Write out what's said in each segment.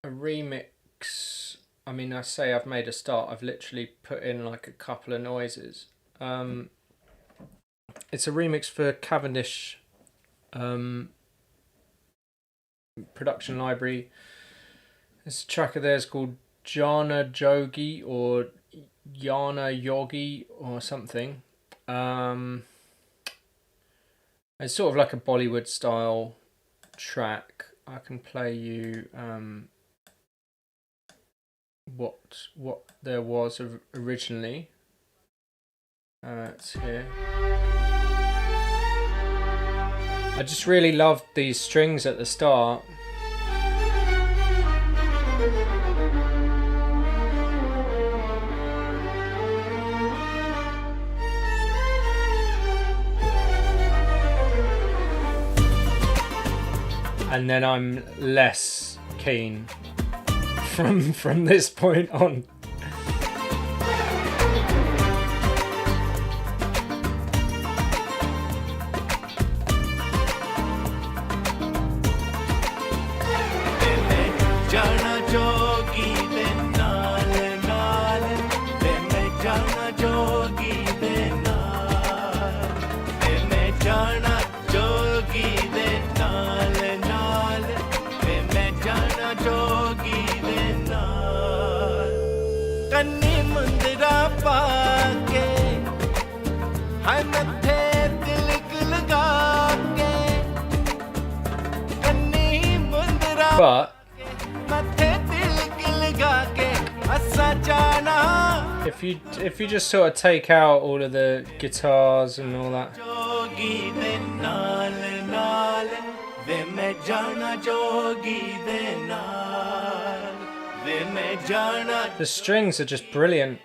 a remix. I mean, I say I've made a start. I've literally put in like a couple of noises. It's a remix for Cavendish production library. This track of theirs called Jana Jogi or Yana Yogi or something. It's sort of like a Bollywood style track. I can play you what there was originally. It's here. I just really loved these strings at the start. And then I'm less keen from this point on. But if you just sort of take out all of the guitars and all that, the strings are just brilliant.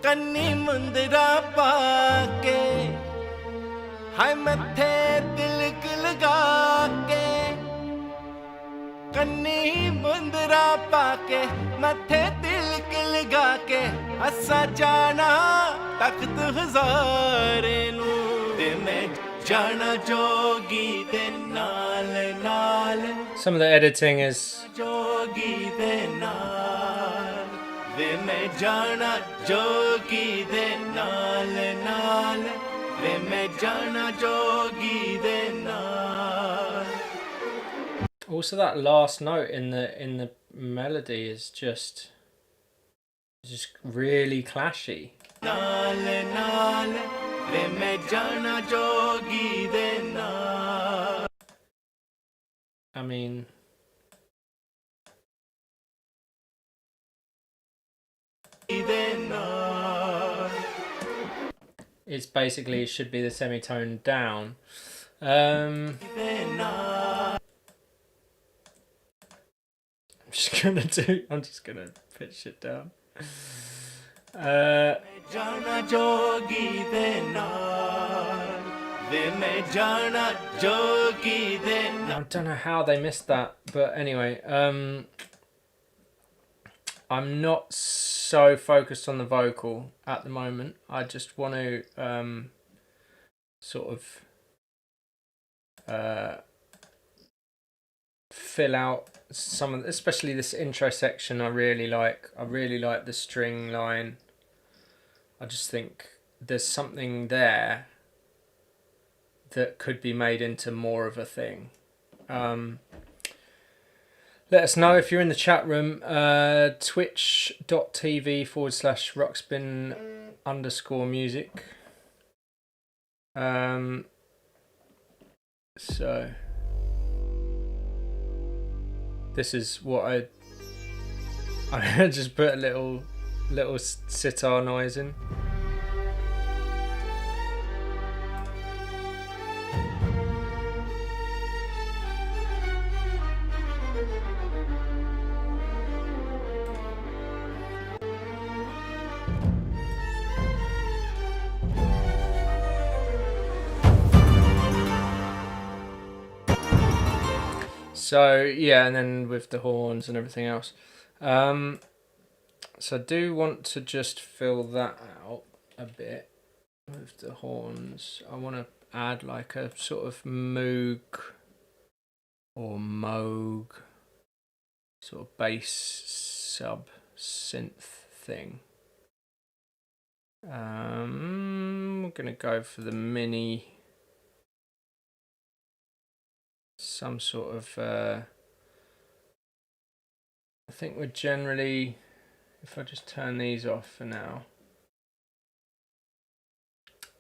कन्नी मुंदरा पाके हाय मत्थे तिलक लगा के कन्नी मुंदरा पाके मत्थे तिलक लगा के असा जाना तख्त हज़ारे नू ते मैं जाना जोगी दे नाल नाल. Some of the editing is जोगी दे नाल वे मैं जाना जोगी दे नाल नाल वे मैं जाना जोगी दे नाल. Also that last note in the melody is just really clashy. नाल नाल वे मैं जाना जोगी दे नाल. I mean, it's basically, it should be the semitone down. I'm just gonna pitch it down. I don't know how they missed that, but anyway, I'm not so focused on the vocal at the moment. I just want to sort of fill out some of, especially this intro section. I really like the string line. I just think there's something there that could be made into more of a thing. Let us know if you're in the chat room. Twitch.tv/Ruxpin_music. So this is what I just put a little sitar noise in. So yeah, and then with the horns and everything else. So I do want to just fill that out a bit with the horns. I want to add like a sort of moog or moog sort of bass sub synth thing. I'm gonna go for the mini, some sort of I think we're generally, if I just turn these off for now,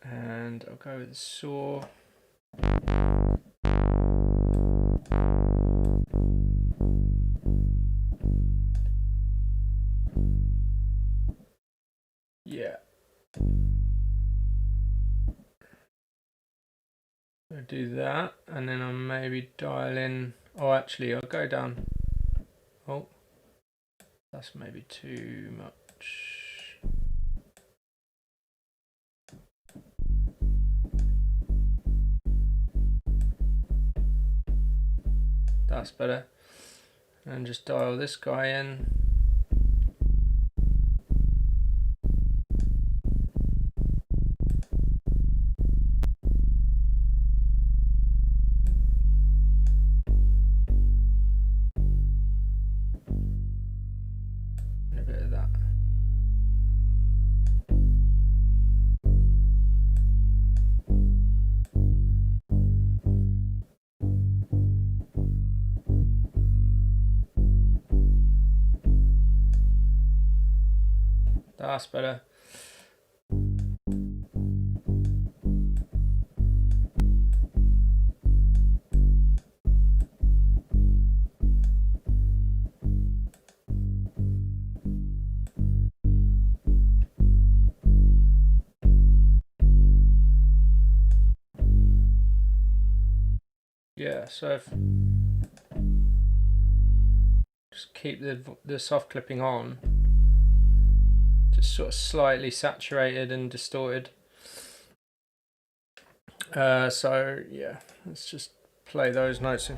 and I'll go with the saw. Yeah. I'll do that, and then I'll maybe dial in. Oh, actually, I'll go down. Oh, that's maybe too much. That's better. And just dial this guy in. And a bit of that. That's better. Yeah, so if just keep the soft clipping on, just sort of slightly saturated and distorted. So yeah, let's just play those notes in.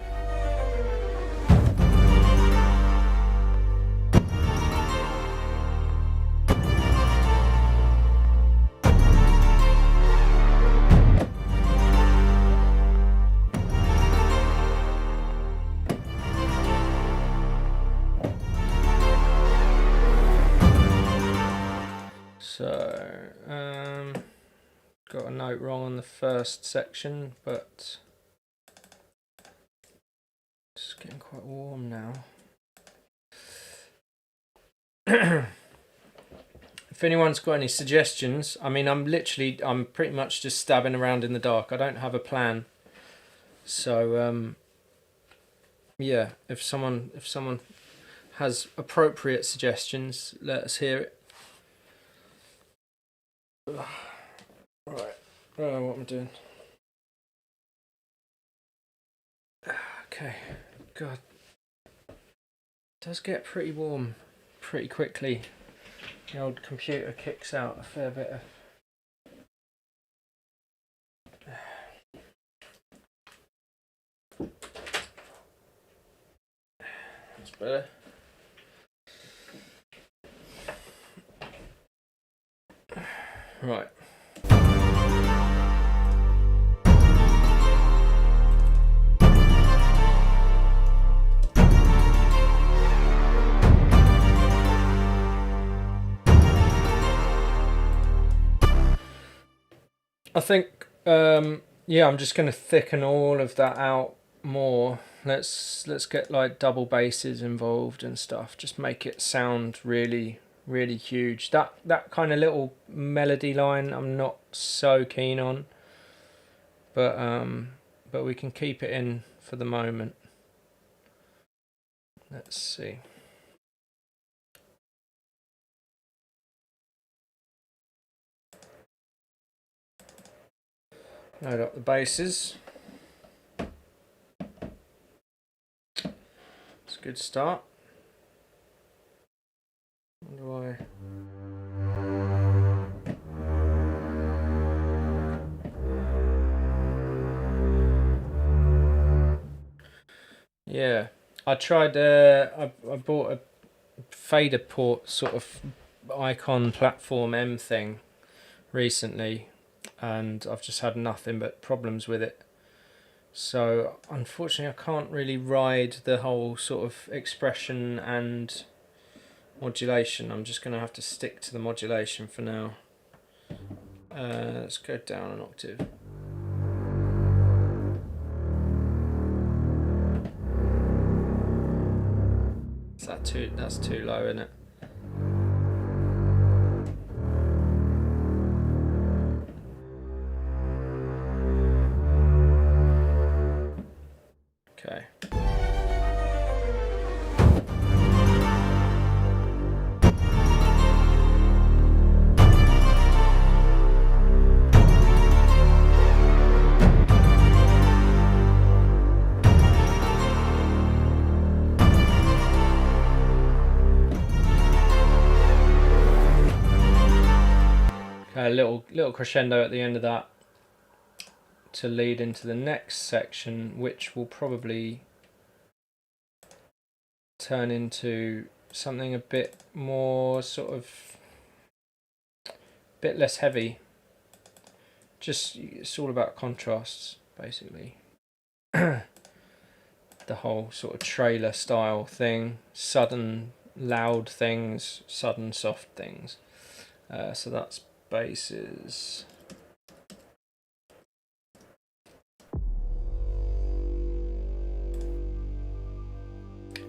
So, got a note wrong on the first section, but it's getting quite warm now. If anyone's got any suggestions, I mean, I'm pretty much just stabbing around in the dark. I don't have a plan. So, yeah, if someone has appropriate suggestions, let us hear it. Right, what am I doing? Okay, God, it does get pretty warm pretty quickly. The old computer kicks out a fair bit of. That's better. Right. I think, yeah, I'm just going to thicken all of that out more. Let's get like double basses involved and stuff. Just make it sound really, really huge. That kind of little melody line I'm not so keen on, but we can keep it in for the moment. Let's see. Load up the basses. It's a good start. What do I? Yeah, I tried. I bought a fader port sort of icon platform M thing recently, and I've just had nothing but problems with it. So unfortunately, I can't really ride the whole sort of expression and modulation. I'm just going to have to stick to the modulation for now. Let's go down an octave. That's too low, isn't it? Okay. A little crescendo at the end of that to lead into the next section, which will probably turn into something a bit more sort of bit less heavy. Just it's all about contrasts basically. The whole sort of trailer style thing, sudden loud things, sudden soft things. So that's basses.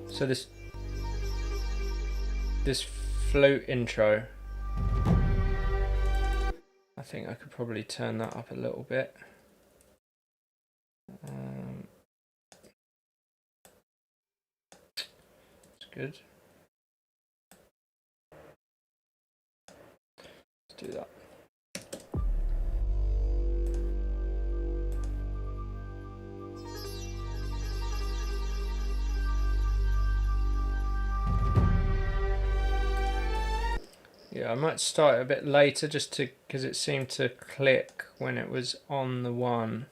So this flute intro, I think I could probably turn that up a little bit. It's good. Let's do that. Yeah, I might start it a bit later just to because it seemed to click when it was on the one.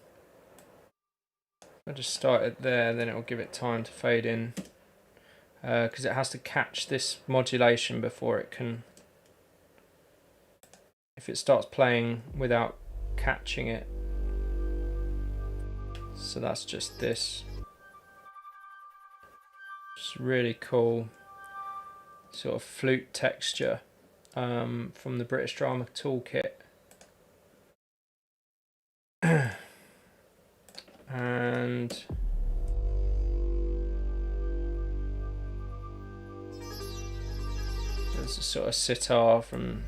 I'll just start it there, then it'll give it time to fade in because it has to catch this modulation before it can. If it starts playing without catching it, so that's just this. It's really cool sort of flute texture. From the British Drama Toolkit. And there's a sort of sitar from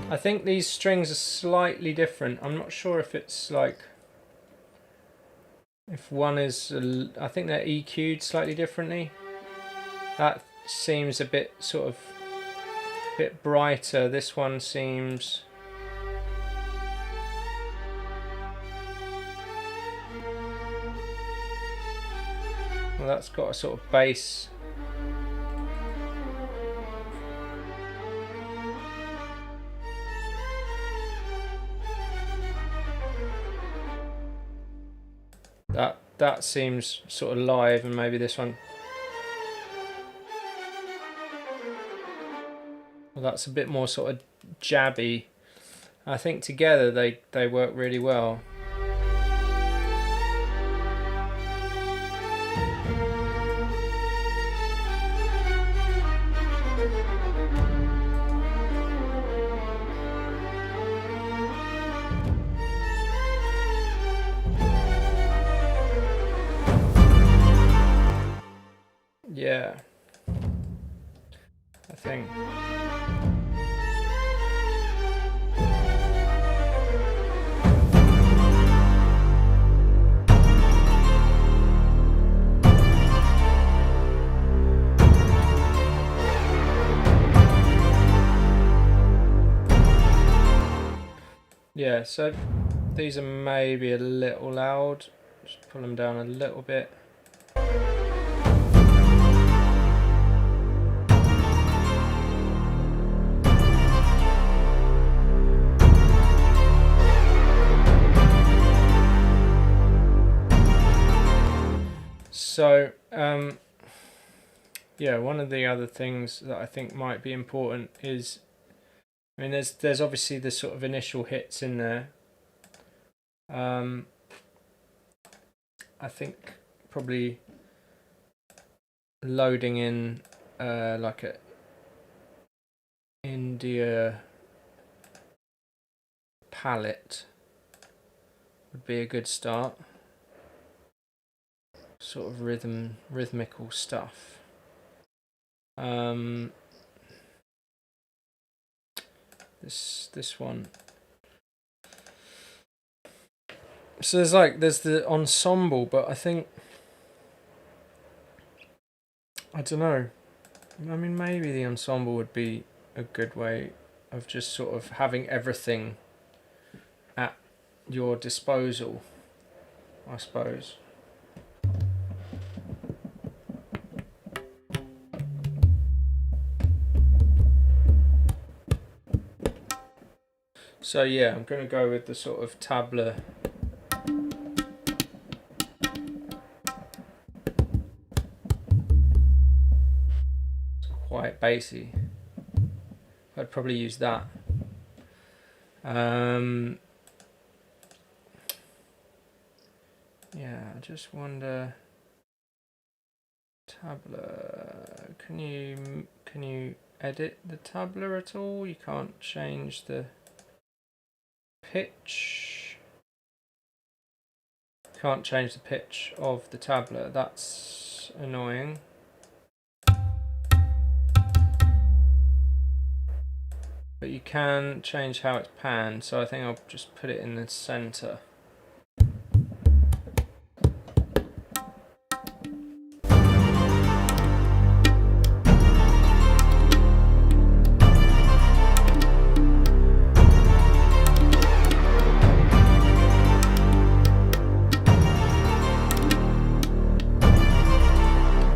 I think these strings are slightly different. I'm not sure if it's like if one is I think they're EQ'd slightly differently. That seems a bit sort of a bit brighter. This one seems well, that's got a sort of bass. That seems sort of live, and maybe this one. Well, that's a bit more sort of jabby. I think together they work really well. Yeah, I think. Yeah, so these are maybe a little loud. Just pull them down a little bit. So, yeah, one of the other things that I think might be important is, I mean, there's obviously the sort of initial hits in there. I think probably loading in like a India palette would be a good start. Sort of rhythmical stuff. This one. So there's the ensemble, but I think, I don't know. I mean, maybe the ensemble would be a good way of just sort of having everything at your disposal, I suppose. So yeah, I'm going to go with the sort of tabla. It's quite bassy. I'd probably use that. Yeah, I just wonder. Tabla. Can you edit the tabla at all? You can't change the pitch. Can't change the pitch of the tabla. That's annoying. But you can change how it's panned, so I think I'll just put it in the center.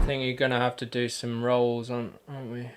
I think you're gonna have to do some rolls on, aren't we?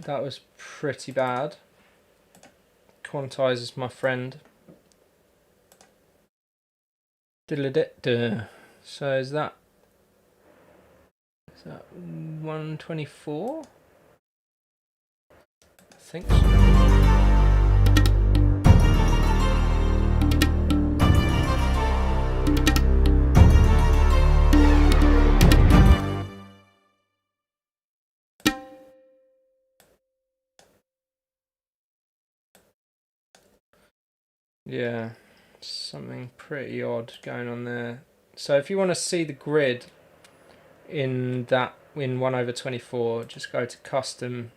That was pretty bad. Quantize is my friend. So is that 124? I think so. Yeah, something pretty odd going on there. So if you want to see the grid in 1/24, just go to custom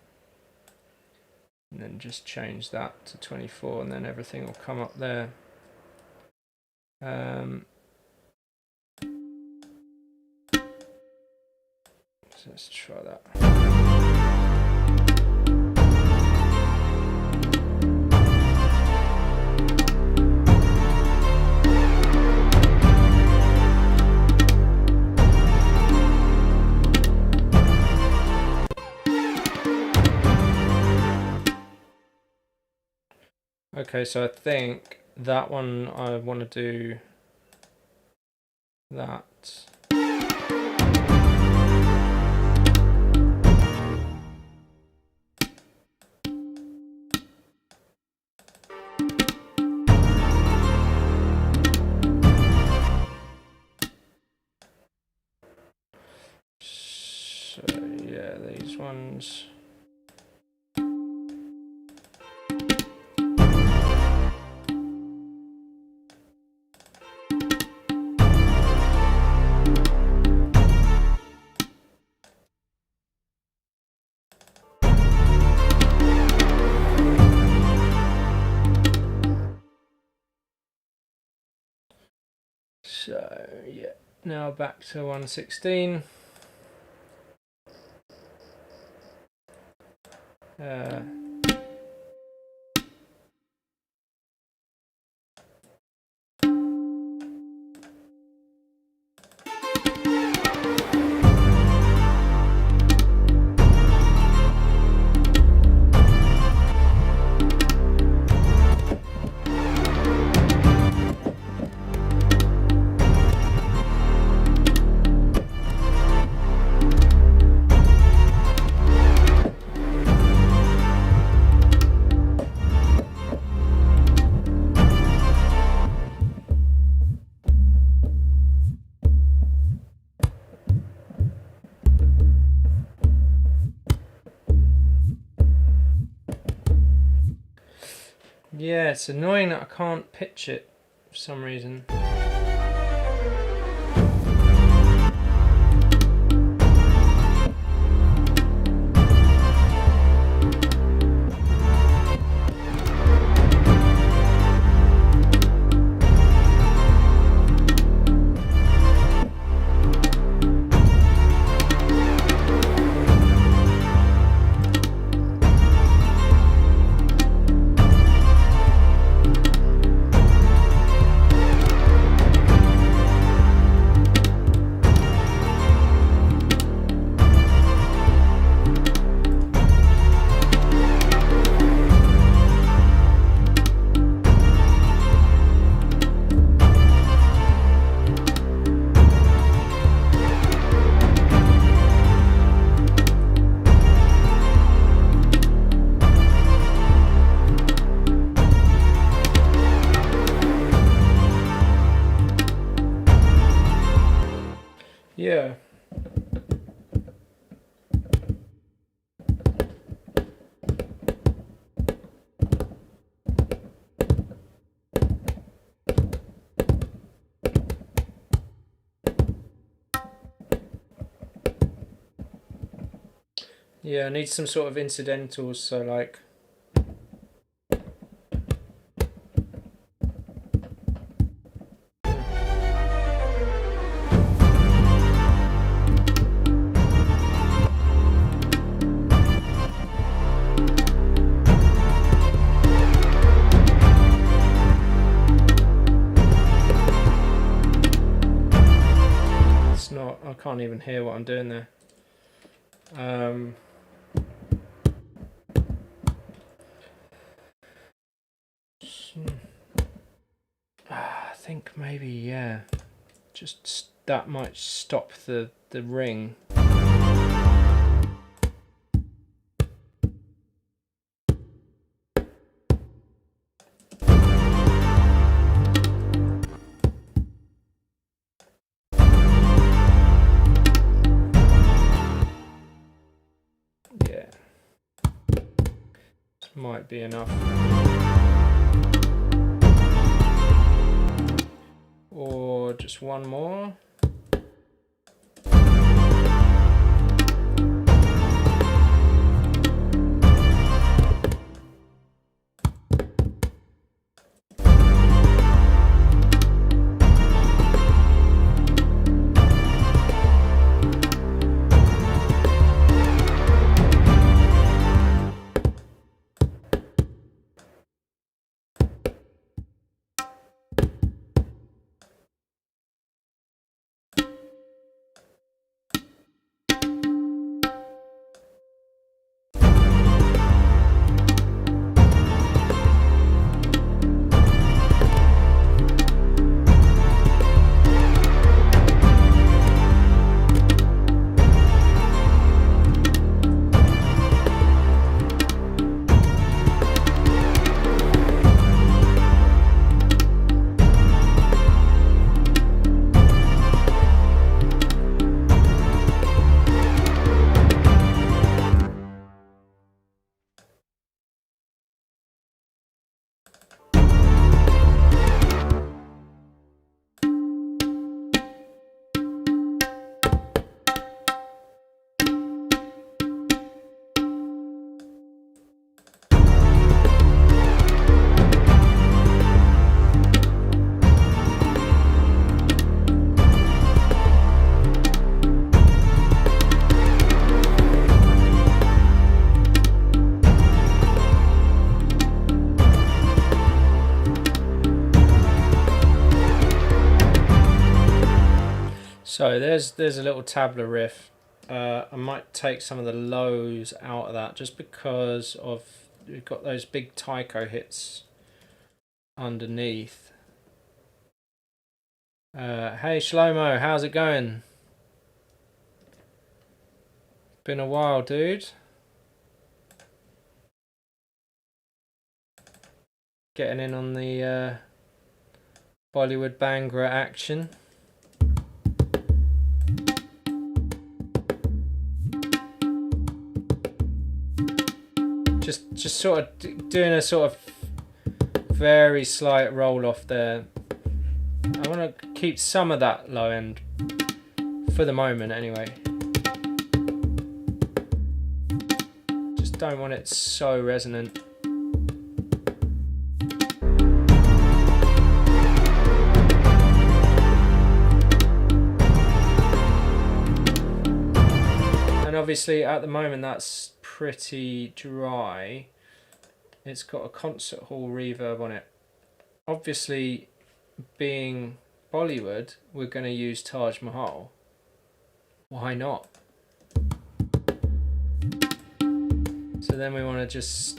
and then just change that to 24, and then everything will come up there. So let's try that. Okay, so I think that one I want to do that. ones. So yeah, now back to 116. Yeah, it's annoying that I can't pitch it for some reason. Yeah. Yeah, I need some sort of incidentals, so like... It's not, I can't even hear what I'm doing there. I think maybe, yeah, just that might stop the ring. Yeah, this might be enough. Or just one more. So there's a little tabla riff. I might take some of the lows out of that just because of we've got those big taiko hits underneath. Hey Shlomo, how's it going? Been a while, dude. Getting in on the Bollywood Bhangra action. Just sort of doing a sort of very slight roll off there. I want to keep some of that low end for the moment anyway. Just don't want it so resonant. And obviously at the moment that's pretty dry. It's got a concert hall reverb on it. Obviously, being Bollywood, we're going to use Taj Mahal. Why not? So then we want to just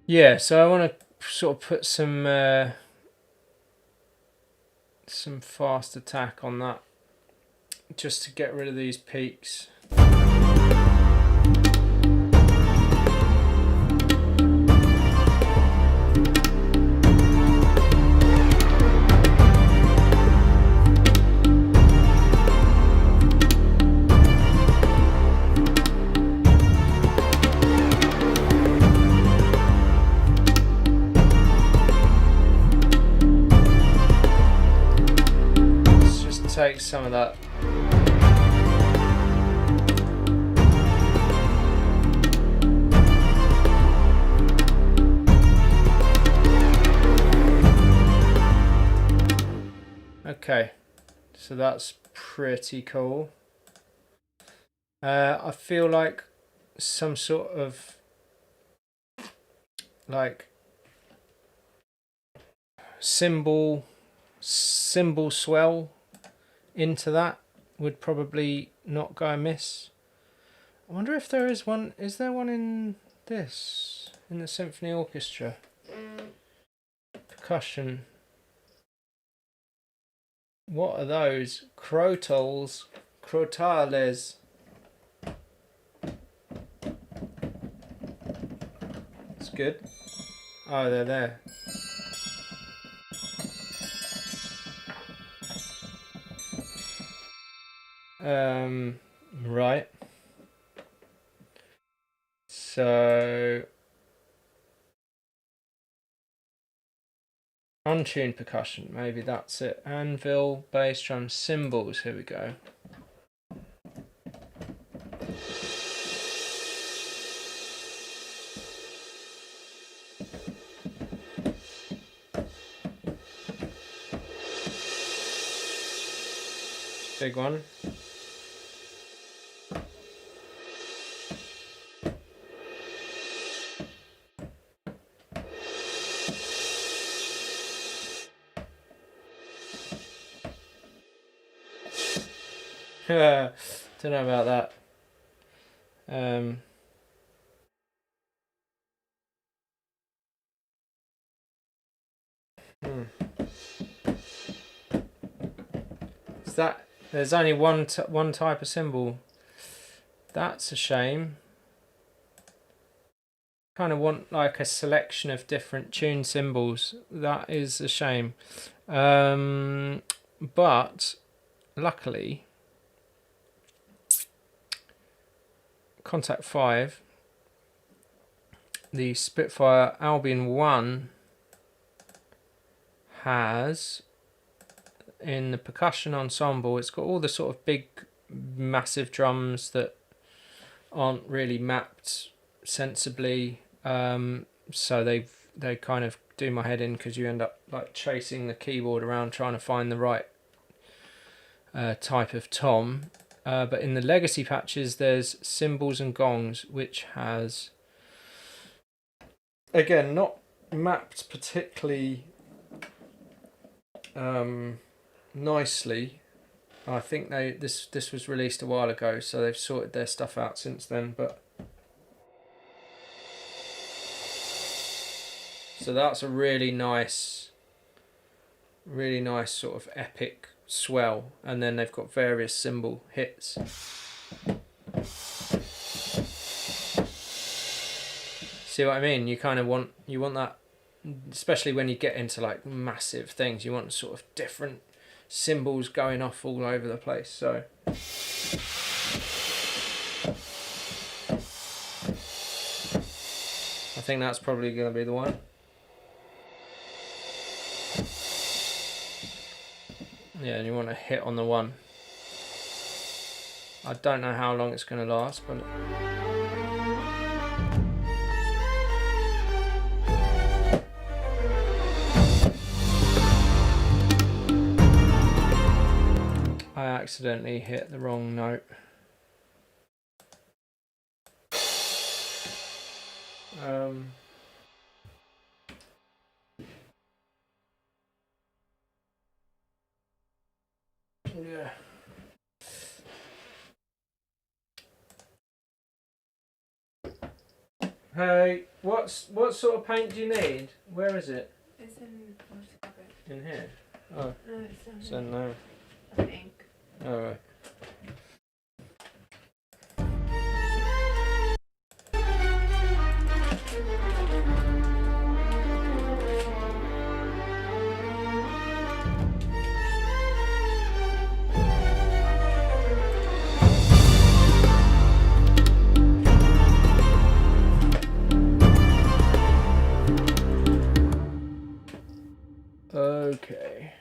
yeah, so I want to sort of put some fast attack on that, just to get rid of these peaks. Take some of that. Okay, so that's pretty cool. I feel like some sort of like cymbal swell into that would probably not go amiss. I wonder if there is one. Is there one in this, in the symphony orchestra? Percussion. What are those? Crotales. It's good. Oh, they're there. Right. So untuned percussion, maybe that's it. Anvil, bass drum, cymbals. Here we go. Big one. Don't know about that. Is that there's only one type of cymbal? That's a shame. Kind of want like a selection of different tune cymbals. That is a shame. But luckily, Contact 5, the Spitfire Albion 1 has in the percussion ensemble, it's got all the sort of big, massive drums that aren't really mapped sensibly. So they kind of do my head in, because you end up like chasing the keyboard around trying to find the right type of tom. But in the legacy patches, there's cymbals and gongs, which has, again, not mapped particularly nicely. I think this was released a while ago, so they've sorted their stuff out since then. But so that's a really nice sort of epic swell, and then they've got various cymbal hits. See what I mean? You kind of want that, especially when you get into like massive things. You want sort of different cymbals going off all over the place. So I think that's probably going to be the one. Yeah, and you want to hit on the one. I don't know how long it's going to last, but I accidentally hit the wrong note. Yeah. Hey, what sort of paint do you need? Where is it? It's in what's the cupboard? In here. Oh, No, it's in so no. I think. All right. Okay.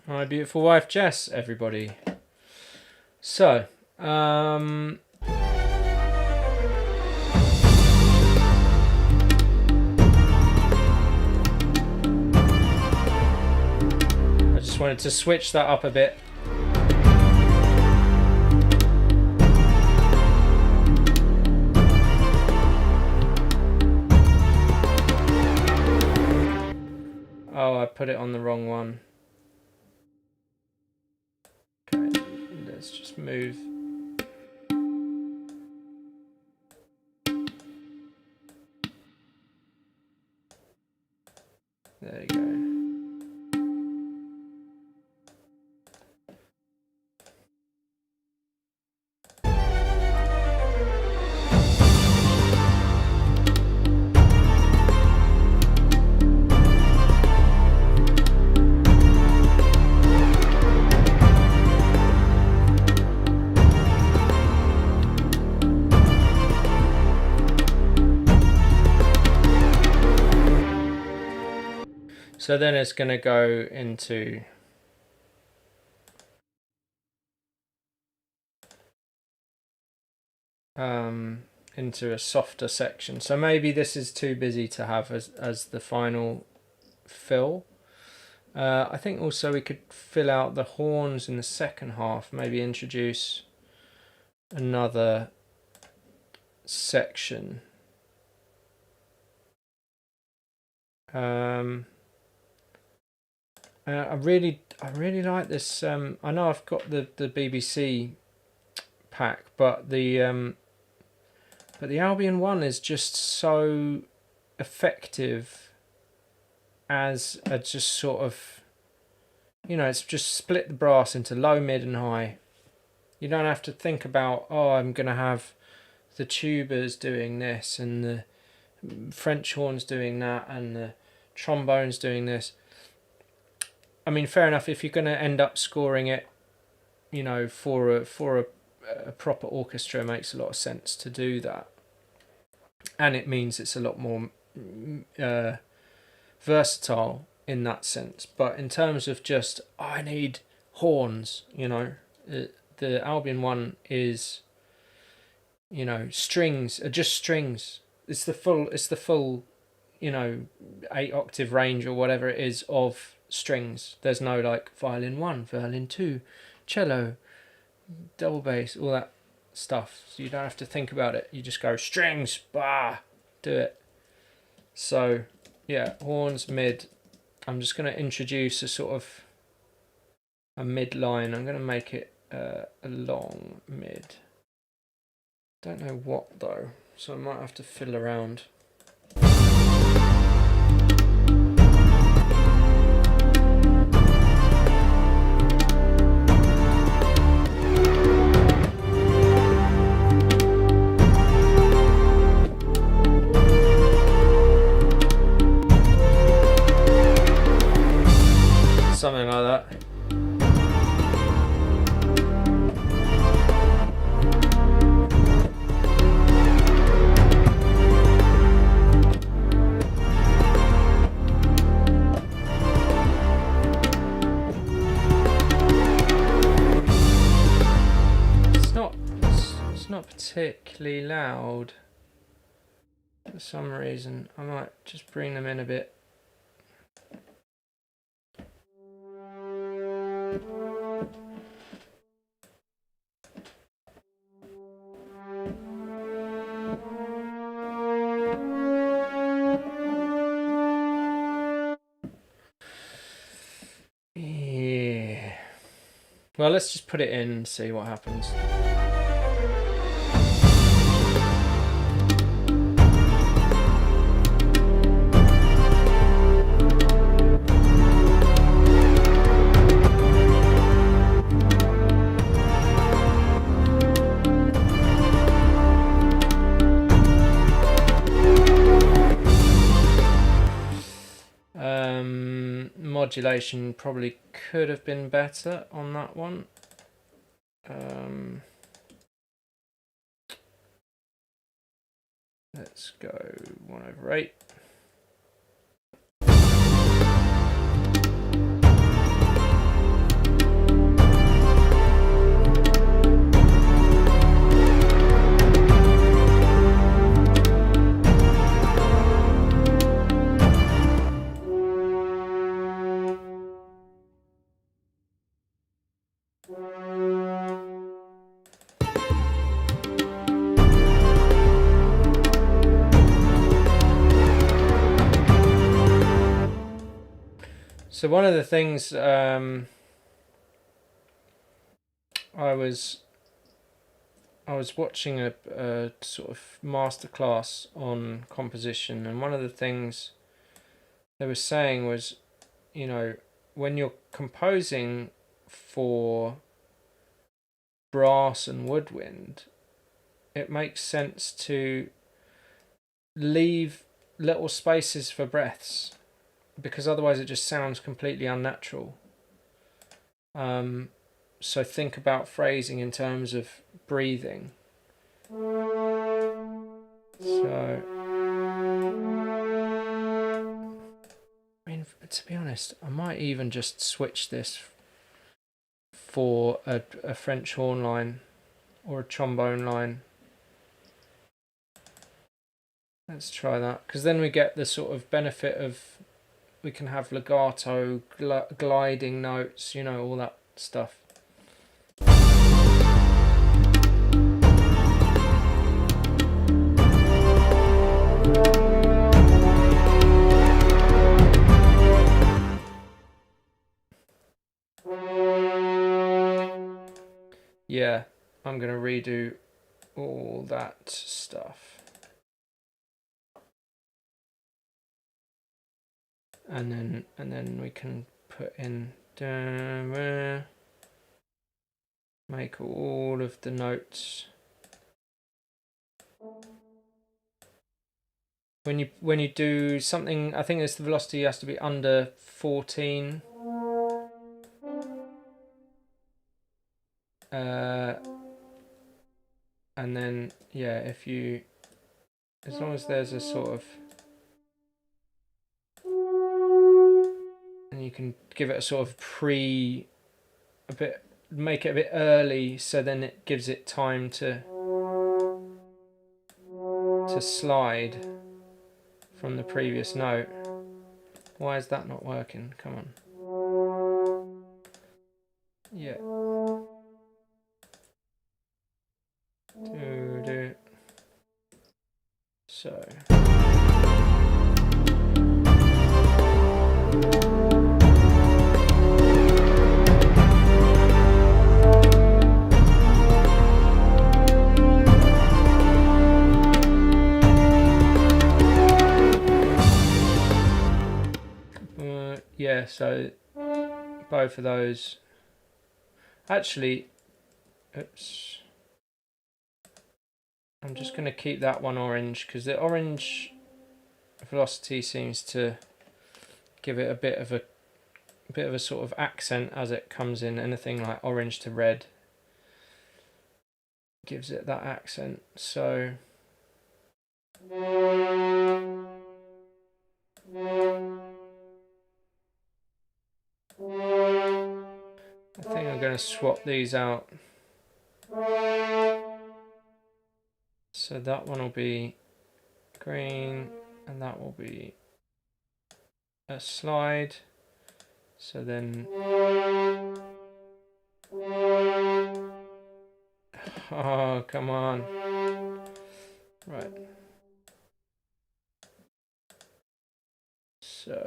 My beautiful wife Jess, everybody. So, I just wanted to switch that up a bit. Oh, I put it on the wrong one. Okay, let's just move. There you go. So then it's going to go into into a softer section. So maybe this is too busy to have as the final fill. I think also we could fill out the horns in the second half, maybe introduce another section. I really like this. I know I've got the BBC pack, but the Albion one is just so effective as a just sort of, it's just split the brass into low, mid and high. You don't have to think about, oh, I'm going to have the tubas doing this and the French horns doing that and the trombones doing this. I mean, fair enough, if you're going to end up scoring it, for a proper orchestra, it makes a lot of sense to do that. And it means it's a lot more versatile in that sense. But in terms of just, I need horns, the Albion one is, strings, just strings. It's the full 8-octave range or whatever it is of strings. There's no like violin 1, violin 2, cello, double bass, all that stuff. So you don't have to think about it. You just go strings, bah, do it. So yeah, horns, mid. I'm just going to introduce a sort of a mid line. I'm going to make it a long mid. Don't know what though, so I might have to fiddle around. Something like that. It's not particularly loud for some reason. I might just bring them in a bit. Yeah. Well, let's just put it in and see what happens. Modulation probably could have been better on that one. Let's go 1/8. So one of the things I was watching a sort of masterclass on composition, and one of the things they were saying was, when you're composing for brass and woodwind, it makes sense to leave little spaces for breaths, because otherwise it just sounds completely unnatural. So think about phrasing in terms of breathing. So, I mean, to be honest, I might even just switch this for a French horn line or a trombone line. Let's try that, because then we get the sort of benefit of, we can have legato, gliding notes, you know, all that stuff. Yeah, I'm gonna redo all that stuff. And then we can put in, make all of the notes. When you do something, I think it's the velocity has to be under 14. And then, yeah, if you, as long as there's a sort of, and you can give it a sort of make it a bit early, so then it gives it time to slide from the previous note. Why is that not working? Come on. Yeah. Do. So. Yeah, so both of those. Actually, oops. I'm just going to keep that one orange, because the orange velocity seems to give it a bit of a sort of accent as it comes in. Anything like orange to red gives it that accent. So I think I'm going to swap these out. So that one will be green, and that will be a slide. So then, oh, come on. Right. So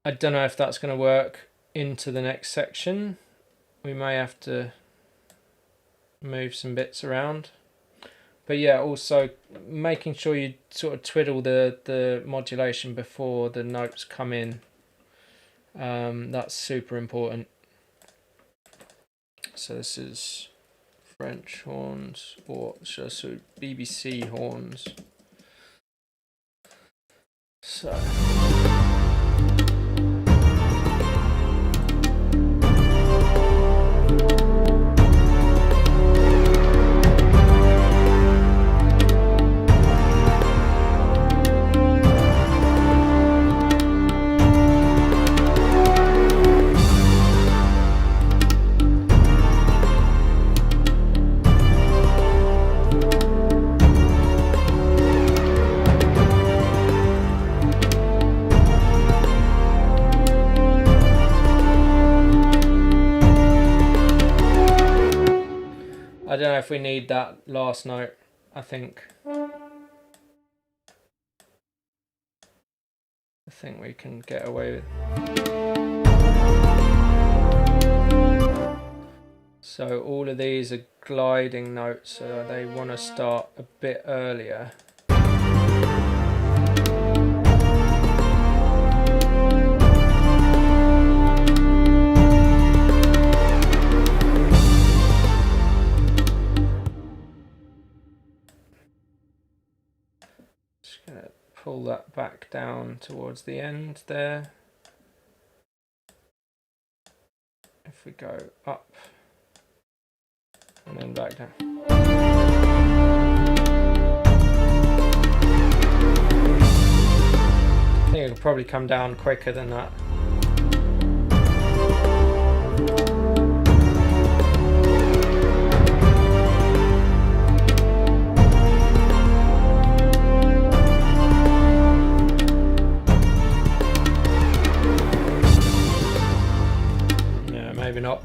I don't know if that's going to work into the next section. We may have to move some bits around. But yeah, also making sure you sort of twiddle the modulation before the notes come in. That's super important. So this is French horns, or so BBC horns. So. I don't know if we need that last note. I think we can get away with. So all of these are gliding notes, so they want to start a bit earlier. Just gonna pull that back down towards the end there. If we go up and then back down. I think it'll probably come down quicker than that. Yeah, maybe not.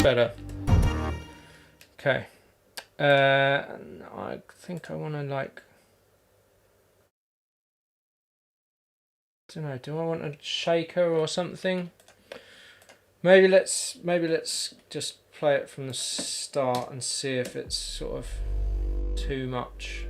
Better. Okay. I think I want to like. I don't know. Do I want a shaker or something? Maybe let's just play it from the start and see if it's sort of too much.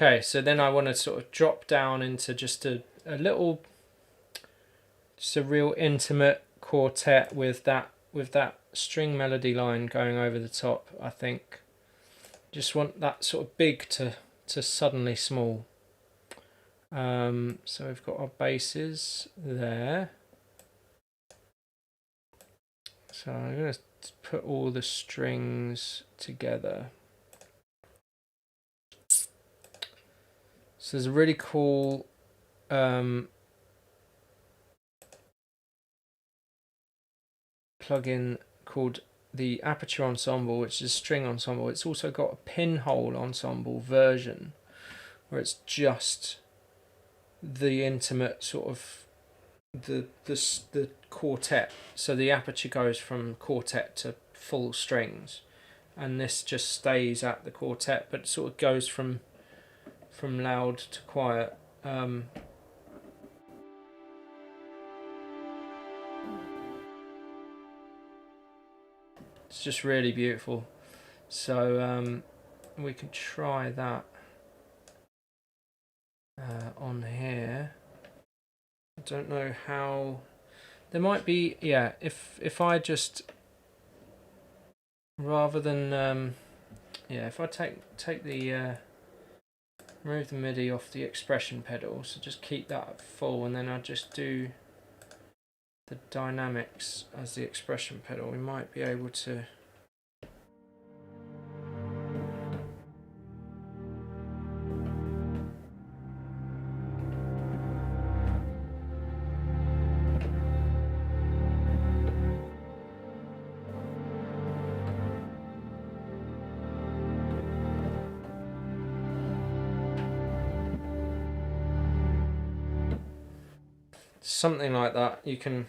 Okay, so then I want to sort of drop down into just a little, just a real intimate quartet with that string melody line going over the top. I think just want that sort of big to suddenly small. So we've got our basses there. So I'm going to put all the strings together. So there's a really cool plugin called the Aperture Ensemble, which is a string ensemble. It's also got a pinhole ensemble version where it's just the intimate sort of the quartet. So the aperture goes from quartet to full strings, and this just stays at the quartet, but sort of goes from loud to quiet. It's just really beautiful. So we can try that on here. I don't know how. There might be, yeah. If I just, rather than if I take the remove the MIDI off the expression pedal, so just keep that at full, and then I just do the dynamics as the expression pedal, we might be able to something like that. You can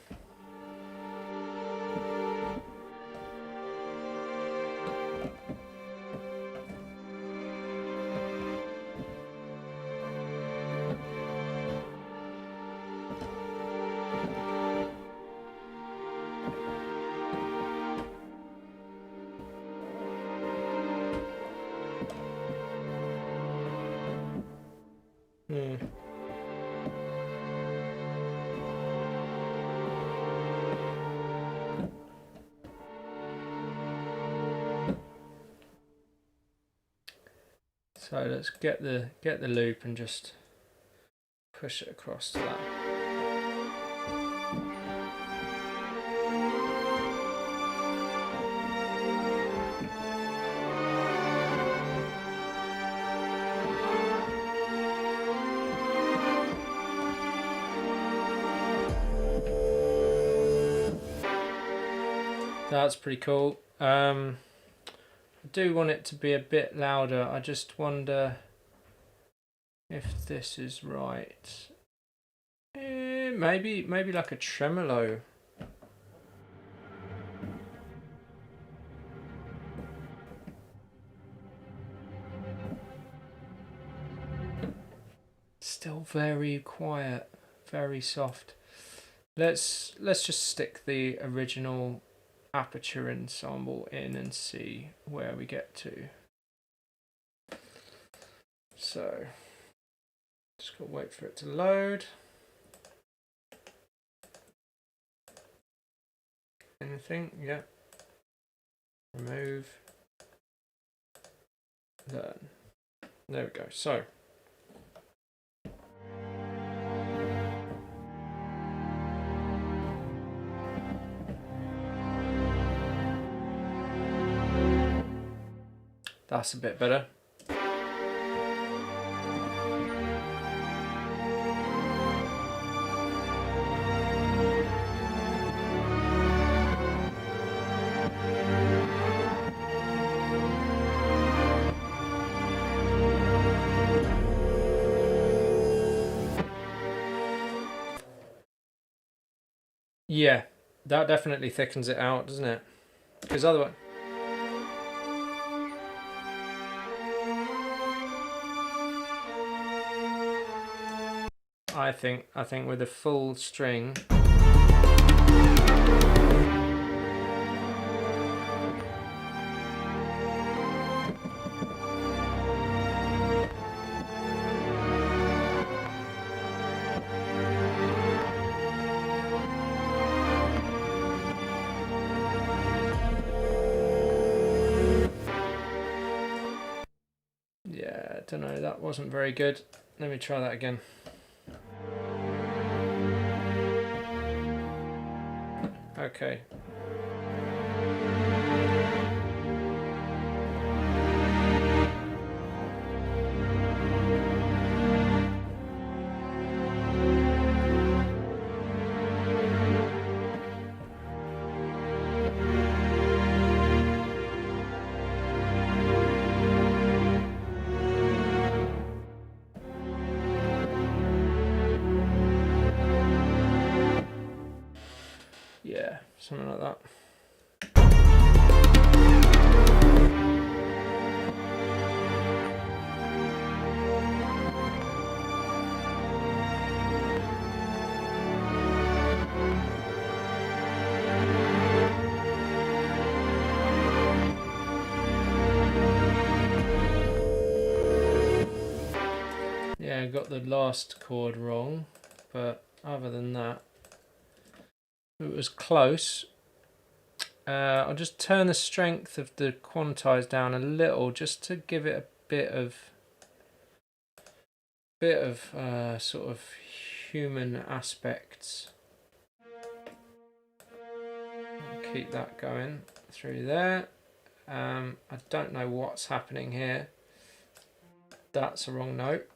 So let's get the loop and just push it across to that. That's pretty cool. I do want it to be a bit louder. I just wonder if this is right. Maybe like a tremolo. Still very quiet, very soft. Let's just stick the original aperture ensemble in and see where we get to. So just gotta wait for it to load. Anything? Yeah. Remove. Learn. There we go. So that's a bit better. Yeah, that definitely thickens it out, doesn't it? Because otherwise... I think with a full string... Yeah, I don't know, that wasn't very good. Let me try that again. Okay. Yeah, something like that. Yeah, I got the last chord wrong, but other than that, it was close. I'll just turn the strength of the quantize down a little, just to give it a bit of sort of human aspects. I'll keep that going through there. I don't know what's happening here. That's a wrong note.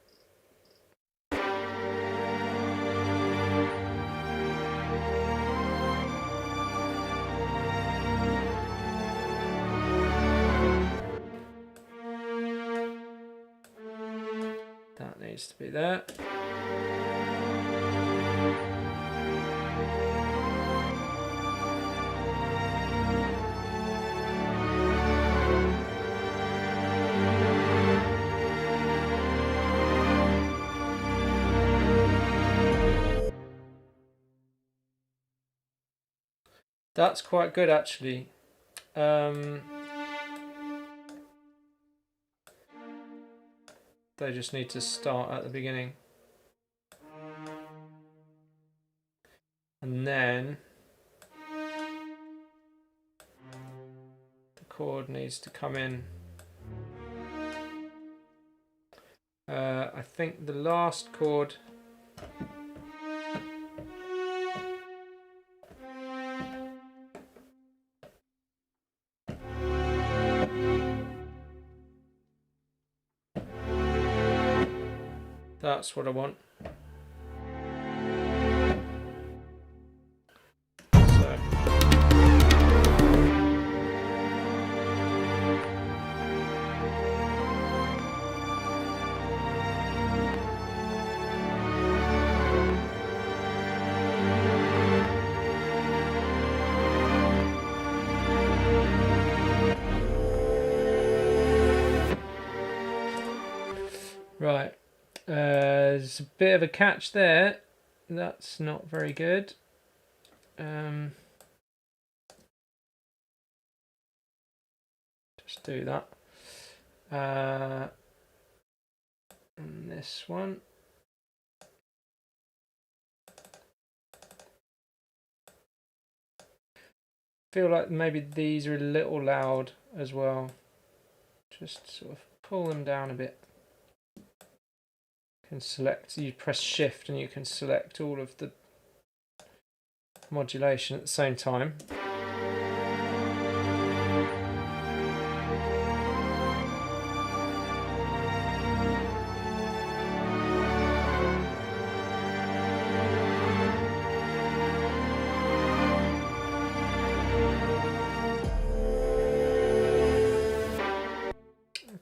That needs to be there. That's quite good, actually. They just need to start at the beginning. And then the chord needs to come in I think the last chord. That's what I want. So. Right. There's a bit of a catch there. That's not very good. Just do that. And this one. Feel like maybe these are a little loud as well. Just sort of pull them down a bit. Can select, you press shift and you can select all of the modulation at the same time.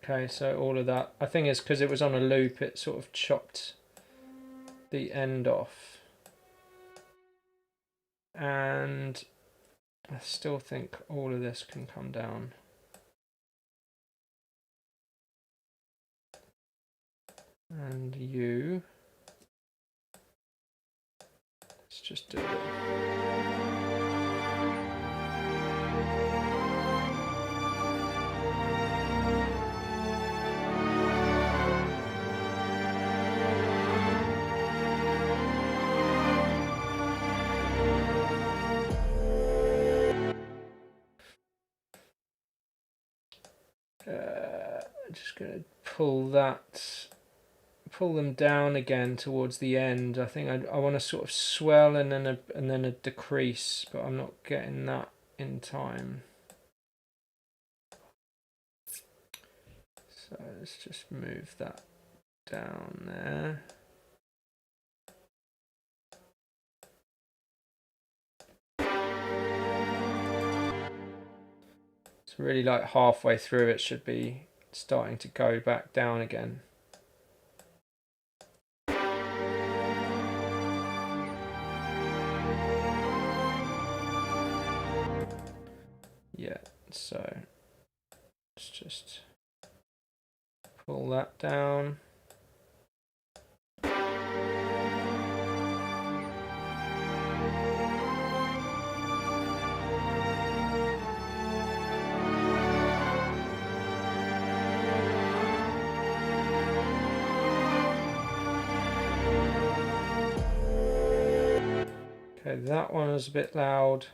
Okay, so all of that. I think it's because it was on a loop, it sort of chopped the end off. And I still think all of this can come down. And you. Let's just do it. Just going to pull them down again towards the end. I think I want to sort of swell and then a decrease, but I'm not getting that in time. So let's just move that down there. It's really like halfway through it should be starting to go back down again. Yeah, so let's just pull that down. Okay, that one was a bit loud,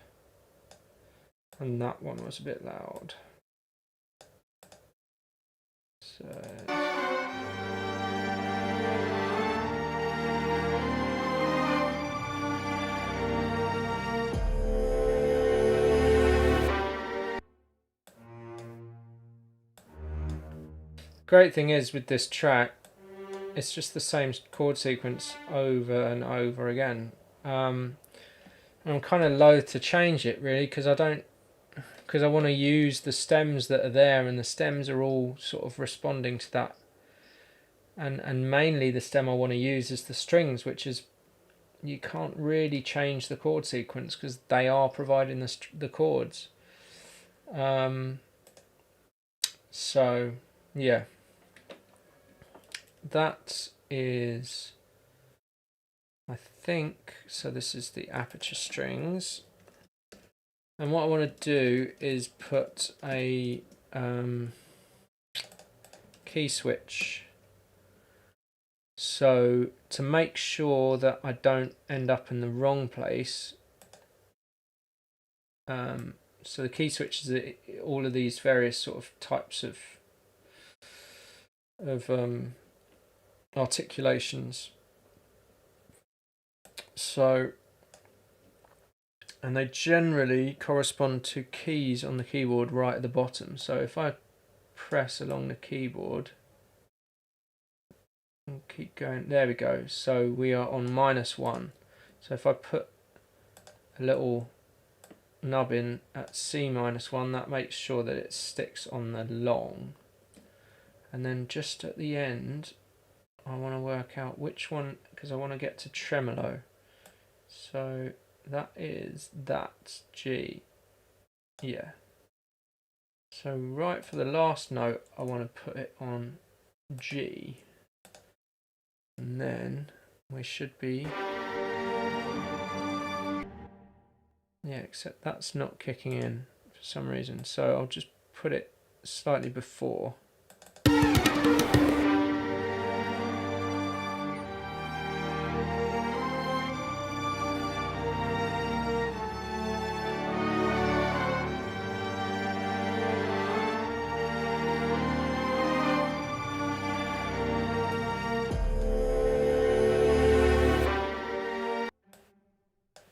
and that one was a bit loud. So great thing is with this track, it's just the same chord sequence over and over again. And I'm kind of loath to change it really because I want to use the stems that are there, and the stems are all sort of responding to that. And mainly the stem I want to use is the strings, which is, you can't really change the chord sequence because they are providing the chords. So yeah, that is, I think, so this is the aperture strings. And what I want to do is put a key switch. So to make sure that I don't end up in the wrong place, so the key switch is all of these various sort of types of articulations. So, and they generally correspond to keys on the keyboard right at the bottom. So if I press along the keyboard and keep going, there we go. So we are on -1. So if I put a little nub in at C-1, that makes sure that it sticks on the long. And then just at the end, I want to work out which one, because I want to get to tremolo. So that's G. Yeah. So right for the last note, I want to put it on G. And then we should be... Yeah, except that's not kicking in for some reason. So I'll just put it slightly before.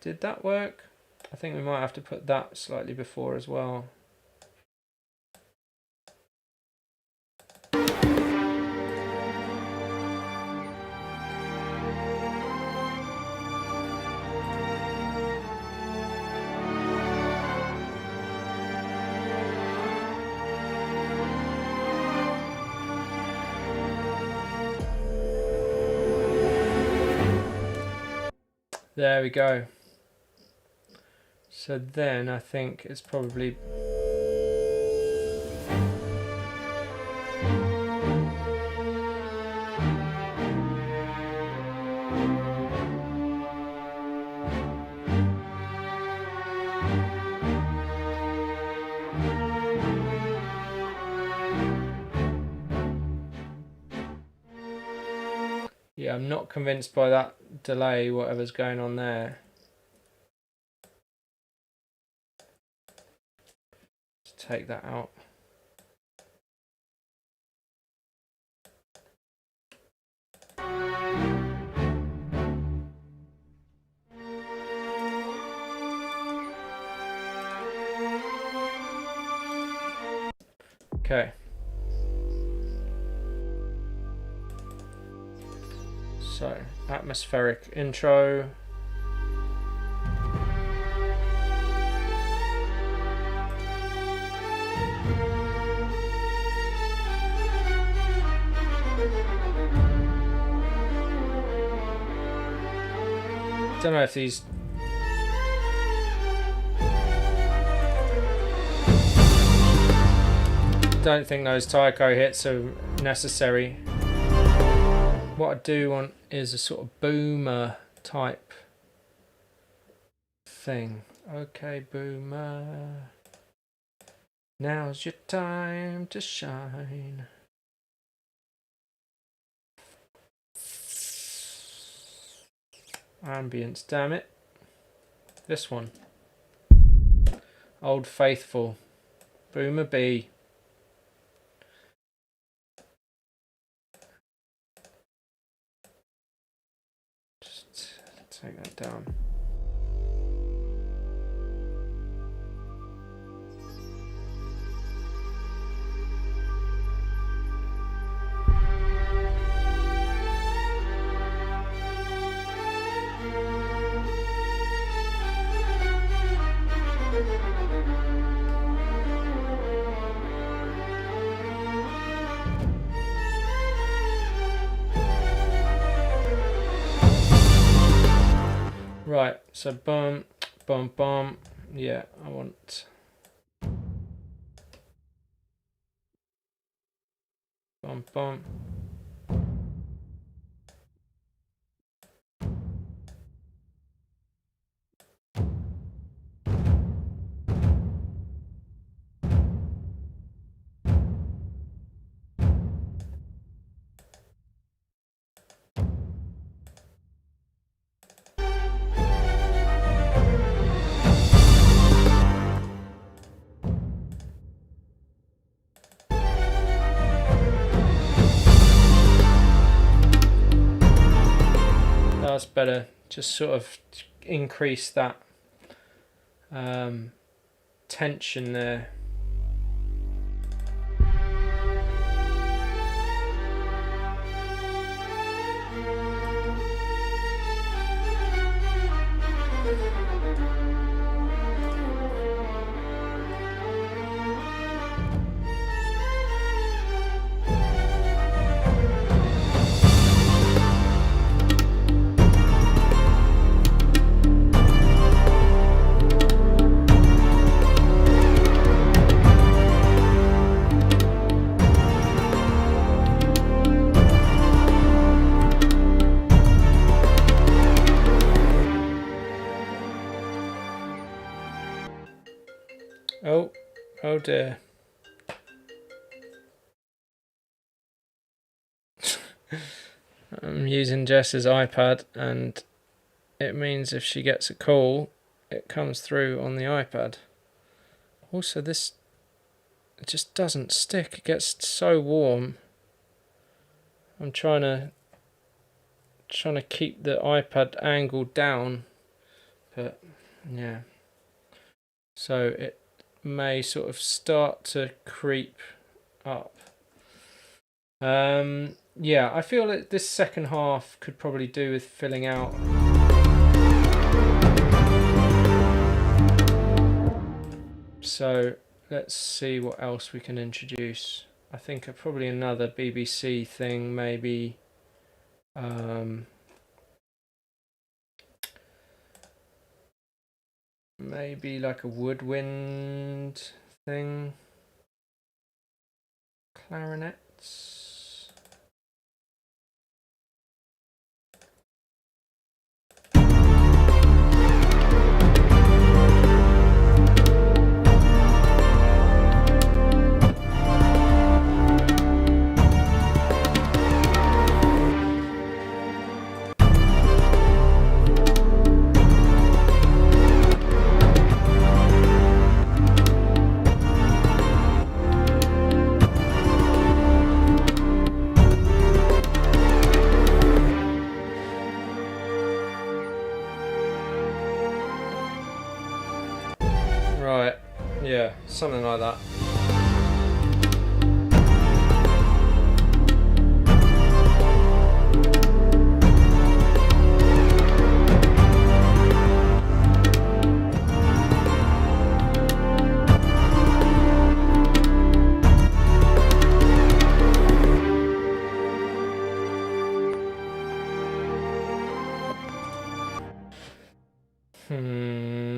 Did that work? I think we might have to put that slightly before as well. There we go. So then I think it's probably... Yeah, I'm not convinced by that delay, whatever's going on there. Let's take that out. Okay. So, atmospheric intro. Don't know if these... Don't think those taiko hits are necessary. What I do want is a sort of boomer type thing. Okay, boomer. Now's your time to shine. Ambience, damn it. This one. Old Faithful. Boomer B. Just take that down. Right, so bum, bum, bum. Yeah, I want bum, bum. that's better. Just sort of increase that tension there. Oh dear. I'm using Jess's iPad, and it means if she gets a call, it comes through on the iPad. Also, this, it just doesn't stick. It gets so warm. I'm trying to keep the iPad angled down, but yeah. So it may sort of start to creep up. Yeah, I feel that this second half could probably do with filling out. So let's see what else we can introduce. I think probably another BBC thing, maybe. Maybe like a woodwind thing. Clarinets. Right, yeah, something like that.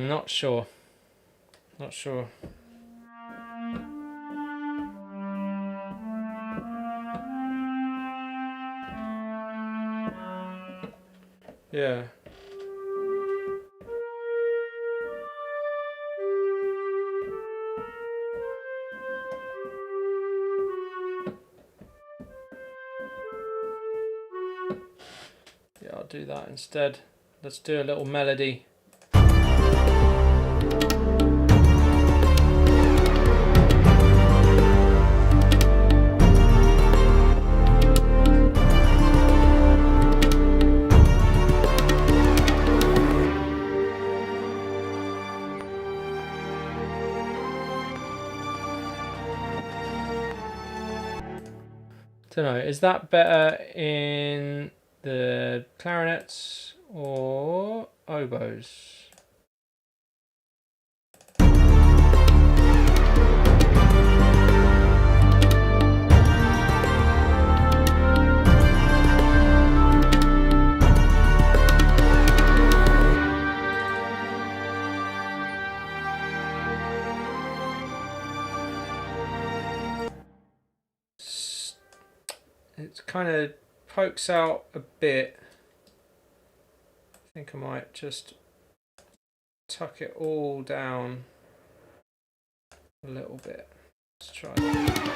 Not sure. Not sure. Yeah. Yeah, I'll do that instead. Let's do a little melody. Don't know, is that better in the clarinets or oboes? It kind of pokes out a bit. I think I might just tuck it all down a little bit. Let's try that.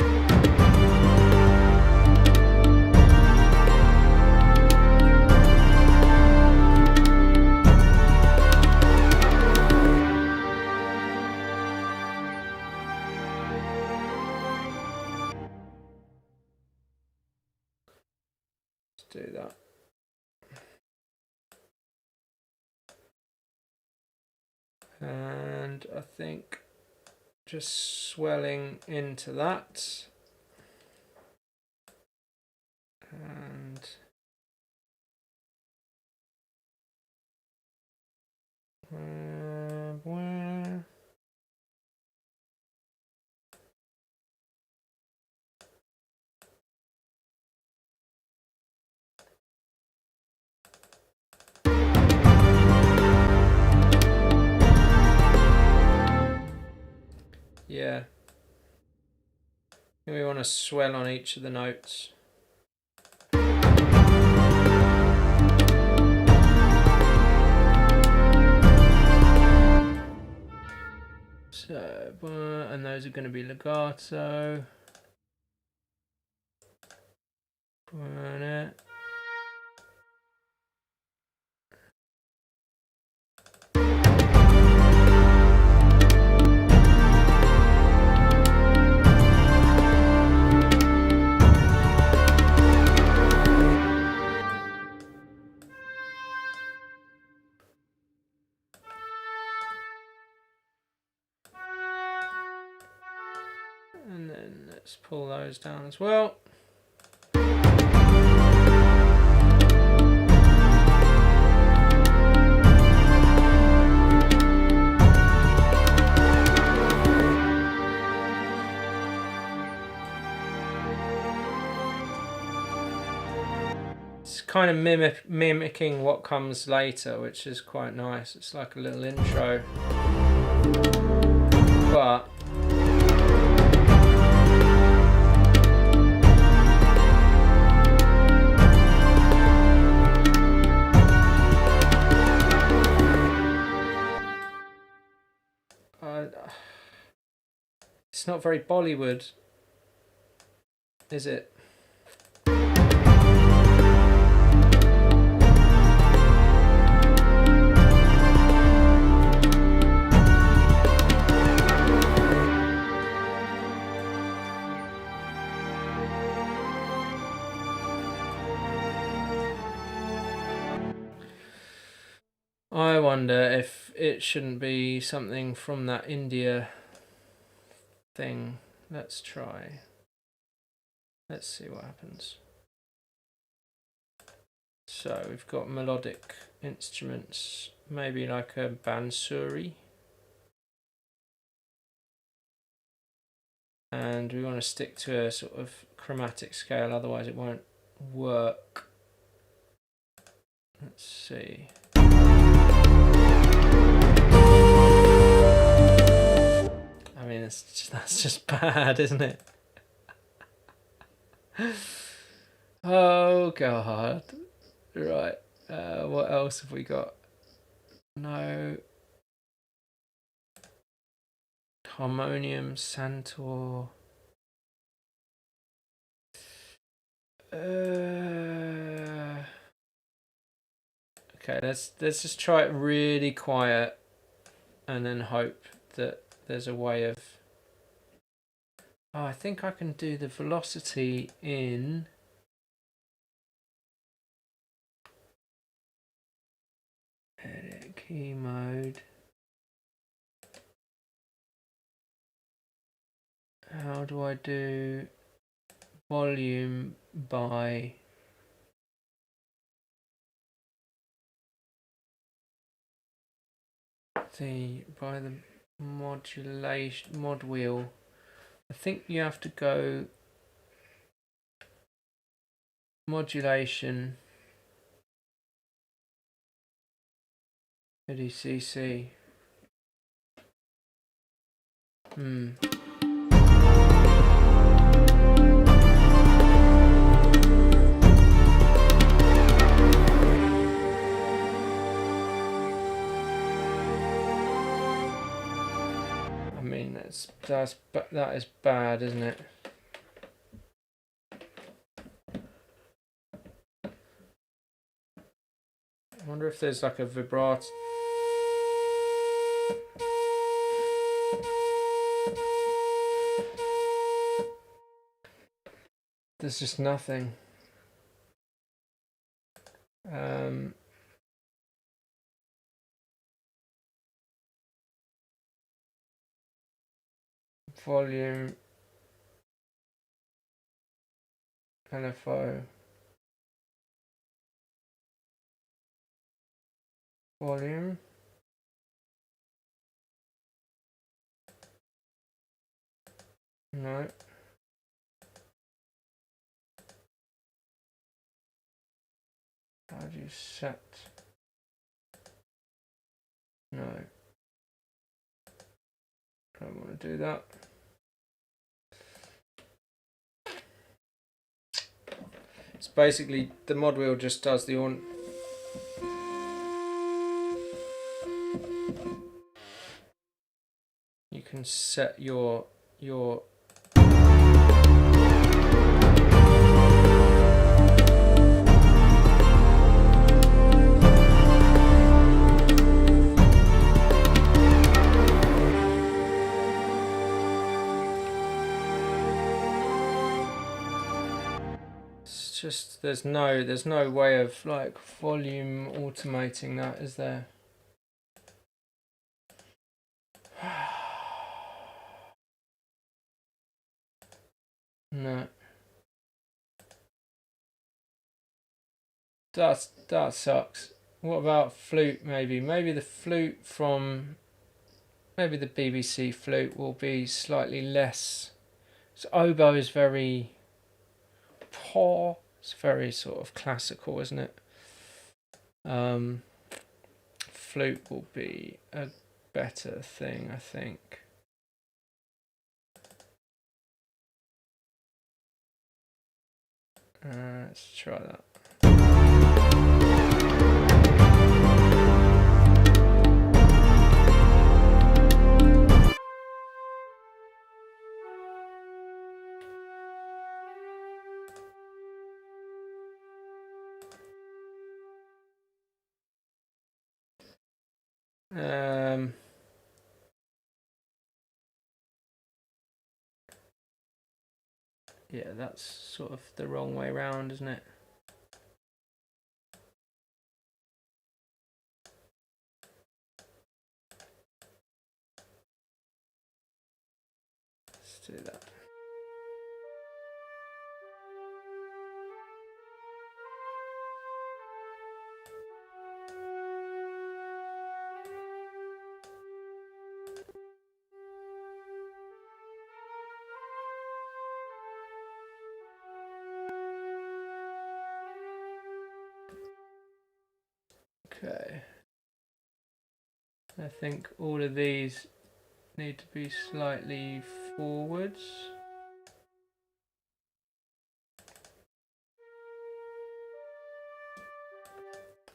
Do that. And I think just swelling into that. And where? Yeah. We want to swell on each of the notes. So, and those are going to be legato. Burn it. And then let's pull those down as well. It's kind of mimicking what comes later, which is quite nice. It's like a little intro. But it's not very Bollywood, is it? I wonder if it shouldn't be something from that India thing. Let's try. Let's see what happens. So we've got melodic instruments, maybe like a bansuri. And we want to stick to a sort of chromatic scale, otherwise it won't work. Let's see. I mean, that's just bad, isn't it? Oh God. Right. What else have we got? No. Harmonium, Santor. Okay, let's just try it really quiet and then hope that there's a way of... Oh, I think I can do the velocity in... Edit key mode. How do I do volume by... by the modulation mod wheel? I think you have to go modulation ADCC. I mean, that is bad, isn't it? I wonder if there's like a vibrato. There's just nothing. volume, LFO, volume. No. How do you set? No. Don't want to do that. It's basically the mod wheel just does the on. You can set your just there's no way of like volume automating that, is there? No. That sucks. What about flute? Maybe the flute from maybe the BBC flute will be slightly less. So oboe is very poor. It's very sort of classical, isn't it? Flute will be a better thing, I think. Let's try that. Yeah, that's sort of the wrong way round, isn't it? Let's do that. Okay. I think all of these need to be slightly forwards.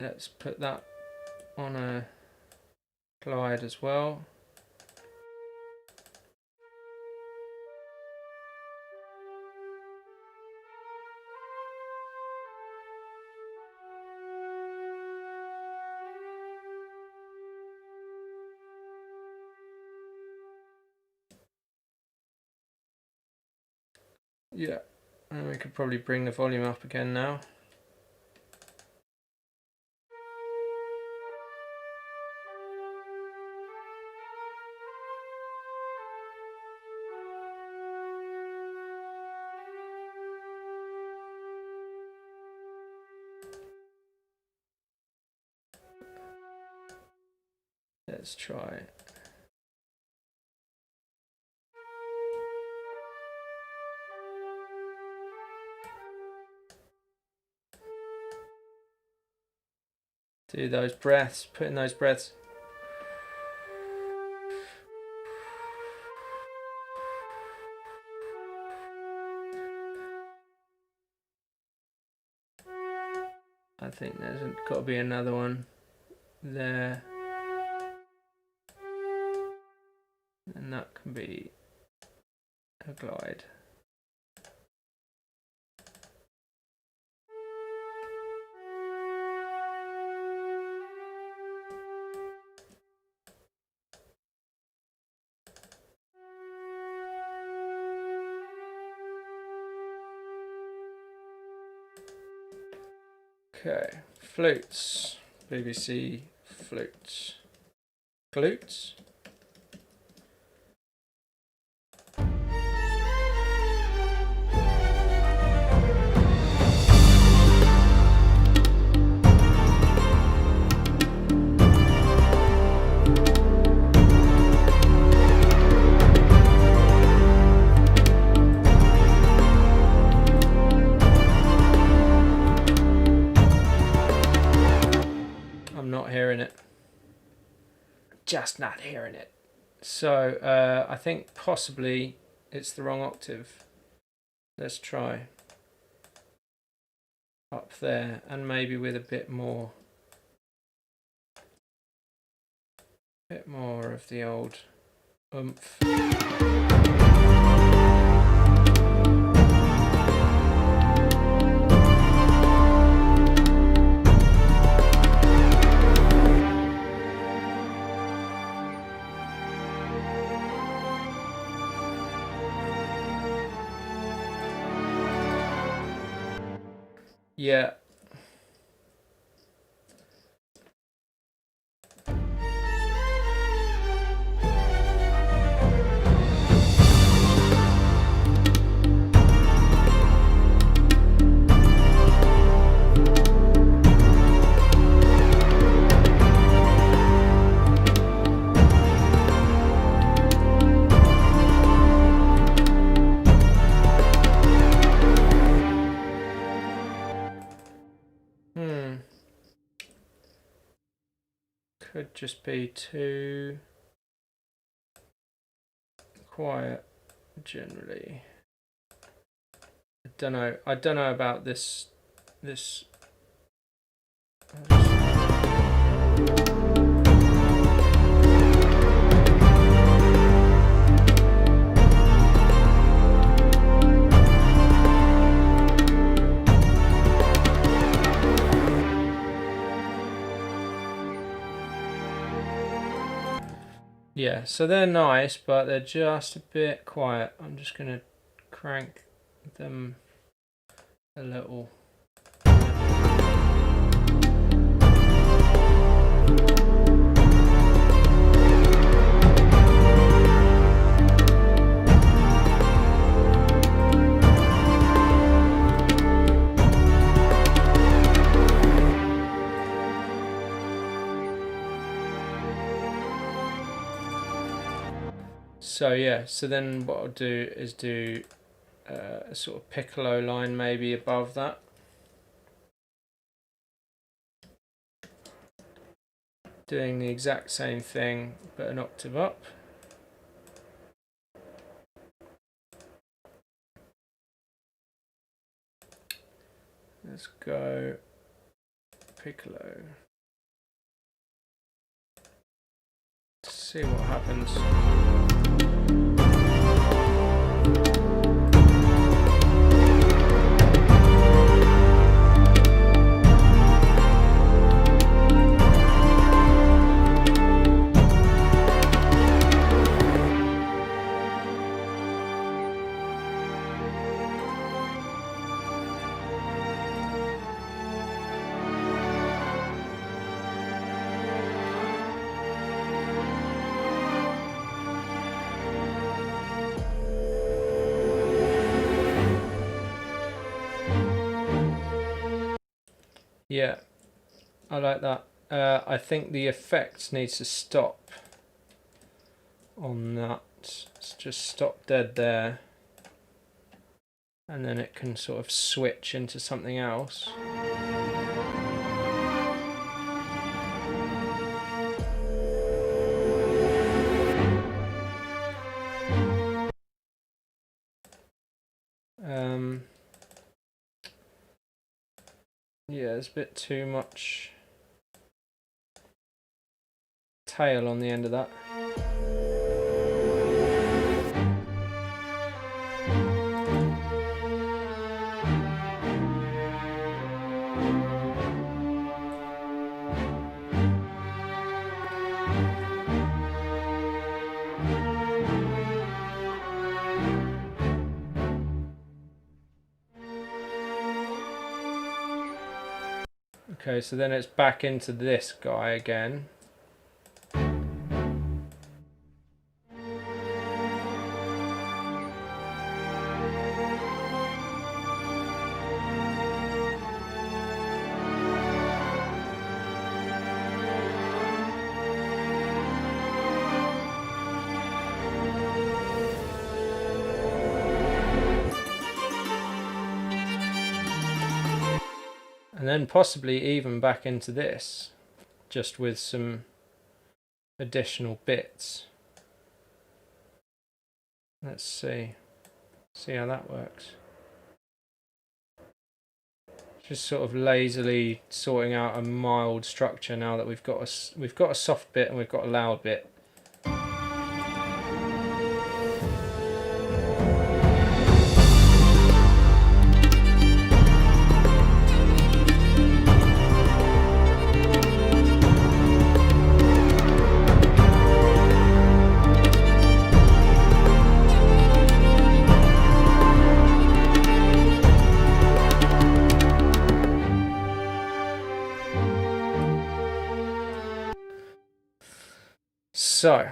Let's put that on a glide as well. Yeah, and we could probably bring the volume up again now. Let's try. Do those breaths, put in those breaths. I think there's got to be another one there. And that can be a glide. Okay, flutes, BBC flutes, glutes. hearing it. Just not hearing it. So I think possibly it's the wrong octave. Let's try. Up there, and maybe with a bit more of the old oomph. Yeah. Could just be too quiet generally. I don't know about this. Yeah, so they're nice, but they're just a bit quiet. I'm just going to crank them a little. So yeah, so then what I'll do is do a sort of piccolo line maybe above that. Doing the exact same thing, but an octave up. Let's go piccolo. See what happens. Yeah, I like that. I think the effect needs to stop on that. It's just stop dead there. And then it can sort of switch into something else. Yeah, there's a bit too much tail on the end of that. Okay, so then it's back into this guy again. And then possibly even back into this. just with some additional bits. Let's see how that works. Just sort of lazily sorting out a mild structure now that we've got a soft bit and we've got a loud bit. So,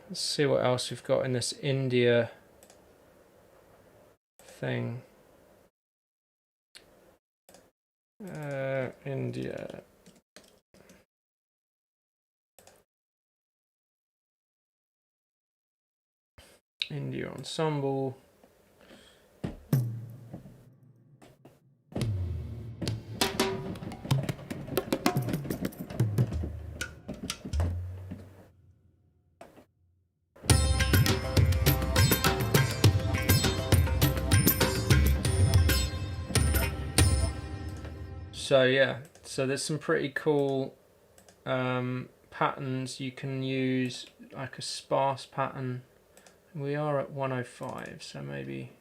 let's see what else we've got in this India thing. India ensemble. So yeah, so there's some pretty cool patterns you can use, like a sparse pattern. We are at 105, so maybe.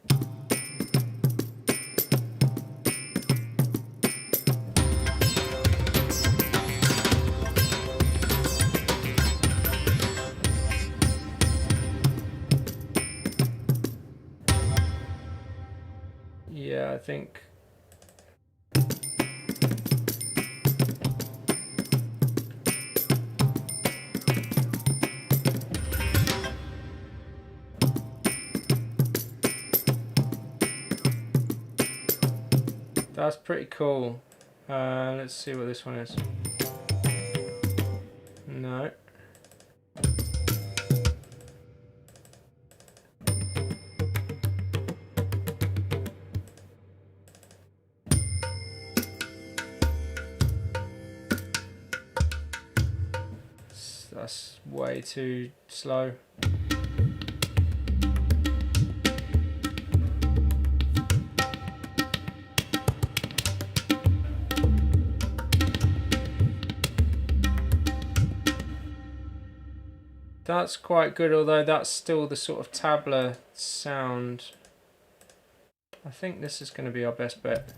Yeah, I think. That's pretty cool. Let's see what this one is. No. That's way too slow. That's quite good, although that's still the sort of tabla sound. I think this is going to be our best bet.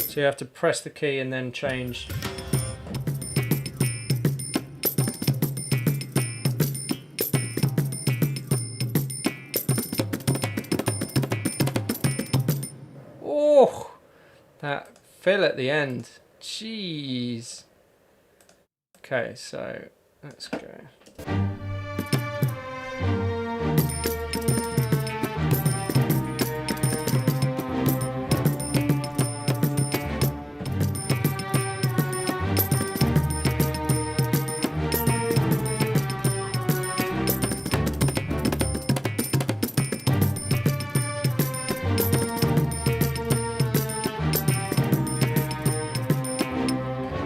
So you have to press the key and then change. Oh, that fill at the end. Jeez. Okay, so let's go.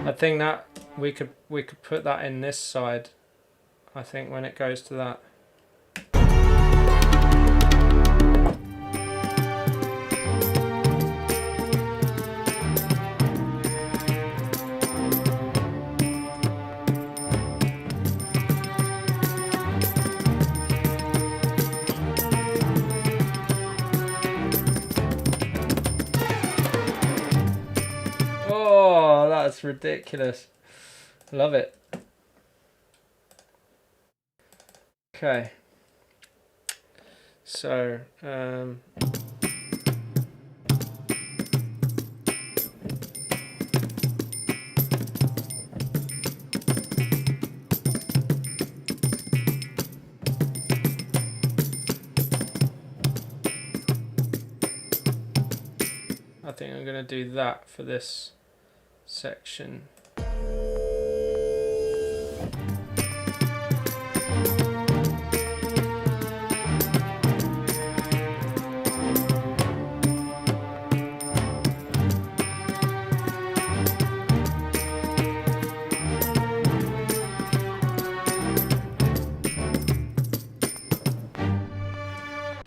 I think that we could put that in this side. I think when it goes to that. Oh, that's ridiculous. Love it. Okay. So, think I'm going to do that for this section.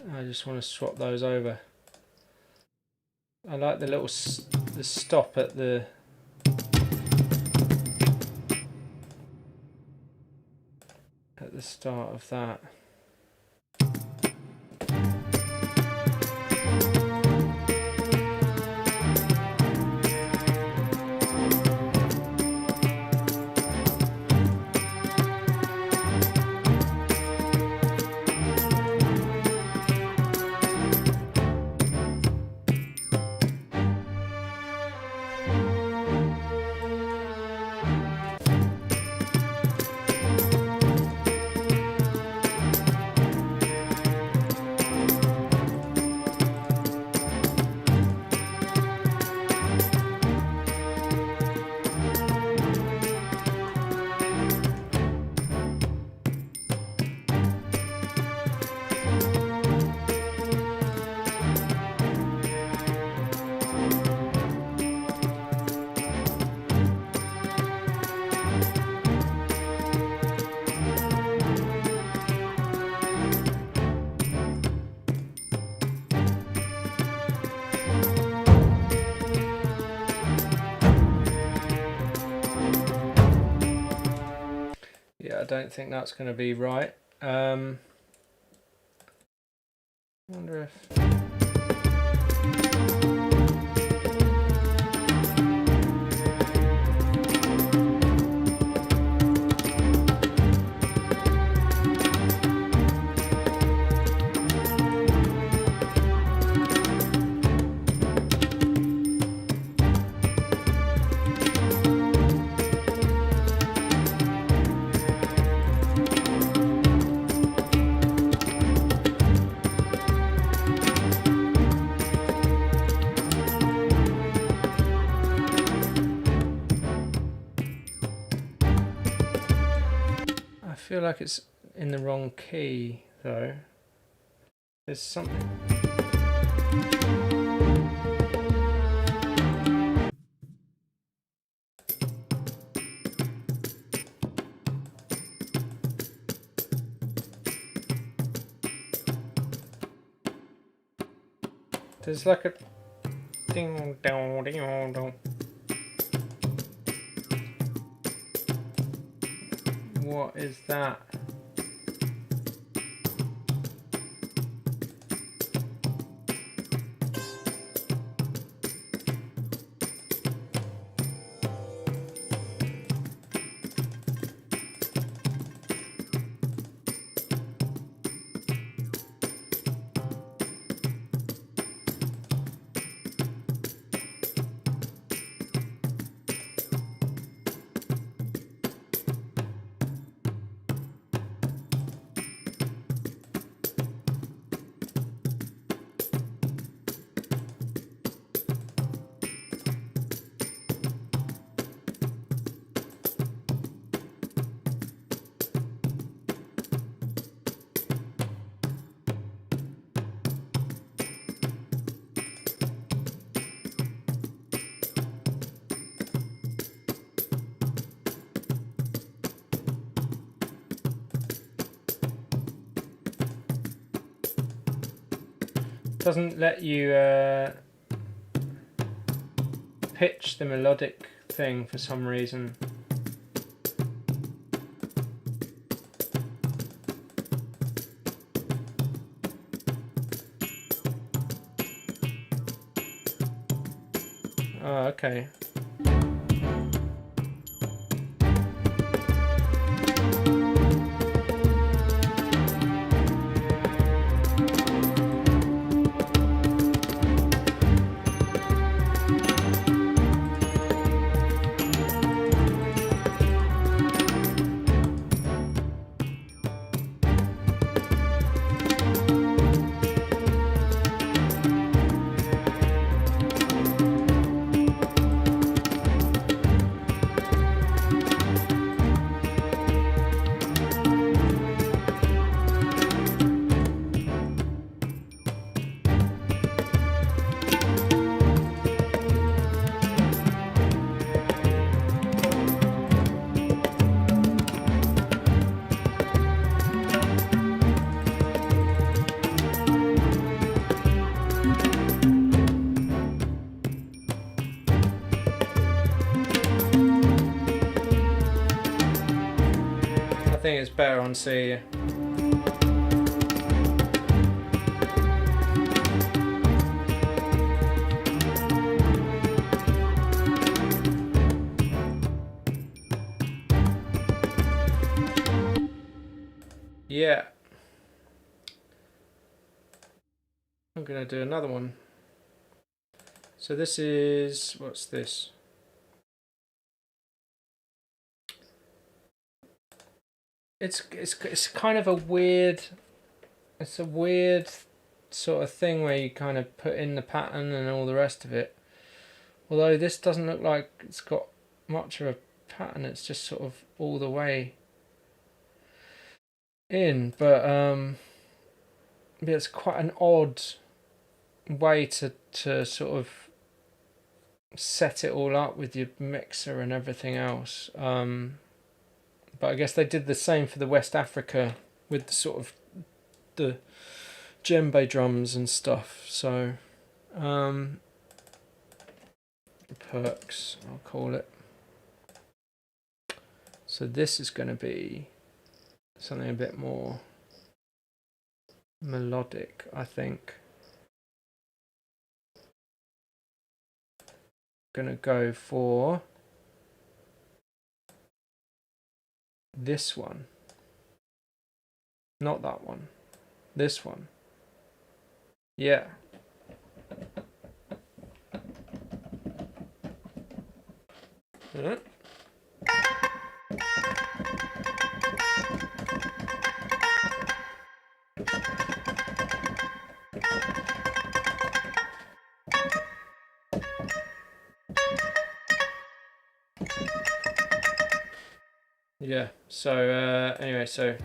I just want to swap those over. I like the little the stop at the start of that. I don't think that's going to be right. I wonder if... I feel like it's in the wrong key though. There's something. There's like a ding dong ding dong. What is that? Doesn't let you pitch the melodic thing for some reason. Oh, okay. it's better on C. Yeah. I'm gonna do another one. So this is, what's this? It's kind of a weird, it's a weird sort of thing where you kind of put in the pattern and all the rest of it. Although this doesn't look like it's got much of a pattern, it's just sort of all the way in, but it's quite an odd way to sort of set it all up with your mixer and everything else. But I guess they did the same for the West Africa with the sort of the djembe drums and stuff. So perks, I'll call it. So this is going to be something a bit more melodic, I think. Gonna go for this one, not that one, this one. Yeah. Yeah, so anyway, so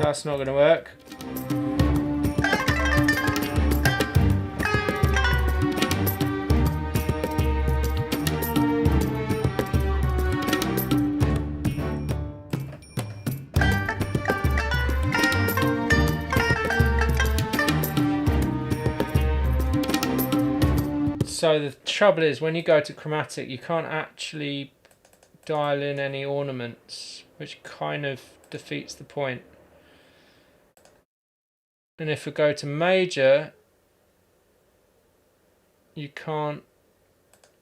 that's not going to work. So the trouble is, when you go to chromatic, you can't actually dial in any ornaments, which kind of defeats the point. And if we go to major, you can't,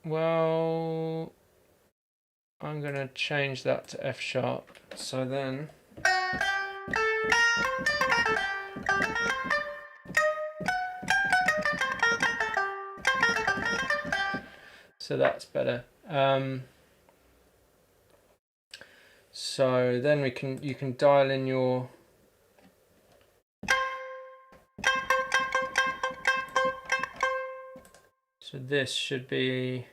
well, I'm going to change that to F sharp. So then, so that's better. So then you can dial in your so this should be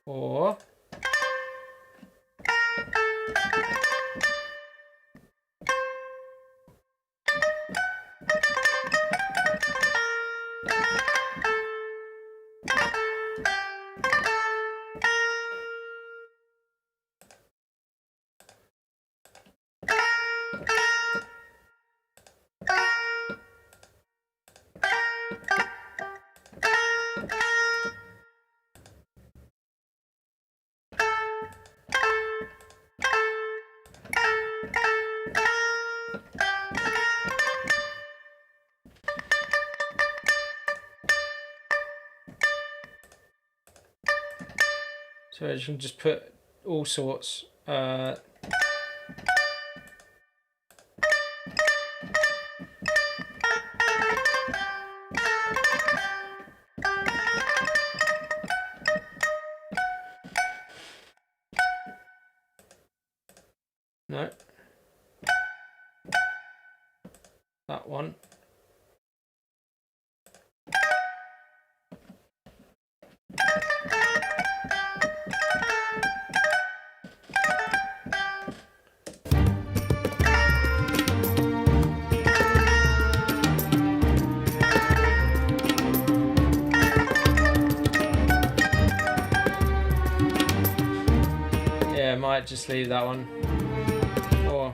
4. So you can just put all sorts. No. That one. Yeah, might just leave that one. Or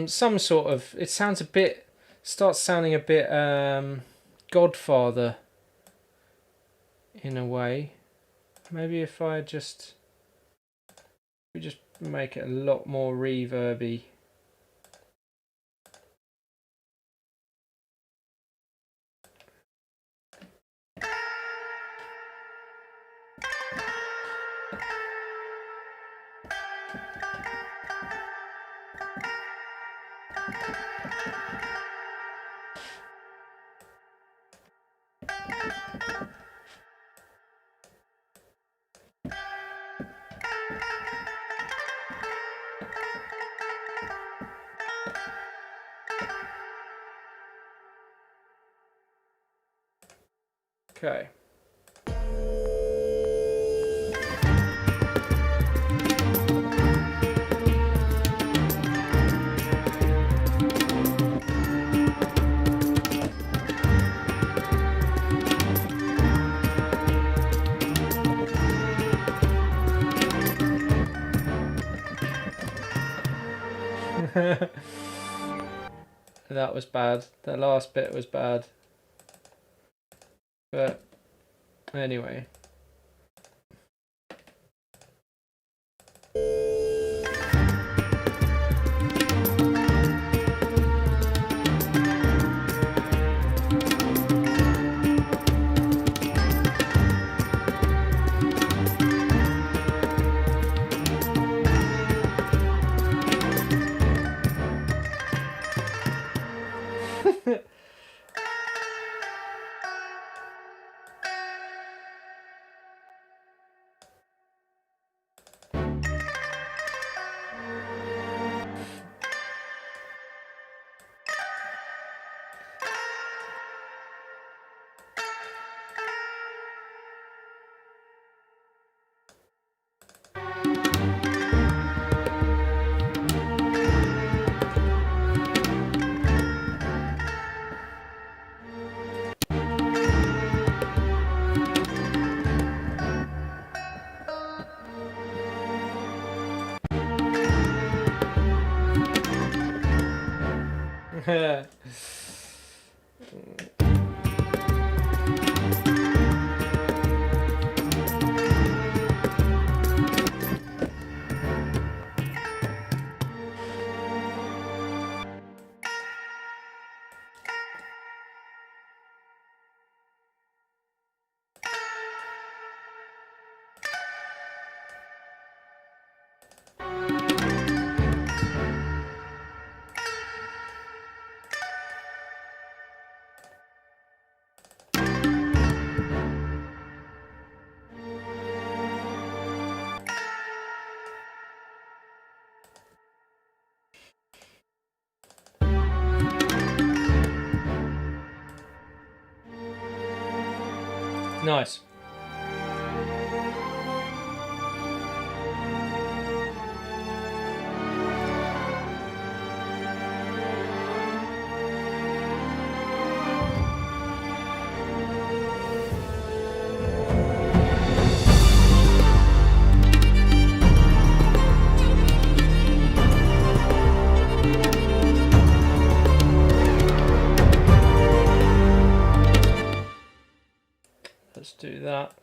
some sort of, it sounds a bit, starts sounding a bit Godfather in a way. Maybe if I just, we just make it a lot more reverby. Okay. That was bad. The last bit was bad. But anyway. Nice. Let's do that.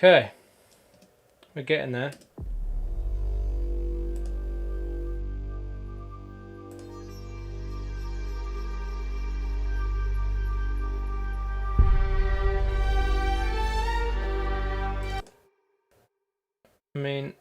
Okay, we're getting there. I mean,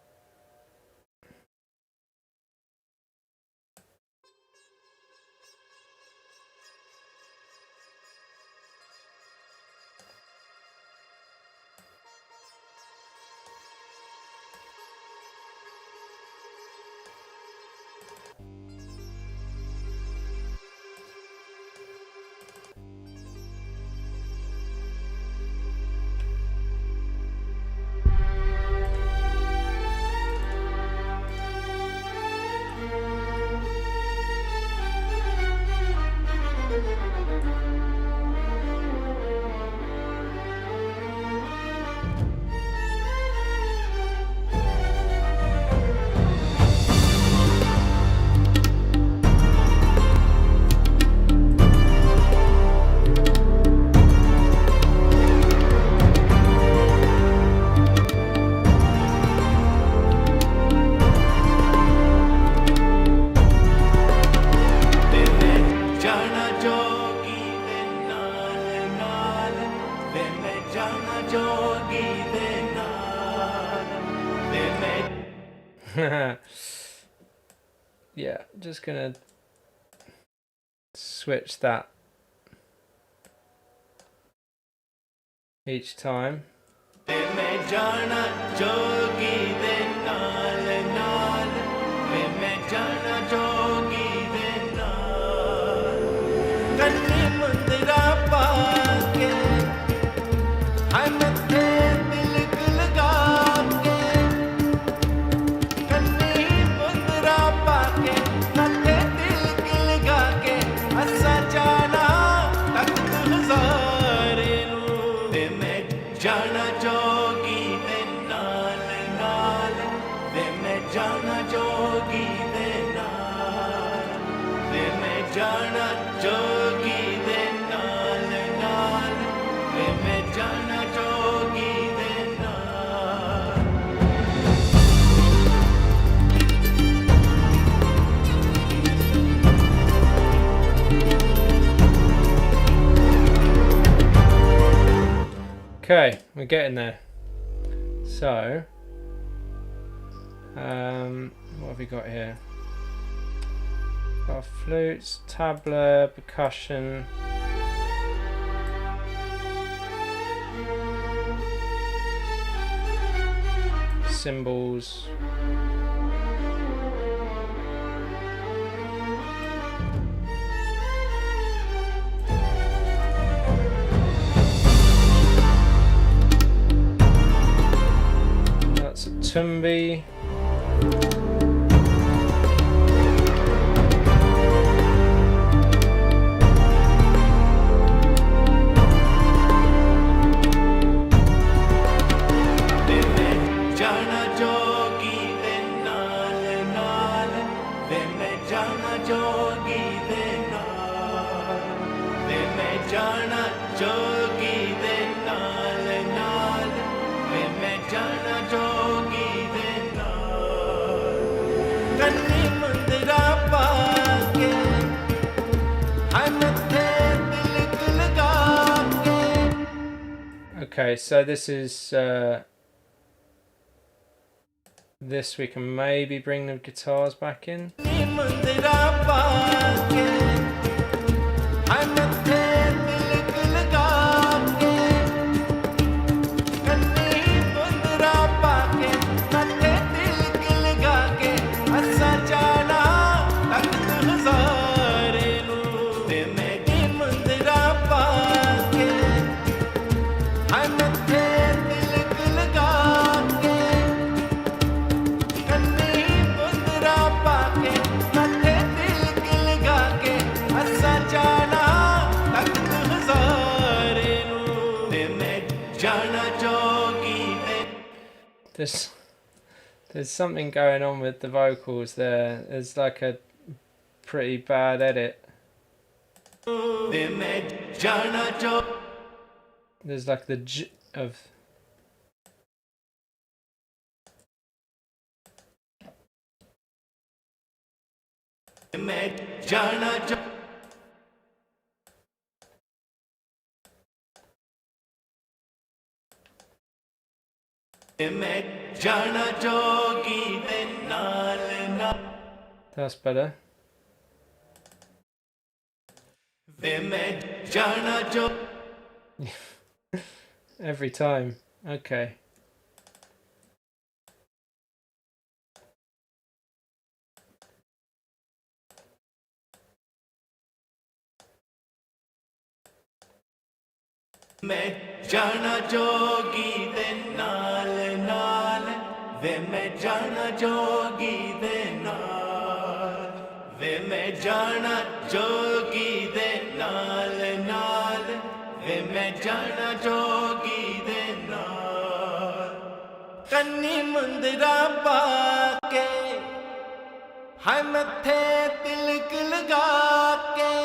yeah, just gonna switch that each time. Okay, we're getting there. So, what have we got here? Got flutes, tabla, percussion. Cymbals. That's a tumbi. जाना जोगी दे नाल नाल वे मैं जाना जोगी दे नाल कन्नी मुंदरा पाके हाय मथे तिलक लगा के. Okay, so this is this we can maybe bring the guitars back in. Mundra पाके हाय मथे तिलक लगा के कन्नी मुंदरा पाके मथे तिलक लगा के असा जाना तख्त हज़ारे नू ते मैं मुंदरा पाके हाय मथे तिलक लगा के कन्नी मुंदरा पाके मथे तिलक लगा के असा जाना तख्त हज़ारे नू ते मैं जाना जोगी दे. There's something going on with the vocals there. There's like a pretty bad edit. ते मैं जाना जो There's like the j of मैं जाना जो मैं जाना जोगी दे नाल नाल that's better. वे मैं जाना जो Every time. Okay. मैं जाना जोगी दे नाल नाल वे मैं जाना जोगी दे नाल वे मैं जाना जोगी दे नाल नाल वे मैं जाना जोगी दे नाल कन्नी मुंदरा पाके हाय मथे तिलक लगा के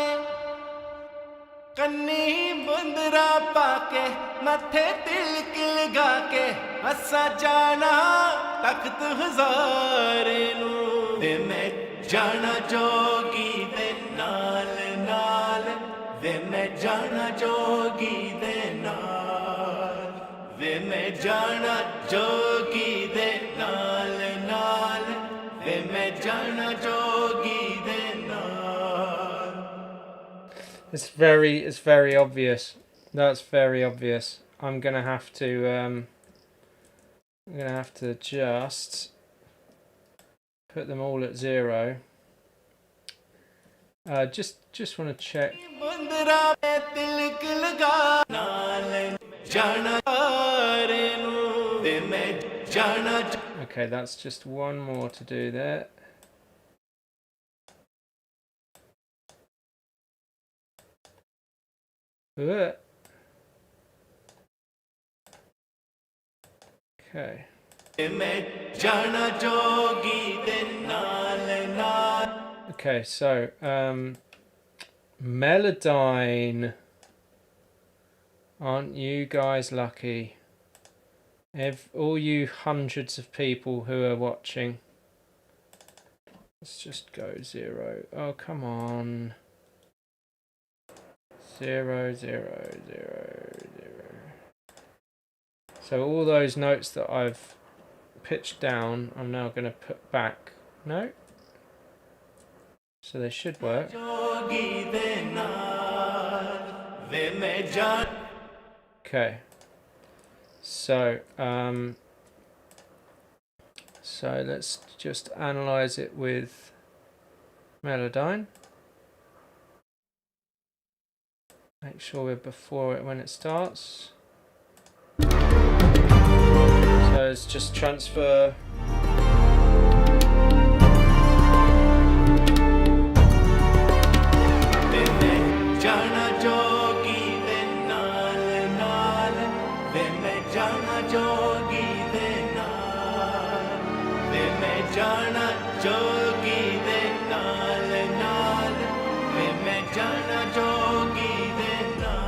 कन्नी मुंदरा पाके मथे तिलक लगा के असा जाना तख्त हज़ारे नू ते मैं जाना जोगी दे नाल नाल वे मैं जाना जोगी दे नाल वे मैं जाना जोगी दे नाल नाल वे मैं जाना जोगी दे नाल. It's very obvious. That's very obvious. I'm gonna have to just put them all at 0. Just want to check. Mundra पे तिलक लगा नाल जाना रे नू ते मैं जाना Okay, that's just one more to do there. Okay. ते मैं जाना जोगी दे नाल नाल. Okay, so Melodyne. Aren't you guys lucky? All you hundreds of people who are watching. Let's just go 0. Oh, come on. 0, 0, 0, 0. So all those notes that I've pitched down, I'm now going to put back. No? So they should work. Okay. So let's just analyze it with Melodyne. Make sure we're before it when it starts. So let's just transfer. जोगी दे नाल वे मैं जाना जोगी दे नाल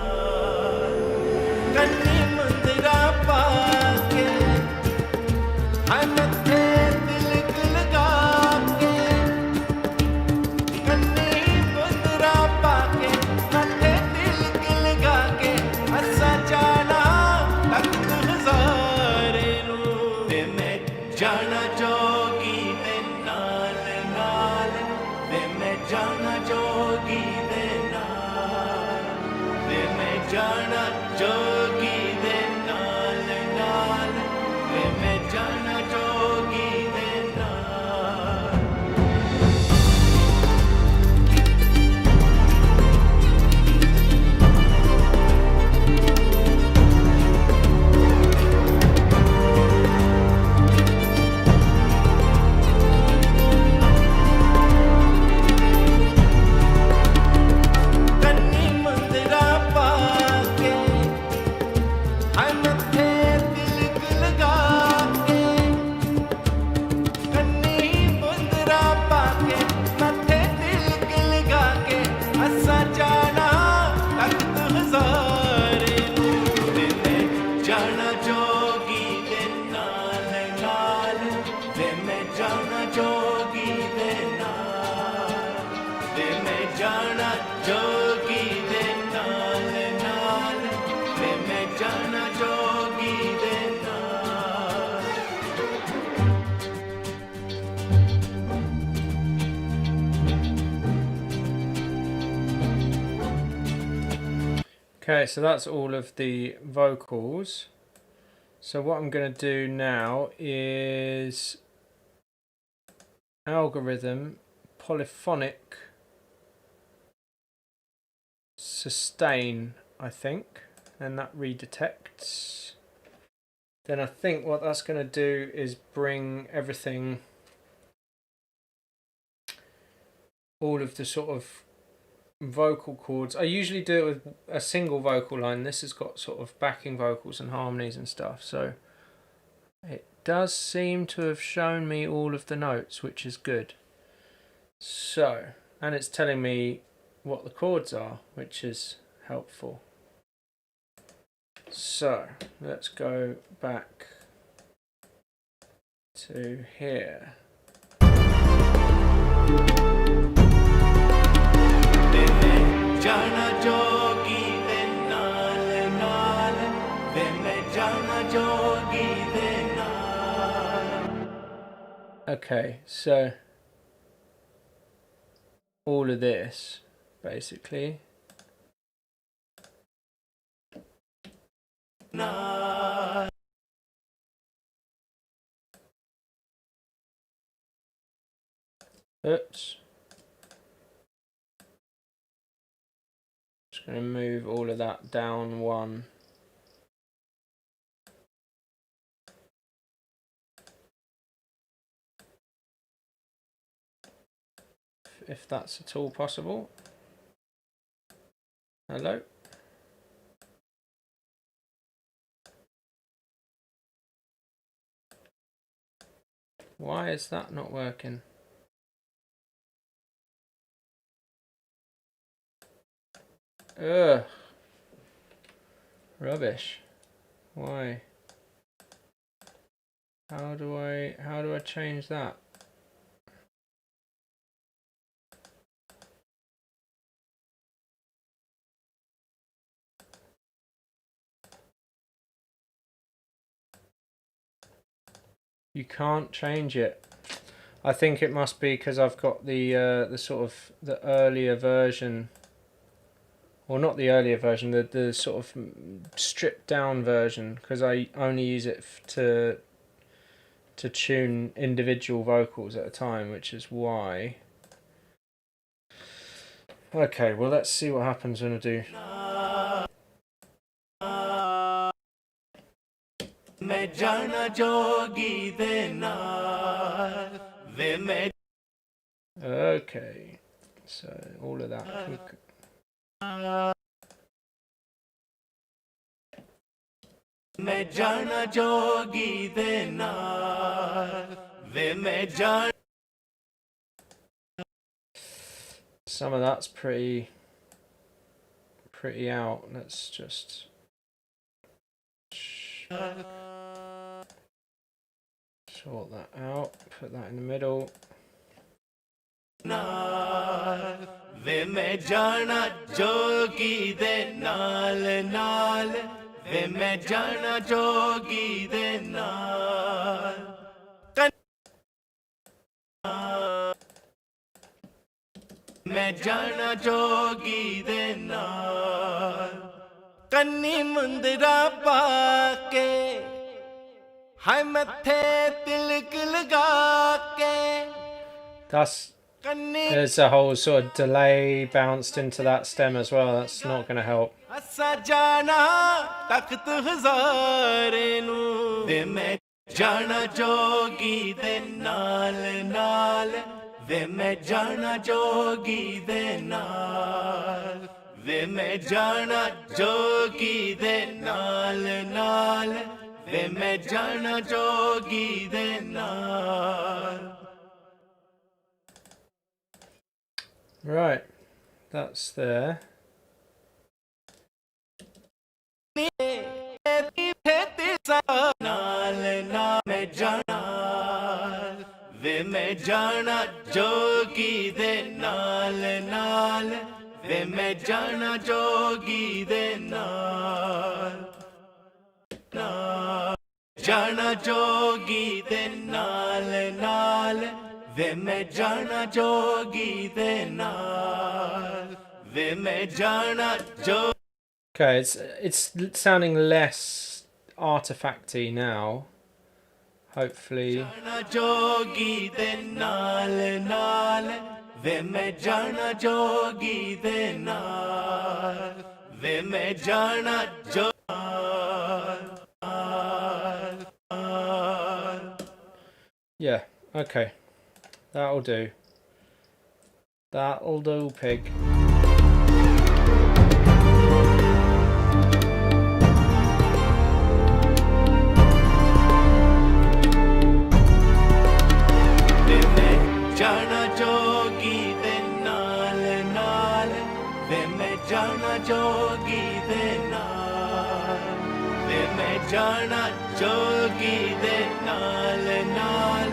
जाना जोगी दे नाल नाल वे मैं जाना जोगी दे नाल कन्नी मुंदरा पाके हाय मत्थे तिलक लगा के कन्नी मुंदरा पाके मत्थे तिलक लगा के असा जाना तख्त हज़ारे वे मैं जाना जोगी दे नाल नाल वे मैं जाना जोगी दे नाल वे मैं जाना जोगी दे नाल नाल वे मैं जाना जोगी दे नाल Okay, so that's all of the vocals. So what I'm going to do now is algorithm, polyphonic, sustain, I think, and that redetects. Then I think what that's going to do is bring everything, all of the sort of vocal chords. I usually do it with a single vocal line. This has got sort of backing vocals and harmonies and stuff, so it does seem to have shown me all of the notes, which is good. So, and it's telling me what the chords are, which is helpful. So let's go back to here. वे मैं जाना जोगी दे नाल नाल वे मैं जाना जोगी दे नाल Okay, so all of this basically. नाल Oops. Just going to move all of that down one. If that's at all possible. Hello? Why is that not working? Ugh. Rubbish. Why? How do I change that? You can't change it. I think it must be because I've got the sort of the earlier version, or not the earlier version, the sort of stripped down version, because I only use it to tune individual vocals at a time, which is why. Okay, well let's see what happens when I do. मैं जाना जोगी दे नाल वे मैं Okay, so all of that. मैं जाना जोगी दे नाल वे मैं जाना Some of that's pretty out. Let's just sort that out, put that in the middle. नाल वे मैं जाना जोगी दे नाल नाल वे मैं जाना जोगी दे नाल मैं जाना जोगी दे नाल कन्नी मुंदरा पाके हाय मथे तिलक लगा के That's there's a whole sort of delay bounced into that stem as well. That's not going to help. असा जाना तख्त हज़ारे नू वे मैं जाना जोगी दे नाल नाल वे मैं जाना जोगी दे नाल वे मैं जाना जोगी दे नाल नाल वे मैं जाना जोगी दे नाल. Right, that's there. नाल ना मैं जाना वे मैं जाना जोगी दे नाल नाल वे मैं जाना जोगी दे नाल जाना जोगी दे नाल नाल वे मैं जाना जोगी दे नाल वे मैं जाना जो. Okay, it's sounding less artifacty now. Hopefully. जाना जोगी दे नाल नाल वे मैं जाना जोगी दे नाल वे मैं जाना जो. Yeah, okay. That'll do. That'll do, pig. जाना जोगी दे नाल नाल वे मैं जाना जोगी दे नाल वे मैं जाना जोगी दे नाल नाल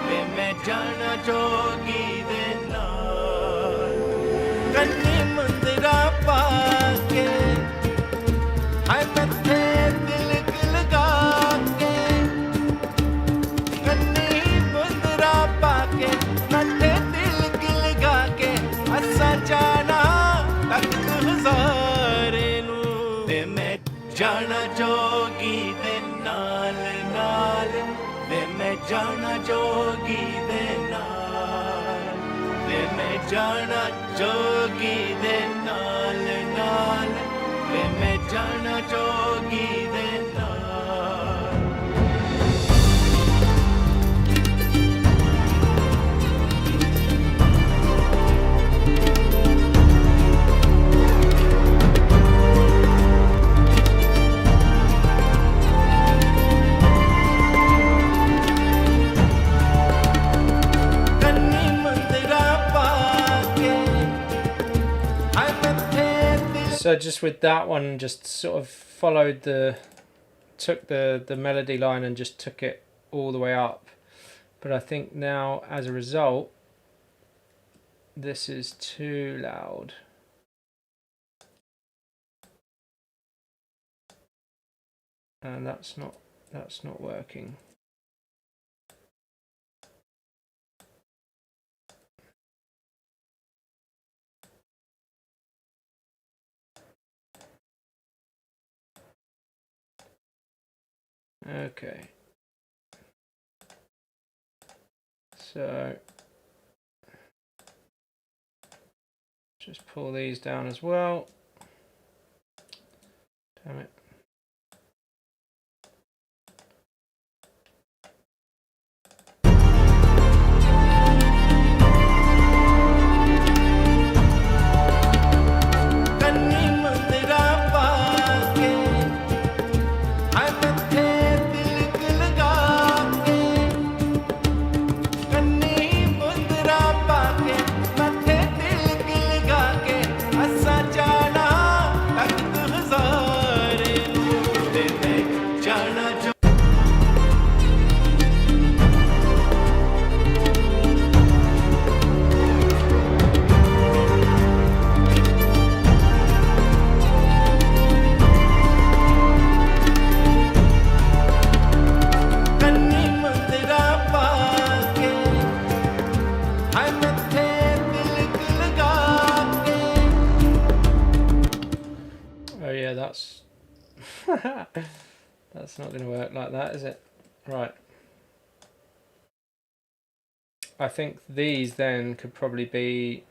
वे मैं जाना जोगी दे नाल. कन्नी मुंदरा पाके हाय मथे तिलक लगा के कन्नी मुंदरा पाके मथे तिलक लगा के असा जाना तख्त हज़ारे नू वे मैं जाना जोगी दे नाल नाल वे मैं जाना जोगी दे नाल वे मैं जाना जोगी दे नाल नाल वे मैं जाना जोगी दे नाल. So just with that one, just sort of took the melody line and just took it all the way up. But I think now, as a result, this is too loud. And that's not working. Okay, so just pull these down as well. Damn it. जाना तख्त Hazare Yeah, that's that's not going to work like that, is it? Right. I think these then could probably be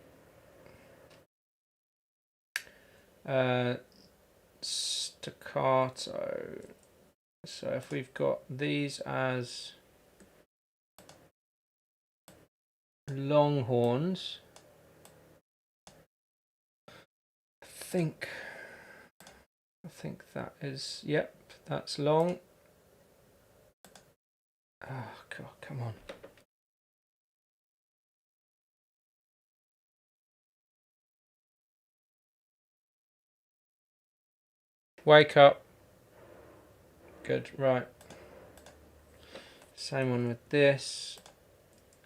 staccato. So if we've got these as long horns, I think that is, yep, that's long. Oh God, come on. Wake up. Good, right. Same one with this.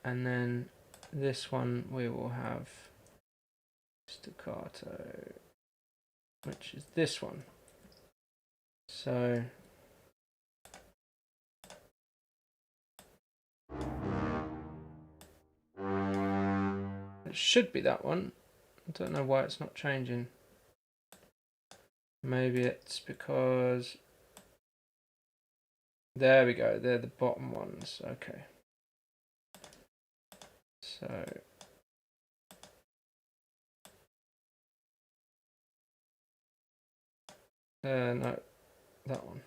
And then this one we will have staccato, which is this one. So it should be that one. I don't know why it's not changing. Maybe it's because, there we go, they're the bottom ones. Okay. So no, that one.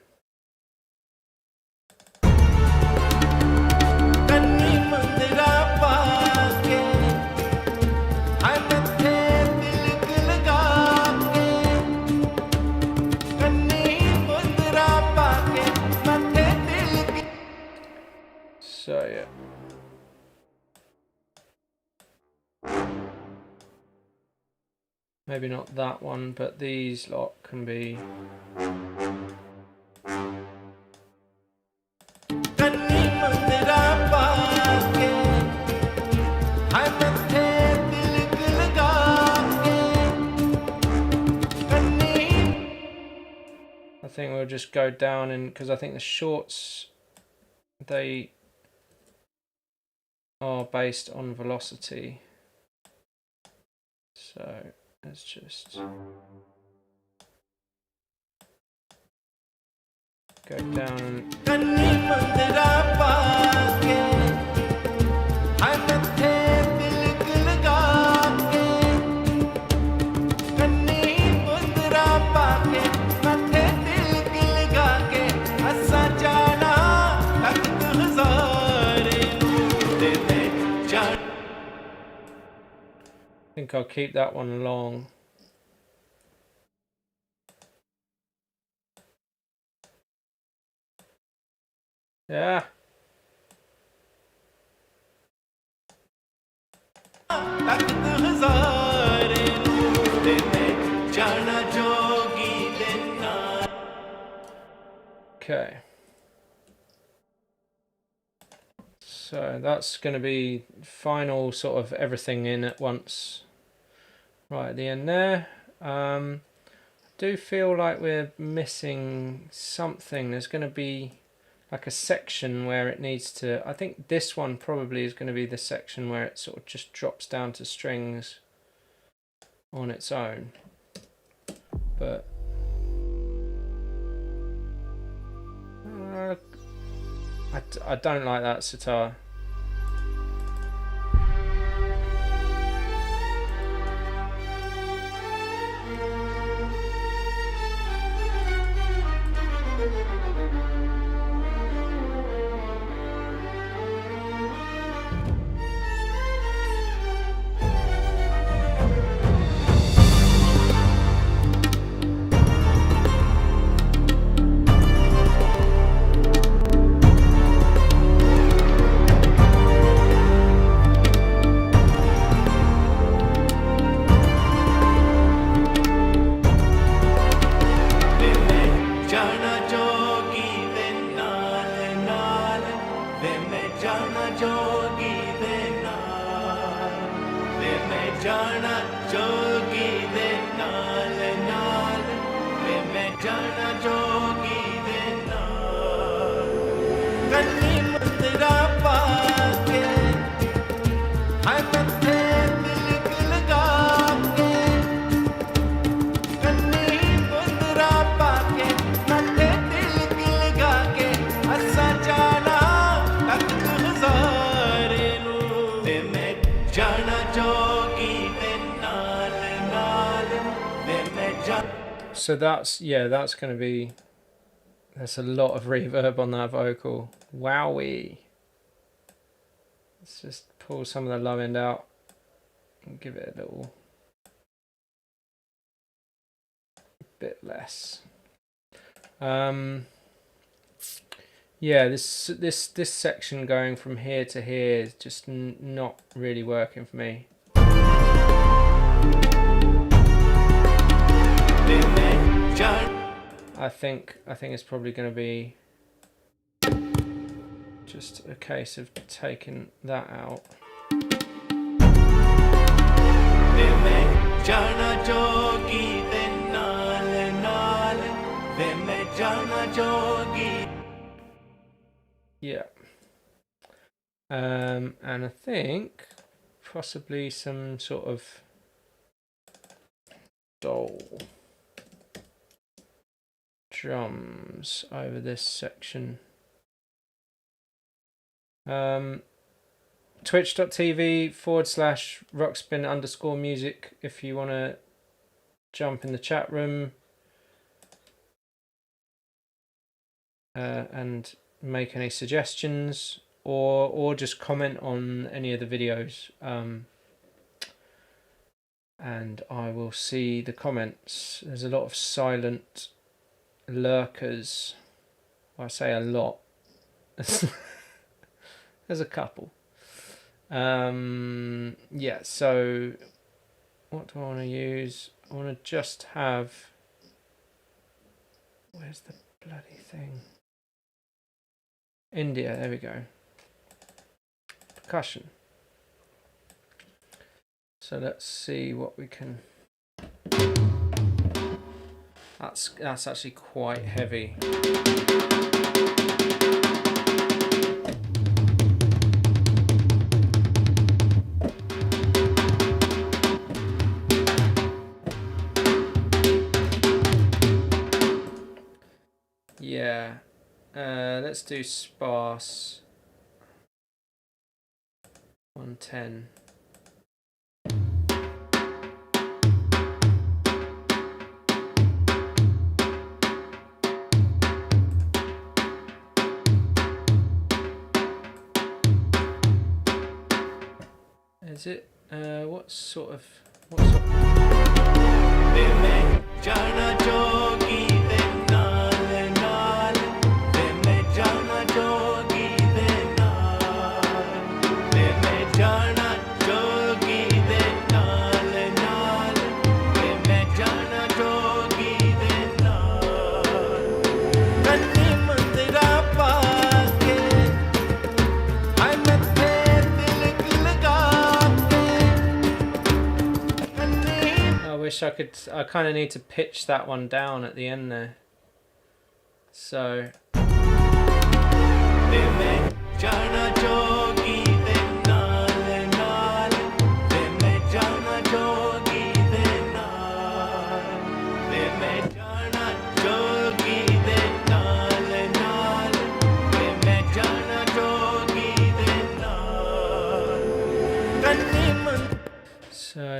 So yeah. Maybe not that one, but these lot can be. I think we'll just go down in, because I think the shorts, they are based on velocity. So let's just go down and I think I'll keep that one long. Yeah. Okay. So that's going to be final sort of everything in at once. Right at the end there. I do feel like we're missing something. There's going to be like a section where it needs to, I think this one probably is going to be the section where it sort of just drops down to strings on its own. But I don't like that sitar. So that's going to be. There's a lot of reverb on that vocal. Wowie. Let's just pull some of the low end out and give it a little bit less. Yeah, this section going from here to here is just not really working for me. I think it's probably going to be just a case of taking that out. Yeah. And I think possibly some sort of dole drums over this section. Twitch.tv/rockspin_music if you want to jump in the chat room and make any suggestions, or just comment on any of the videos, and I will see the comments. There's a lot of silent lurkers. I say a lot. There's a couple. Yeah, so what do I want to use? I want to just have... Where's the bloody thing? India, there we go. Percussion. So let's see what we can... That's actually quite heavy. Yeah, let's do sparse 110. Is it? What sort of? I kind of need to pitch that one down at the end there. So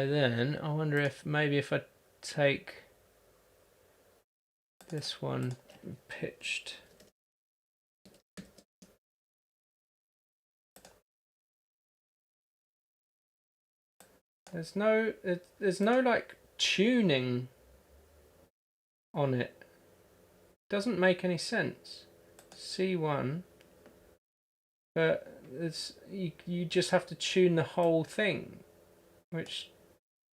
then I wonder if maybe if I take this one pitched, there's no like tuning on it. Doesn't make any sense. C1, but it's you just have to tune the whole thing, which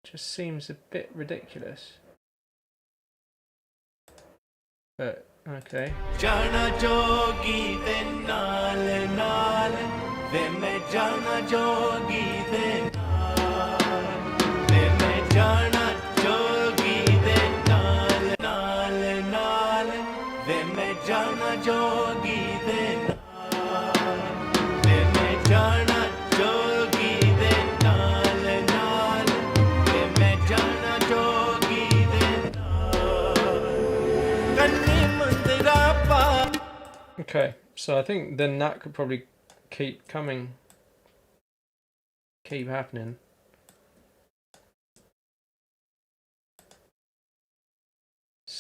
just seems a bit ridiculous. But okay. Okay, so I think then that could probably keep happening.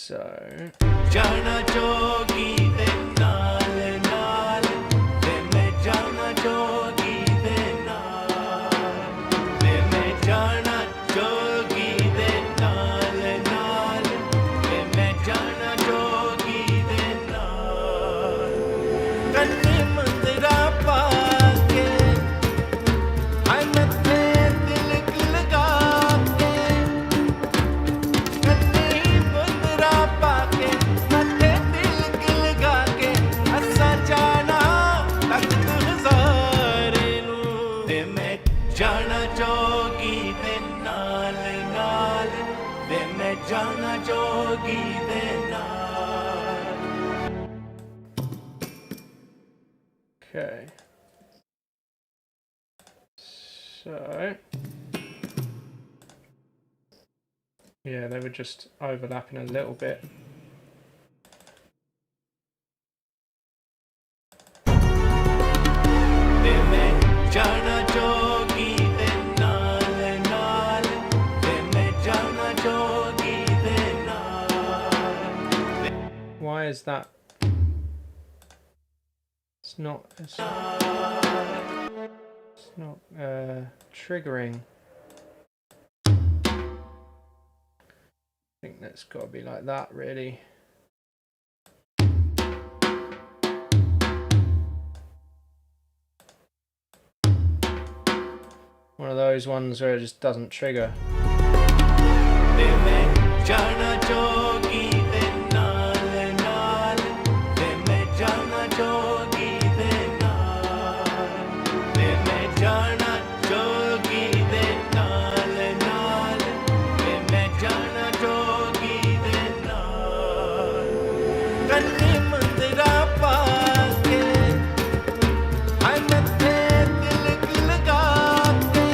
So जाना जोगी दे नाल नाल ते मैं जाना जोगी दे नाल ते मैं जाना जोगी दे नाल नाल ते मैं जाना जोगी दे नाल कन्नी मंदिरा पाके हाय मत्थे तिलक लगा के कन्नी मंदिरा पाके मत्थे तिलक लगा के असा जाना तख्त हज़ारे नू ते मैं जाना जोगी दे नाल नाल ते मैं जाना जोगी दे नाल okay. So yeah, they were just overlapping a little bit. ते मैं जाना जोगी दे नाल नाल ते मैं जाना जोगी दे नाल Why is that? It's not triggering. I think that's got to be like that, really. One of those ones where it just doesn't trigger. ते मैं जाना जोगी दे नाल नाल ते मैं जाना जोगी दे नाल ते मैं जाना जोगी दे नाल नाल ते मैं जाना जोगी दे नाल कन्नी मंदिरा पाके हाय मत्थे तिलक लगा के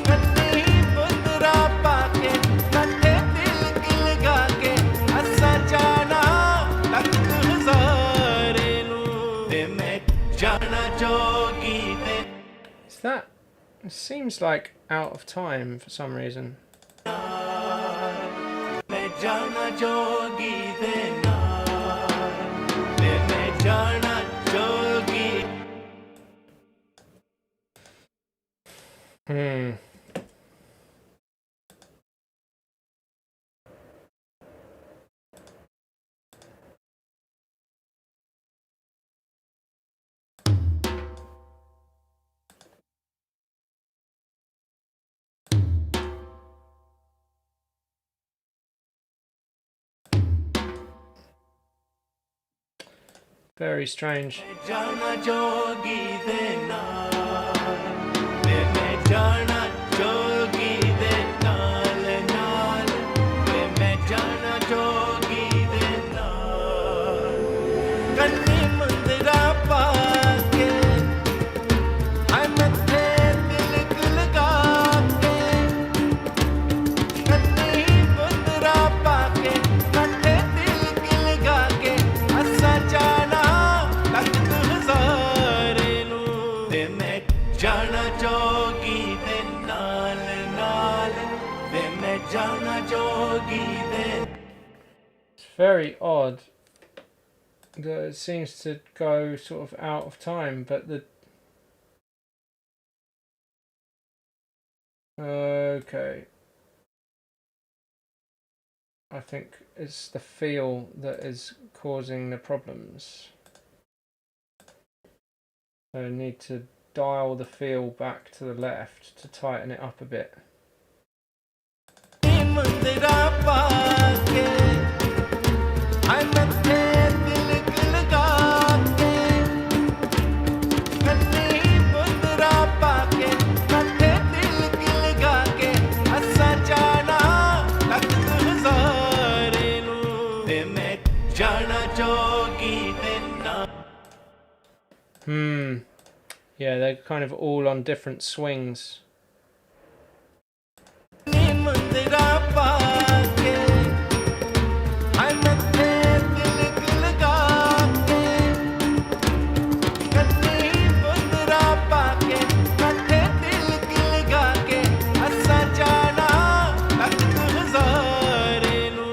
कन्नी मंदिरा पाके मत्थे तिलक लगा के असा जाना तख्त हज़ारे नू ते मैं जाना जोगी दे Is that? It seems like out of time for some reason. मैं जाना जोगी दे नाल ते मैं जाना जोगी Very strange. जाना जोगी दे नाल ते मैं जाना जोगी दे नाल नाल ते मैं जाना जोगी दे नाल कन्नी मंदिरा पाके हाय मत्थे तिलक लगा के कन्नी मंदिरा पाके मत्थे तिलक लगा के असा जाना तख्त हज़ारे नू ते मैं जाना जोगी दे नाल नाल ते मैं जाना जोगी दे It's very odd that it seems to go sort of out of time, but the okay. I think it's the feel that is causing the problems. So I need to dial the feel back to the left to tighten it up a bit. मंदिरा पाके हाय मत्थे तिलक लगा के कन्नी मंदिरा पाके मत्थे तिलक लगा के असा जाना तख्त हज़ारे नू ते मैं जाना जोगी दे नाल Yeah, they're kind of all on different swings. मंदिरा पाके हाय मत्थे तिलक लगा के कन्नी मंदिरा पाके मत्थे तिलक लगा के असा जाना तख्त हज़ारे नू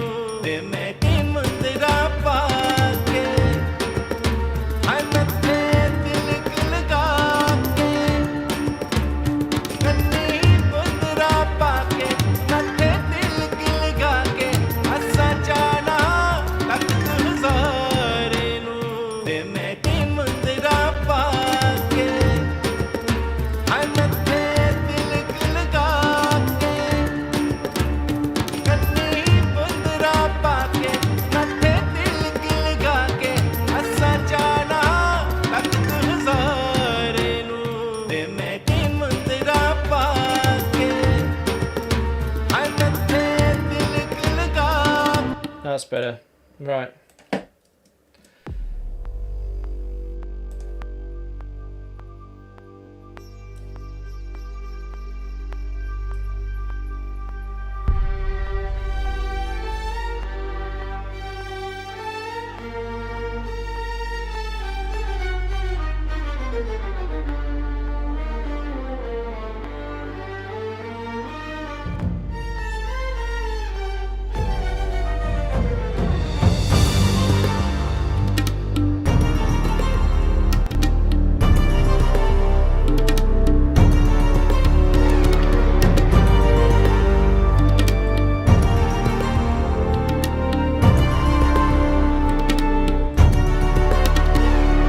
That's better. Right.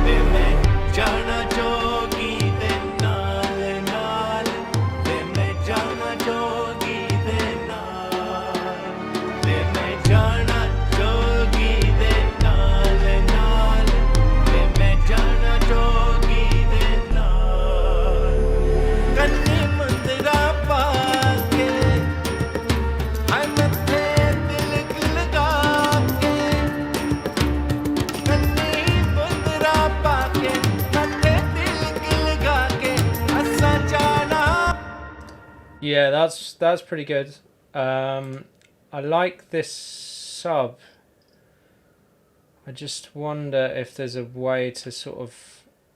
ਵੇ ਮੈਂ ਜਾਣਾ ਜੋਗੀ ਦੇ ਨਾਲ ਨਾਲ ਵੇ ਮੈਂ ਜਾਣਾ ਜੋਗੀ ਦੇ ਨਾਲ ਵੇ ਮੈਂ ਜਾਣਾ ਜੋਗੀ ਦੇ ਨਾਲ ਨਾਲ ਵੇ ਮੈਂ ਜਾਣਾ ਜੋਗੀ ਦੇ ਨਾਲ ਕੰਨੀ ਮੁੰਦਰਾ ਪਾ ਕੇ ਹਾਏ ਮੱਥੇ ਤਿਲਕ ਲਗਾ ਕੇ ਕੰਨੀ ਮੁੰਦਰਾ ਪਾ ਕੇ ਮੱਥੇ ਤਿਲਕ ਲਗਾ ਕੇ ਅਸਾਂ ਜਾਣਾ Yeah, that's pretty good. I like this sub. I just wonder if there's a way to sort of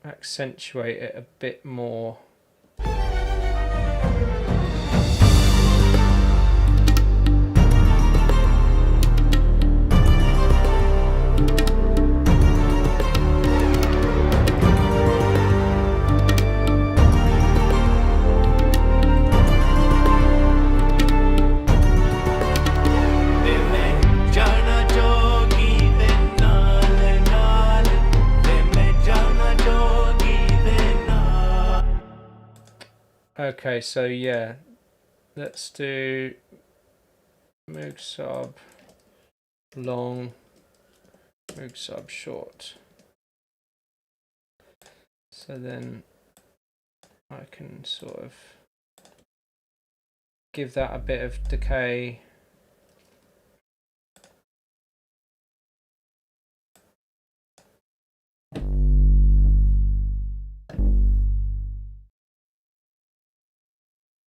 accentuate it a bit more. ਵੇ ਮੈਂ ਜਾਣਾ ਜੋਗੀ ਦੇ ਨਾਲ ਨਾਲ ਵੇ ਮੈਂ ਜਾਣਾ ਜੋਗੀ ਦੇ ਨਾਲ Okay, so yeah, let's do Moog sub long, Moog sub short. So then I can sort of give that a bit of decay.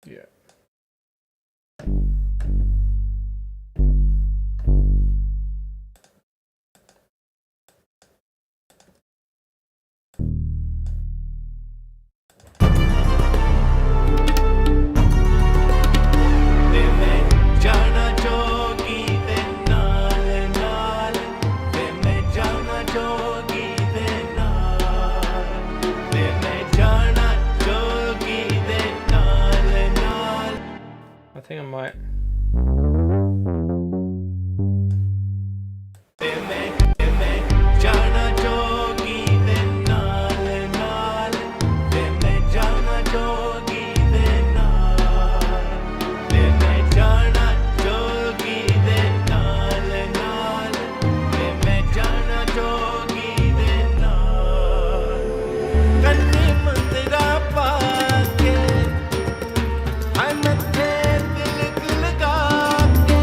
Yeah. ਵੇ ਮੈਂ ਜਾਣਾ ਜੋਗੀ ਦੇ ਨਾਲ ਨਾਲ ਵੇ ਮੈਂ ਜਾਣਾ ਜੋਗੀ ਦੇ ਨਾਲ ਵੇ ਮੈਂ ਜਾਣਾ ਜੋਗੀ ਦੇ ਨਾਲ ਨਾਲ I think I might. ਵੇ ਮੈਂ ਜਾਣਾ ਜੋਗੀ ਦੇ ਨਾਲ ਨਾਲ ਵੇ ਮੈਂ ਜਾਣਾ ਜੋਗੀ ਦੇ ਨਾਲ ਵੇ ਮੈਂ ਜਾਣਾ ਜੋਗੀ ਦੇ ਨਾਲ ਨਾਲ ਵੇ ਮੈਂ ਜਾਣਾ ਜੋਗੀ ਦੇ ਨਾਲ ਕੰਨੀ ਮੁੰਦਰਾ ਪਾ ਕੇ ਹਾਏ ਮੱਥੇ ਤਿਲਕ ਲਗਾ ਕੇ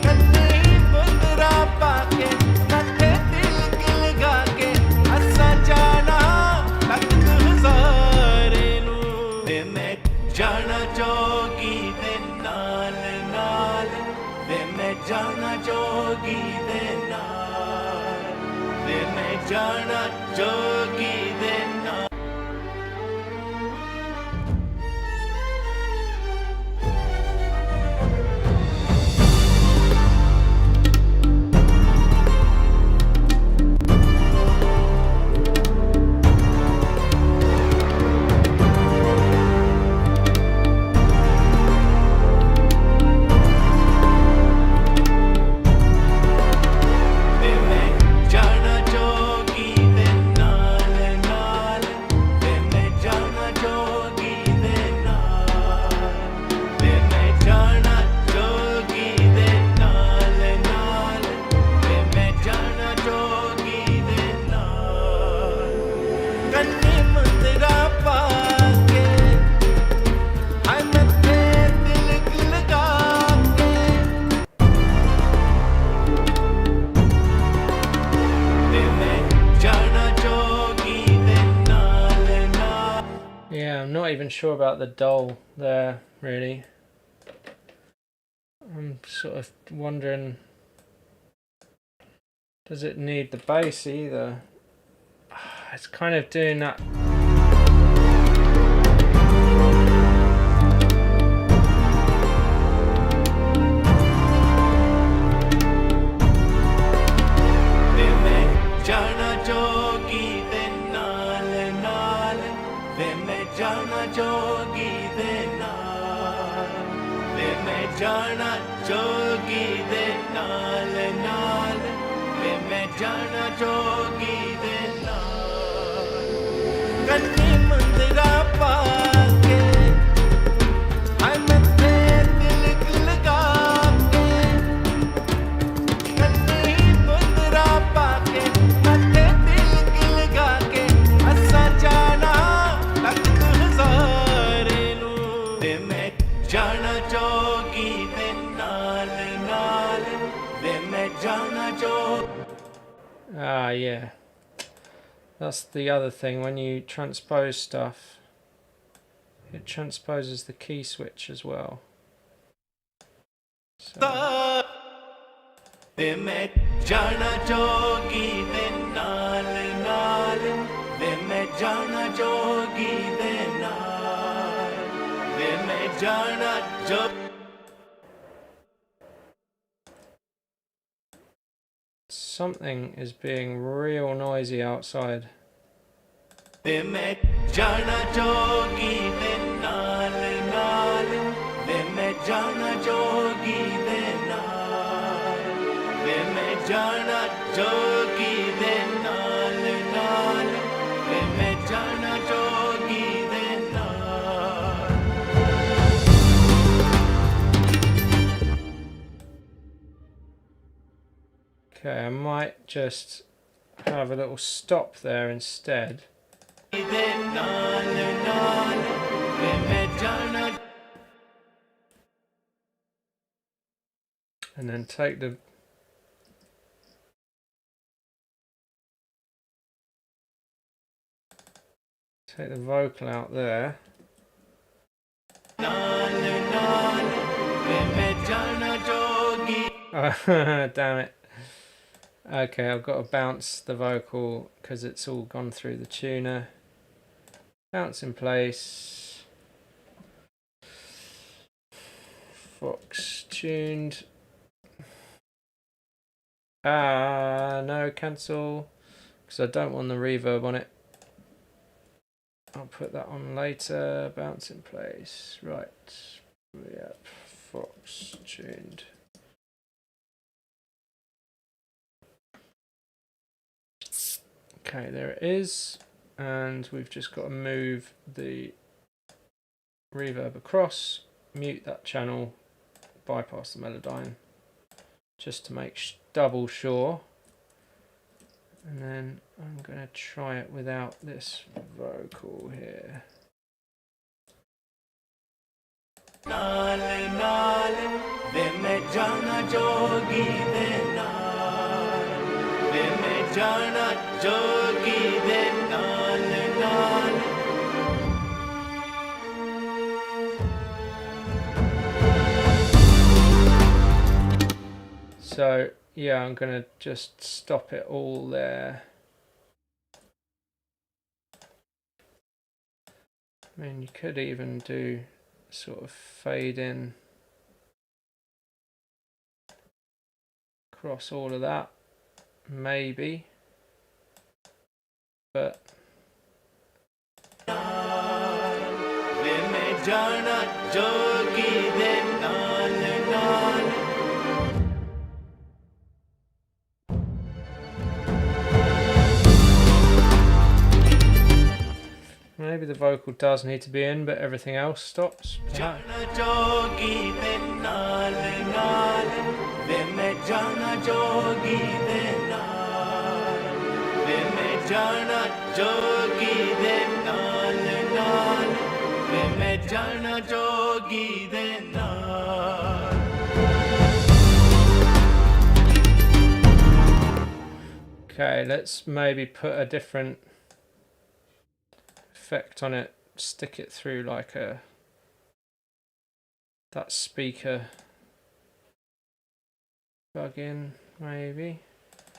ਕੰਨੀ ਮੁੰਦਰਾ ਪਾ ਕੇ ਮੱਥੇ ਤਿਲਕ ਲਗਾ ਕੇ ਅਸਾਂ ਜਾਣਾ ਤਖਤ ਹਜ਼ਾਰੇ ਨੂੰ ਵੇ ਮੈਂ ਜਾਣਾ ਜੋਗੀ ਦੇ ਨਾਲ ਨਾਲ ਵੇ ਮੈਂ ਜਾਣਾ ਜੋਗੀ ਦੇ ਨਾਲ ਵੇ ਮੈਂ ਜਾਣਾ ਜੋਗੀ ਦੇ ਨਾਲ ਵੇ ਮੈਂ ਜਾਣਾ ਜੋਗੀ ਦੇ ਨਾਲ ਨਾਲ even sure about the doll there, really. I'm sort of wondering, does it need the bass either? It's kind of doing that. Ah, yeah. That's the other thing, when you transpose stuff, it transposes the key switch as well. So. Something is being real noisy outside. Okay, I might just have a little stop there instead. And then take the vocal out there. Oh, damn it. Okay, I've got to bounce the vocal because it's all gone through the tuner. Bounce in place. Fox tuned. No, cancel, because I don't want the reverb on it. I'll put that on later. Bounce in place. Right. Yep. Fox tuned. Okay, there it is. And we've just got to move the reverb across, mute that channel, bypass the Melodyne, just to make double sure. And then I'm going to try it without this vocal here. So yeah, I'm going to just stop it all there. I mean, you could even do sort of fade in across all of that, maybe, but maybe the vocal does need to be in, but everything else stops. Okay, let's maybe put a different effect on it stick it through like that speaker plug-in maybe.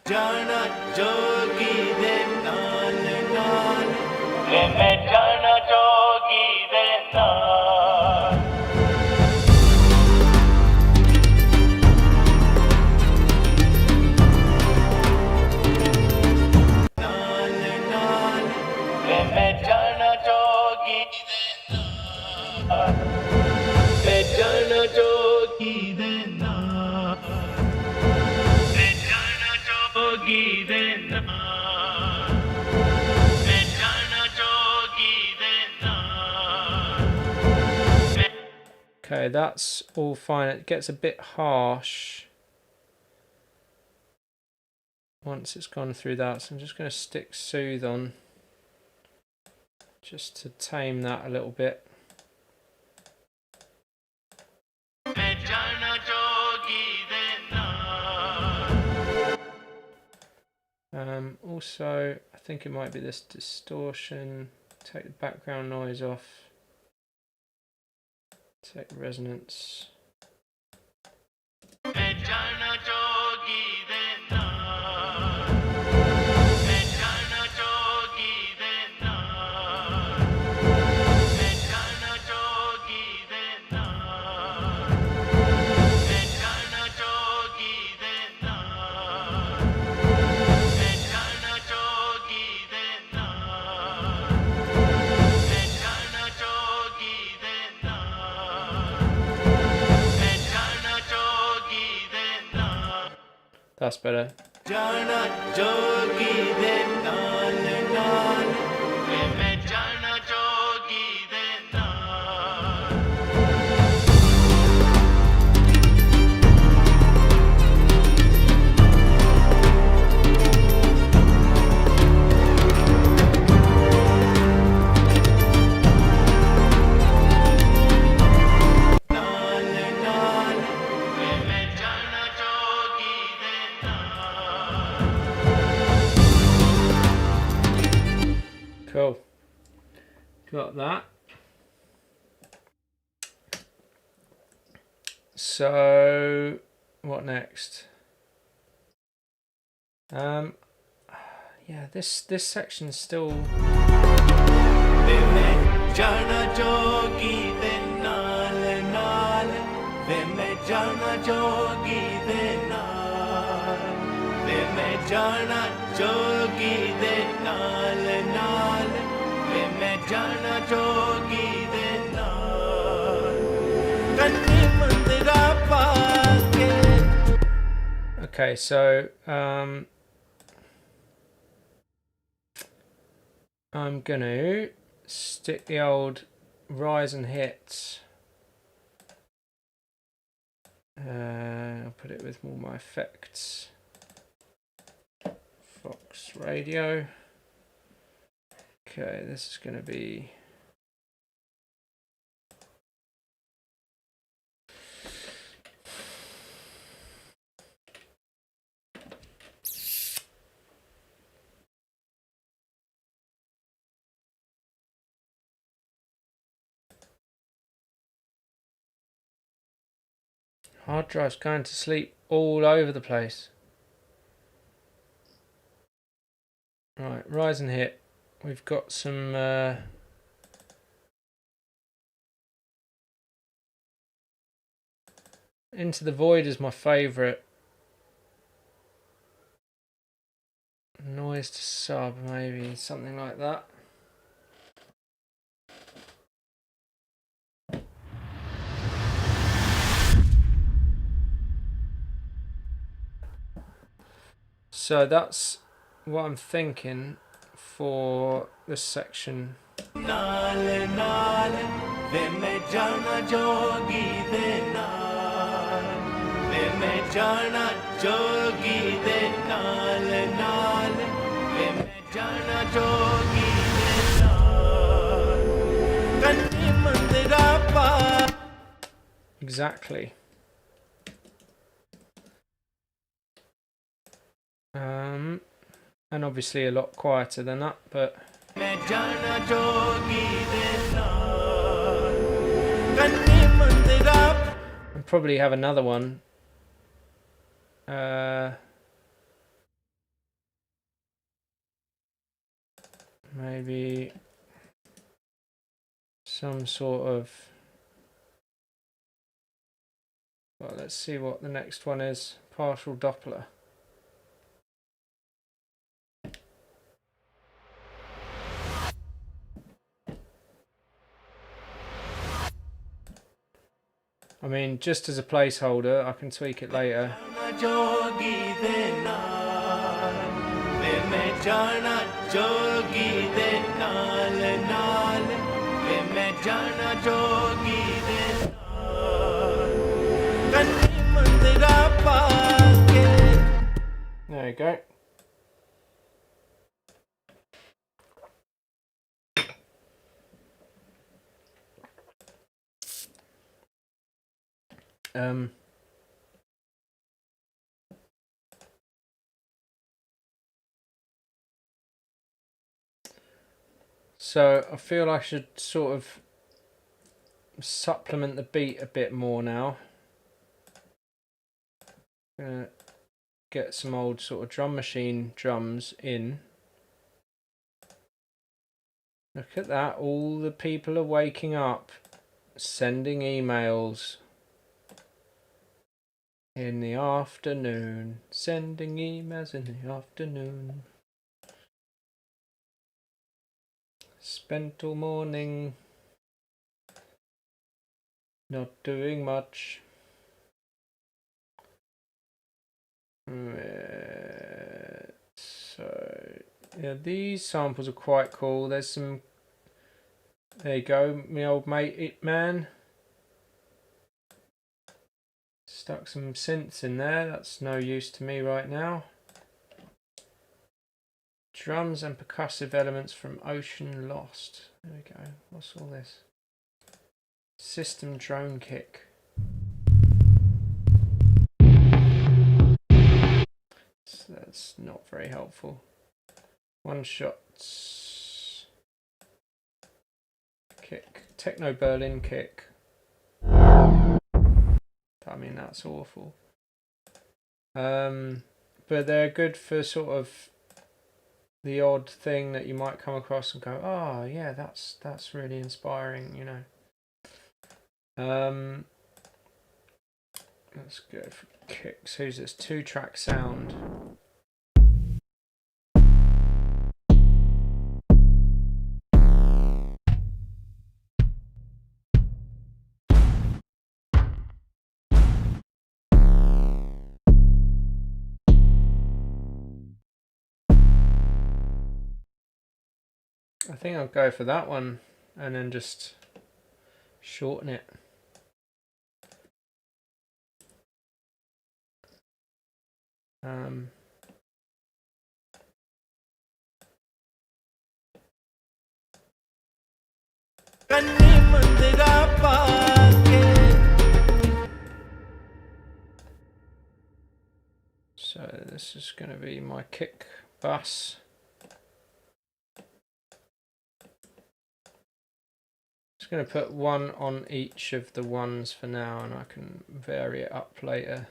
Jana jogi de naal naal, ve main jana jogi de naal. Naal naal, ve main jana jogi de naal, ve jana jogi de naal, ve jana jogi de naal, ve jana jogi de naal. Okay, that's all fine. It gets a bit harsh once it's gone through that, so I'm just going to stick Soothe on just to tame that a little bit. Also, I think it might be this distortion. Take the background noise off. Take resonance. That's better. Jana jogi de naal naal, ve main jana jogi de naal. Naal naal, ve main jana jogi de naal. Cool. Got that. So, what next? Yeah, this section's still. Ve main jana jogi de naal naal, ve main jana jogi de naal, ve main jana jogi de naal naal, ve main jana jogi de naal. Kanni mandira paake. Okay, so I'm gonna stick the old rise and hits. I'll put it with all my effects. Fox Radio. Okay, this is gonna be. Hard drive's going to sleep all over the place. Right, rise and hit. We've got some Into the Void is my favourite. Noise to sub, maybe something like that. So that's what I'm thinking for this section. Naal naal, ve main jana jogi de naal, ve main jana jogi de naal naal, ve main jana jogi de naal. Kanni mandira pa. Exactly. And obviously a lot quieter than that, but मैं जाना जोगी दे नाल कन्ने Mandra I'll probably have another one. Maybe some sort of. Well, let's see what the next one is. Partial Doppler. I mean, just as a placeholder, I can tweak it later. जोगी दे नाल वे मैं जाना जोगी दे नाल नाल वे मैं जाना जोगी दे नाल कन्ने मंदरा पाके. There you go. So I feel I should sort of supplement the beat a bit more now. Gonna get some old sort of drum machine drums in. Look at that, all the people are waking up, sending emails in the afternoon, sending emails in the afternoon. Spent all morning not doing much. So yeah, these samples are quite cool. There's some. There you go, my old mate It Man. Stuck some synths in there. That's no use to me right now. Drums and percussive elements from Ocean Lost. There we go. What's all this? System drone kick. So that's not very helpful. One shots. Kick. Techno Berlin kick. I mean, that's awful. But they're good for sort of the odd thing that you might come across and go, oh yeah, that's really inspiring, you know. Let's go for kicks. Who's this? 2-track sound. I think I'll go for that one and then just shorten it. So this is going to be my kick bus. Just going to put one on each of the ones for now, and I can vary it up later.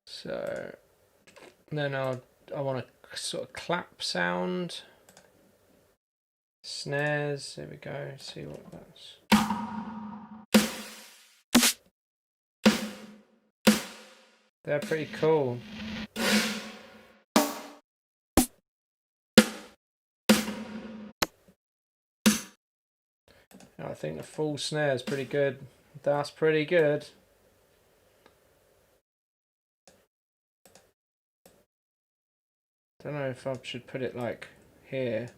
So then I want a sort of clap sound. Snares, there we go, see what that's. They're pretty cool. I think the full snare is pretty good. That's pretty good. Don't know if I should put it like here.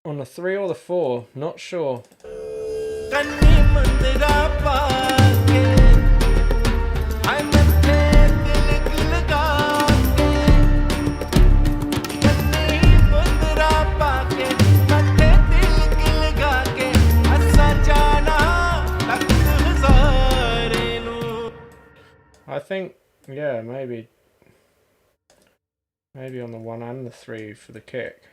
on the 3 or the 4, not sure. I think, yeah, maybe on the 1 and the 3 for the kick.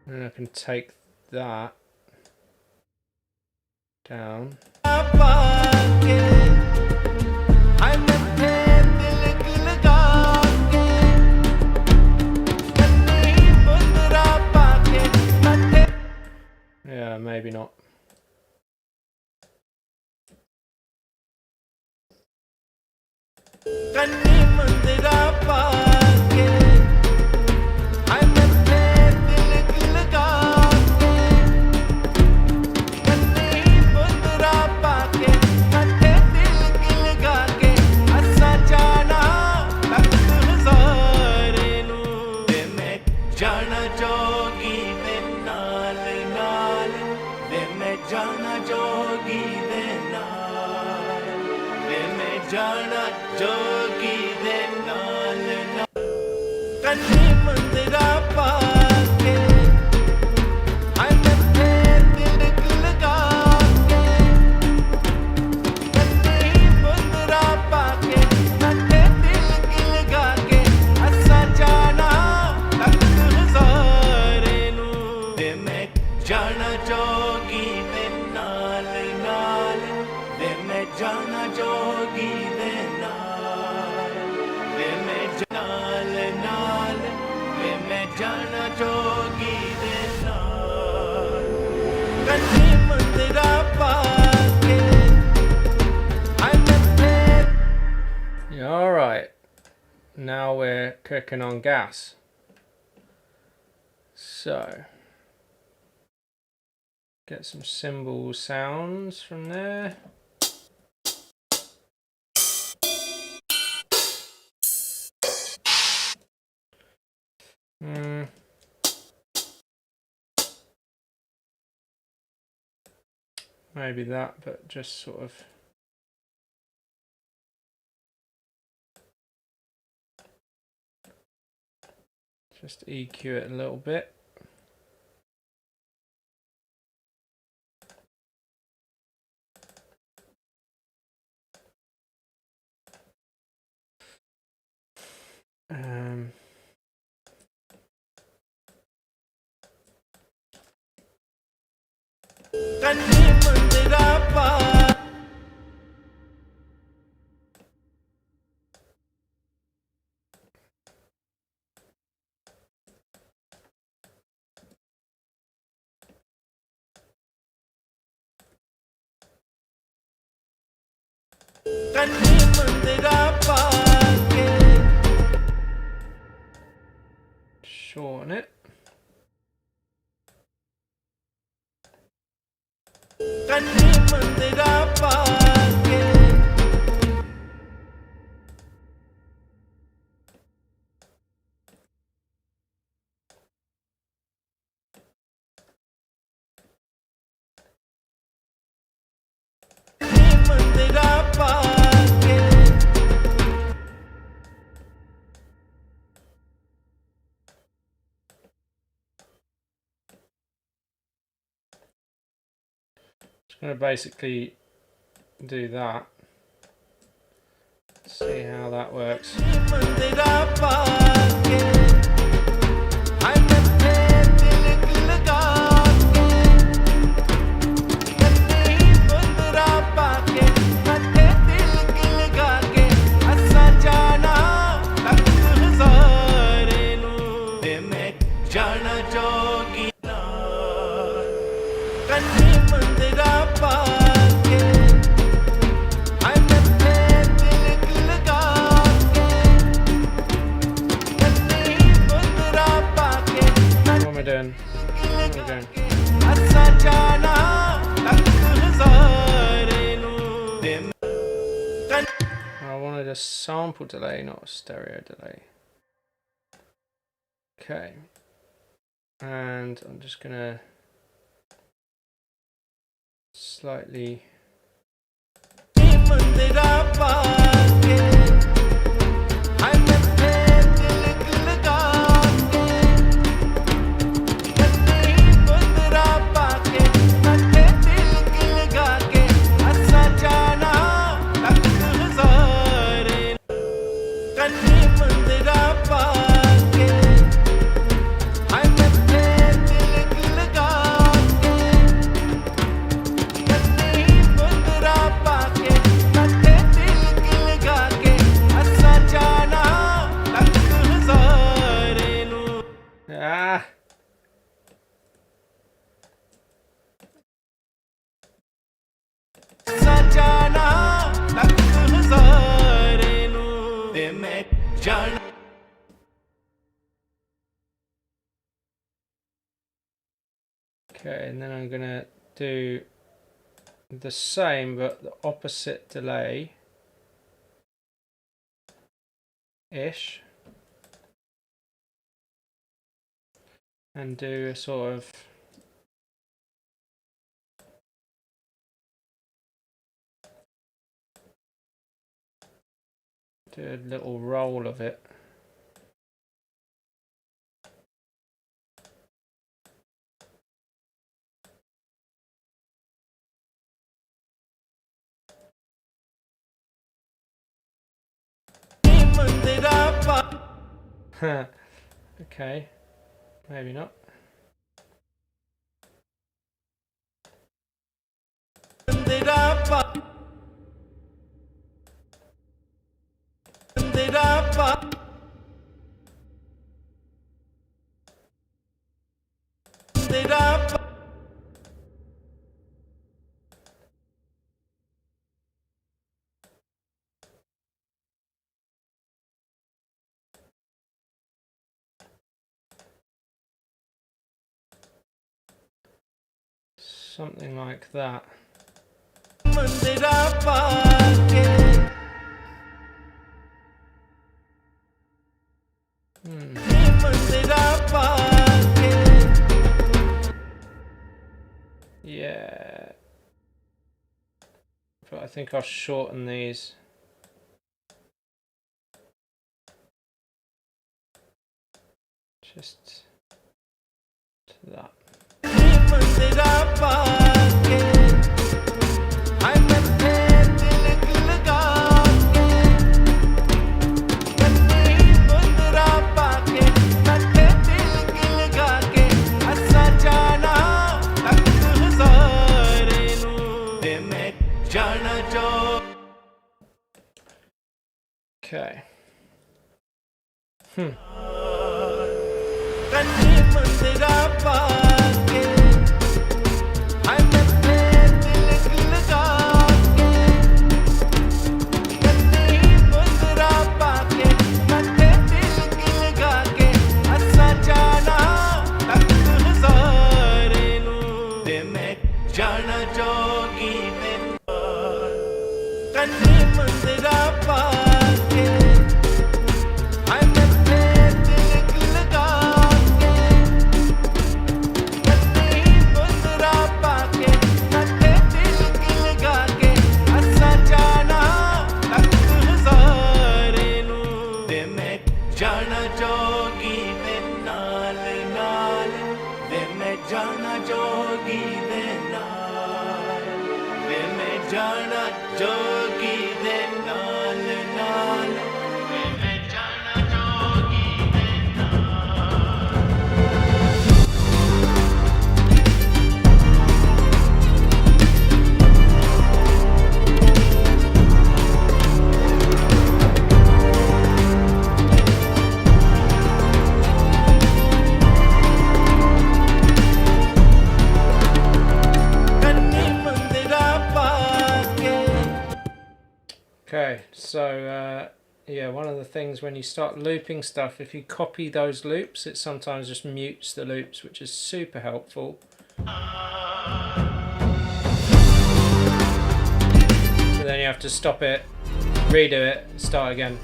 And I can take that down. Yeah, maybe not. Alright, now we're cooking on gas. So, get some cymbal sounds from there. Maybe that, but just sort of just EQ it a little bit. Shorten it. Just going to basically do that. See how that works. a sample delay, not a stereo delay. Okay. And I'm just gonna slightly Okay, and then I'm gonna do the same but the opposite delay ish, and do a sort of do a little roll of it. Okay, maybe not. Something like that. Yeah, but I think I'll shorten these. Just to that. Okay. Okay, so yeah, one of the things when you start looping stuff, if you copy those loops, it sometimes just mutes the loops, which is super helpful. So then you have to stop it, redo it, start again.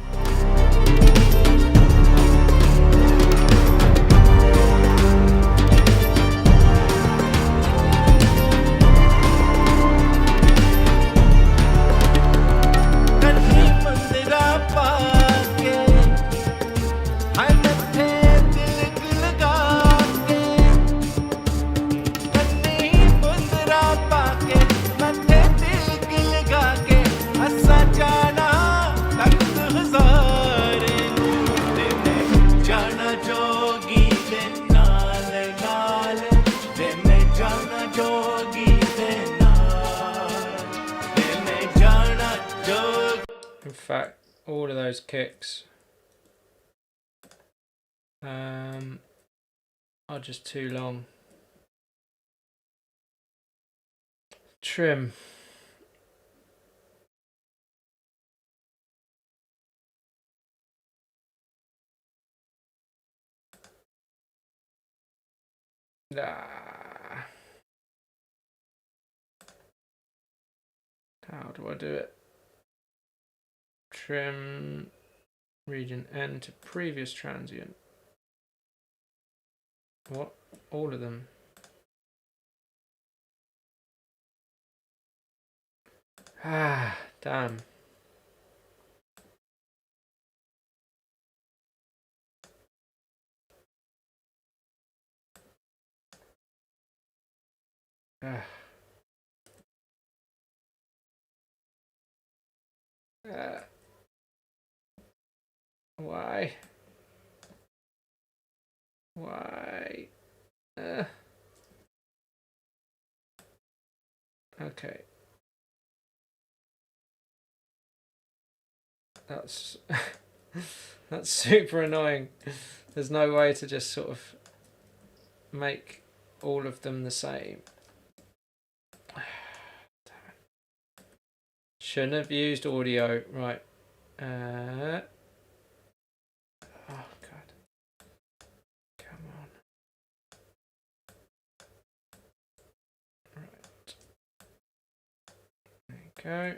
In fact, all of those kicks are just too long. Trim. How do I do it? Trim region N to previous transient. What? All of them. Ah, damn. Ah. Why? Why? Okay. That's that's super annoying. There's no way to just sort of make all of them the same. Shouldn't have used audio. Right. Oh god. Come on. Right. There you go.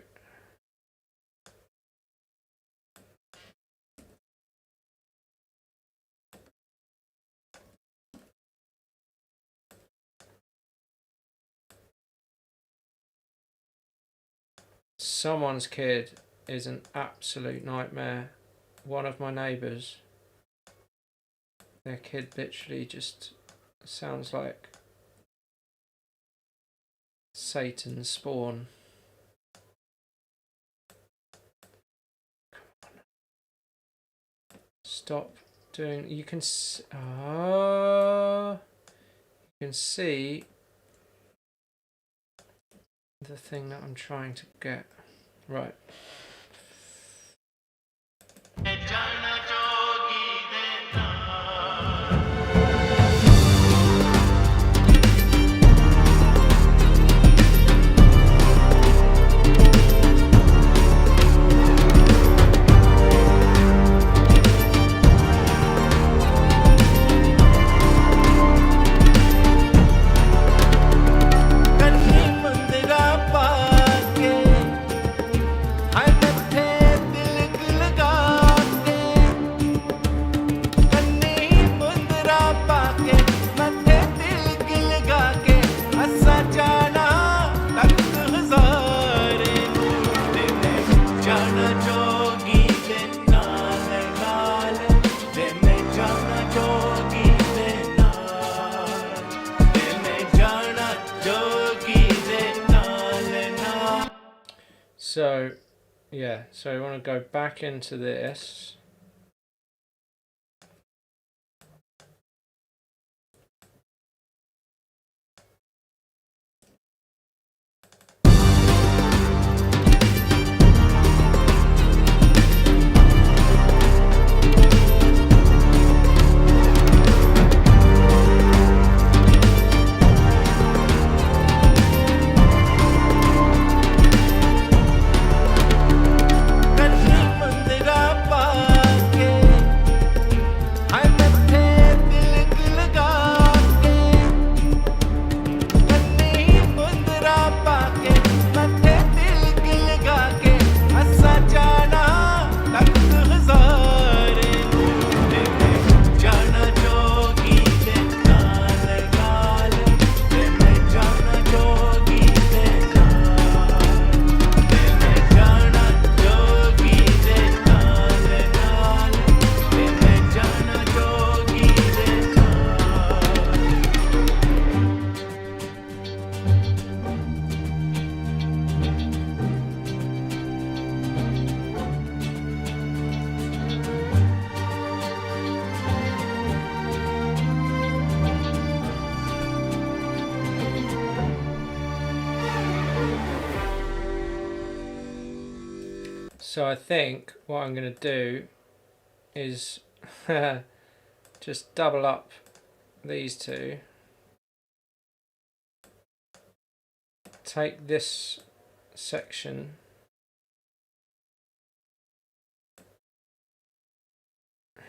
Someone's kid is an absolute nightmare. One of my neighbours, their kid literally just sounds like Satan's spawn. Come on. Stop doing. You can see the thing that I'm trying to get. Right. So, yeah, so I want to go back into this. Bye. So I think what I'm going to do is just double up these two. Take this section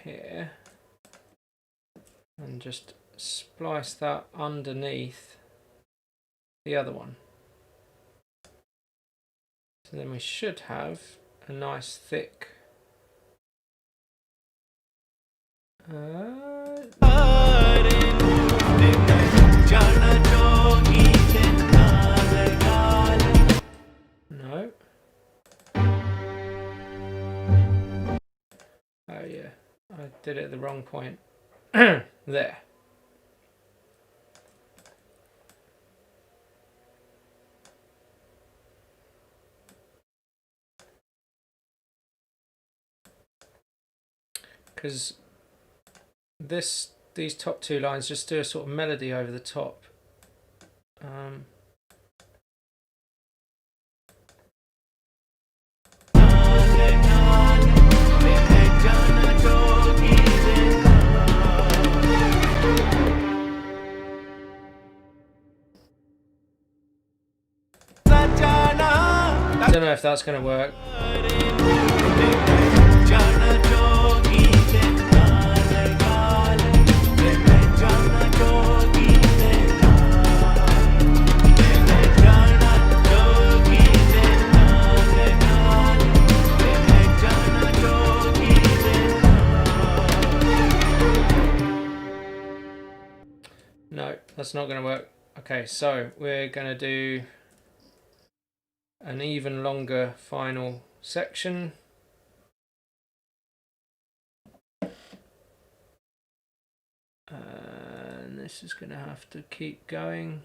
here and just splice that underneath the other one. So then we should have a nice thick no. Oh yeah, I did it at the wrong point. There. Because these top two lines just do a sort of melody over the top. I don't know if that's going to work. No, that's not going to work. Okay, so we're going to do an even longer final section. And this is going to have to keep going.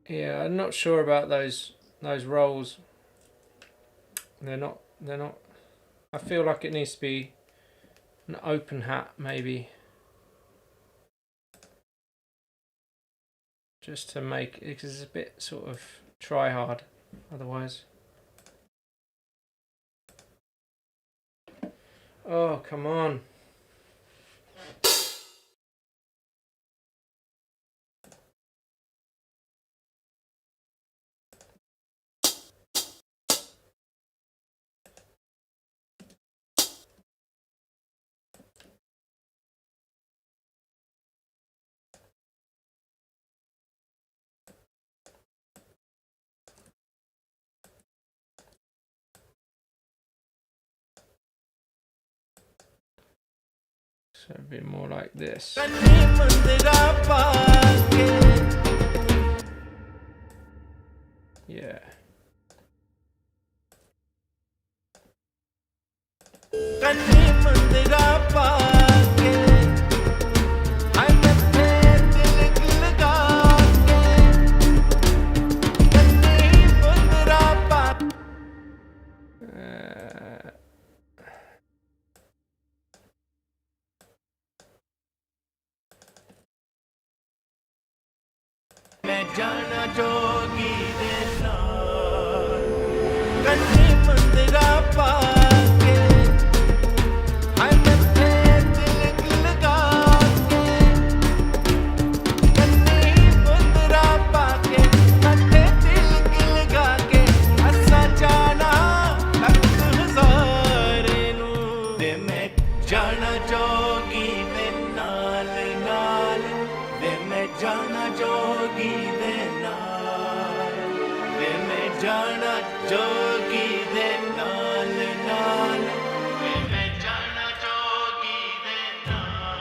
Yeah, I'm not sure about those rolls. They're not. I feel like it needs to be an open hat, maybe, just to make it, because it's a bit sort of try hard otherwise. Oh, come on. So a bit more like this. Yeah. जाना जोगी जोगी दे नाल नाल वे मैं जाना जोगी दे नाल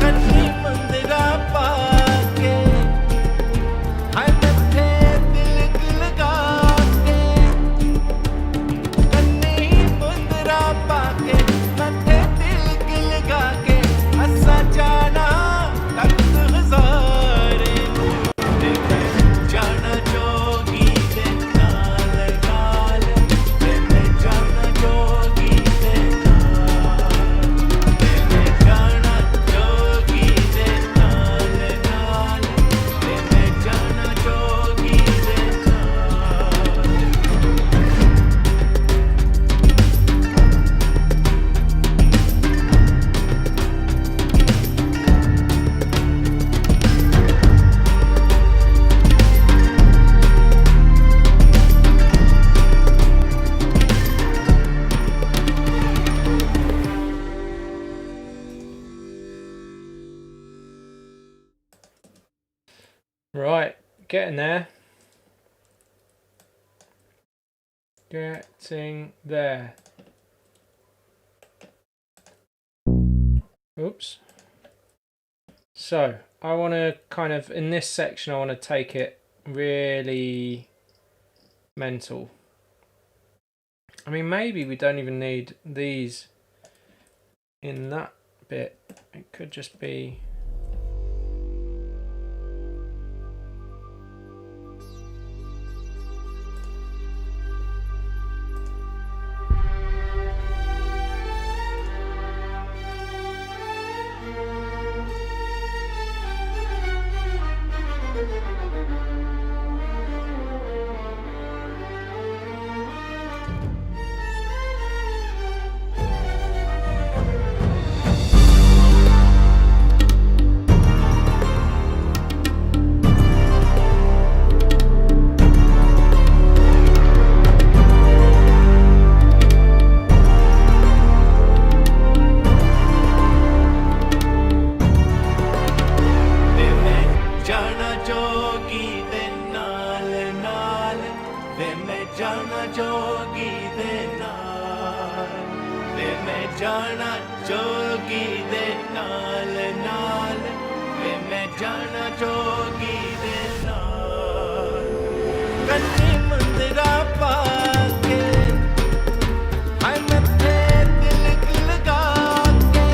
कन्नी मंदिरा पाके हाय मत्थे तिलक लगा के कन्नी मंदिरा पाके मत्थे तिलक लगा के असा जाना तख्त हज़ारे नू ते मैं जाना जोगी दे नाल नाल ते मैं जाना जोगी दे नाल ते मैं जाना जोगी दे नाल नाल ते मैं जाना जोगी दे नाल Right, getting there. Getting there. Oops. So, I want to kind of, in this section, I want to take it really mental. I mean, maybe we don't even need these in that bit. It could just be... वे मैं जाना जोगी दे नाल नाल वे मैं जाना जोगी दे नाल वे मैं जाना जोगी दे नाल नाल वे मैं जाना जोगी दे नाल कन्नी मंदिरा पाके हाय मत्थे तिलक लगा के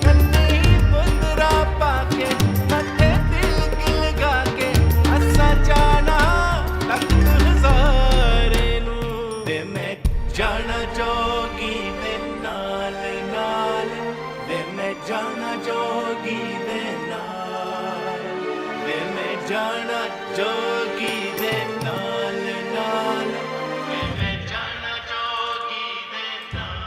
कन्नी मंदिरा पाके मत्थे तिलक लगा के असा जाना तख्त हज़ारे नू ते मैं जाना जोगी दे नाल नाल वे मैं जाना जोगी दे नाल वे मैं जाना जोगी दे नाल नाल वे मैं जाना जोगी दे नाल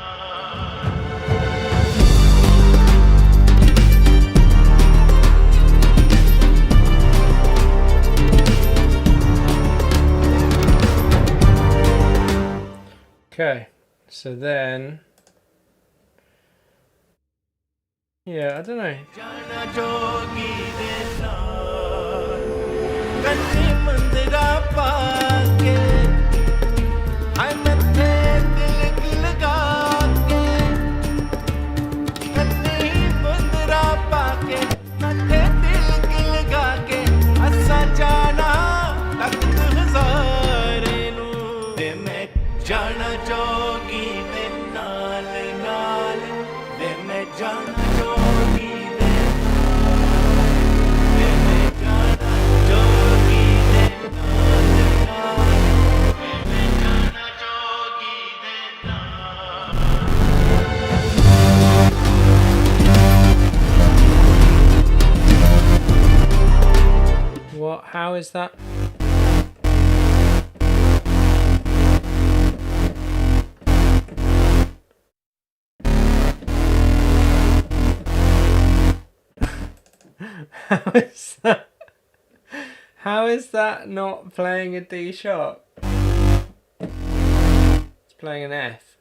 Okay, so then... Yeah, I don't know. जाना जोगी दे नाल कन्नी मंदिरा पाके हाय मत्थे तिलक लगा के कन्नी मंदिरा पाके मत्थे तिलक लगा के असा जाना तख्त हज़ारे नू ते मैं जाना जोगी दे नाल नाल ते मैं जाना जोगी दे ते मैं जाना जोगी दे नाल नाल ते मैं जाना जोगी दे नाल What? How is that? How is that? How is that not playing a D sharp? It's playing an F.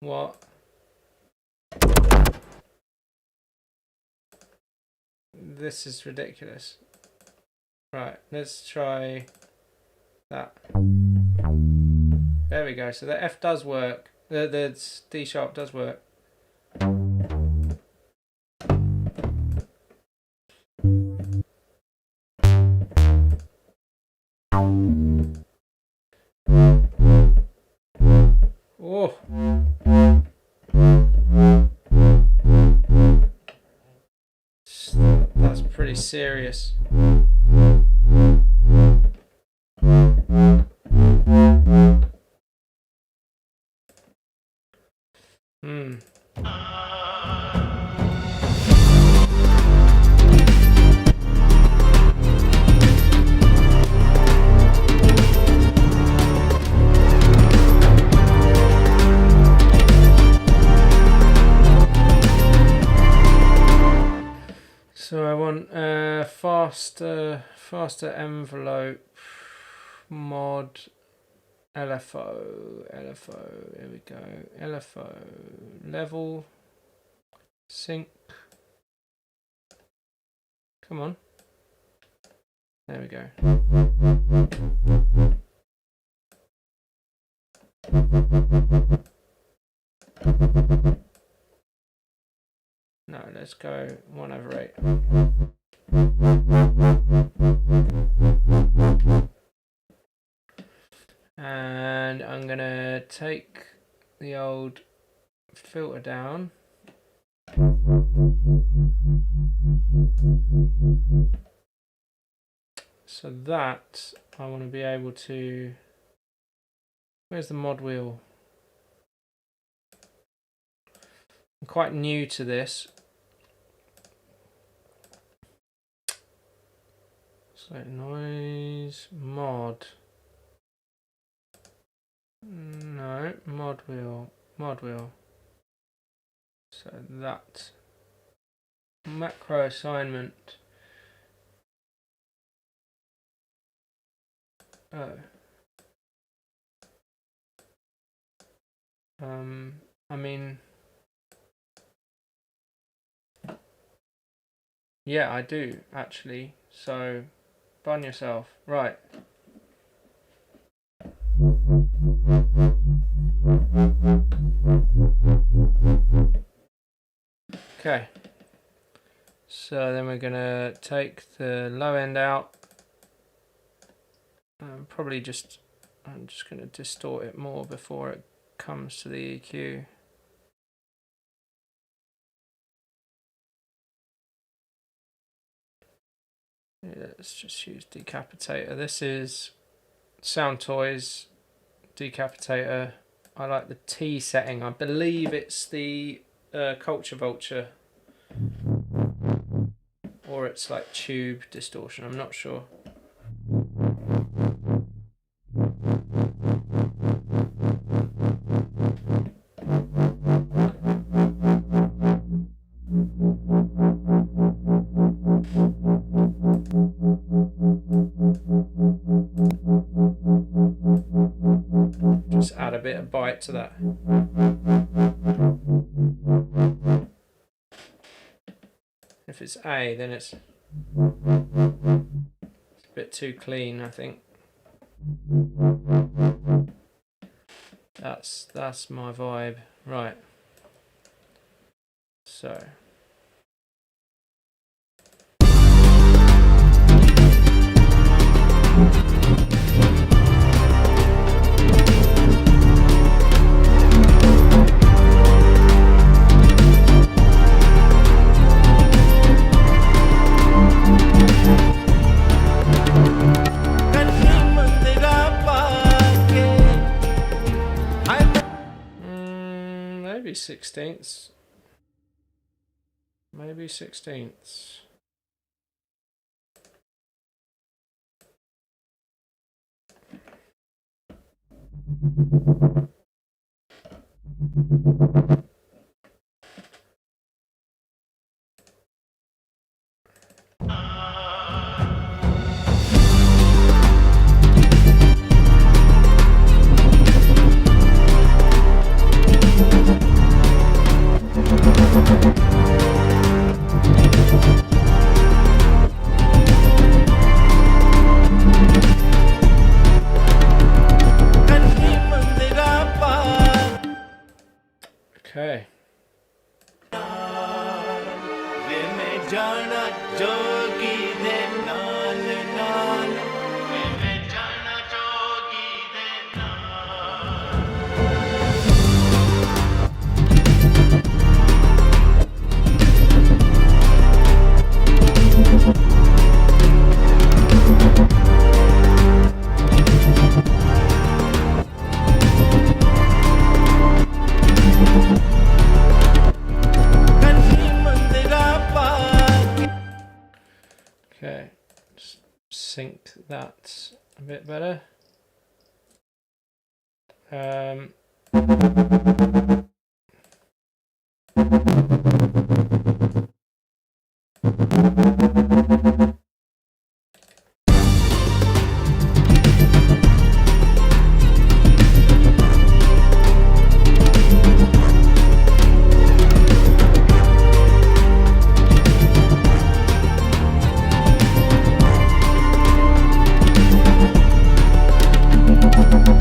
What? This is ridiculous. Right, let's try that. There we go. So the F does work. The D sharp does work. Oh. That's pretty serious. So I want faster envelope mod LFO, here we go, LFO, level, sync, come on, there we go. No, let's go 1/8. And I'm gonna take the old filter down. So that I want to be able to. Where's the mod wheel? I'm quite new to this. So noise mod. No, mod wheel. So that macro assignment. Oh. I mean, yeah, I do actually. So, bun yourself. Right. Okay. So then we're gonna take the low end out. Probably just, I'm just gonna distort it more before it comes to the EQ. Yeah, let's just use Decapitator. This is Sound Toys Decapitator. I like the T setting. I believe it's the Culture Vulture, or it's like tube distortion. I'm not sure. Just add a bit of bite to that. If it's A, then it's a bit too clean, I think. That's my vibe. Right. So maybe 16ths. Maybe 16ths. Okay. वे मैं जाना जोगी दे नाल नाल वे मैं जाना जोगी दे नाल कन्नी मंदिरा पाके Okay. Just sync that a bit better.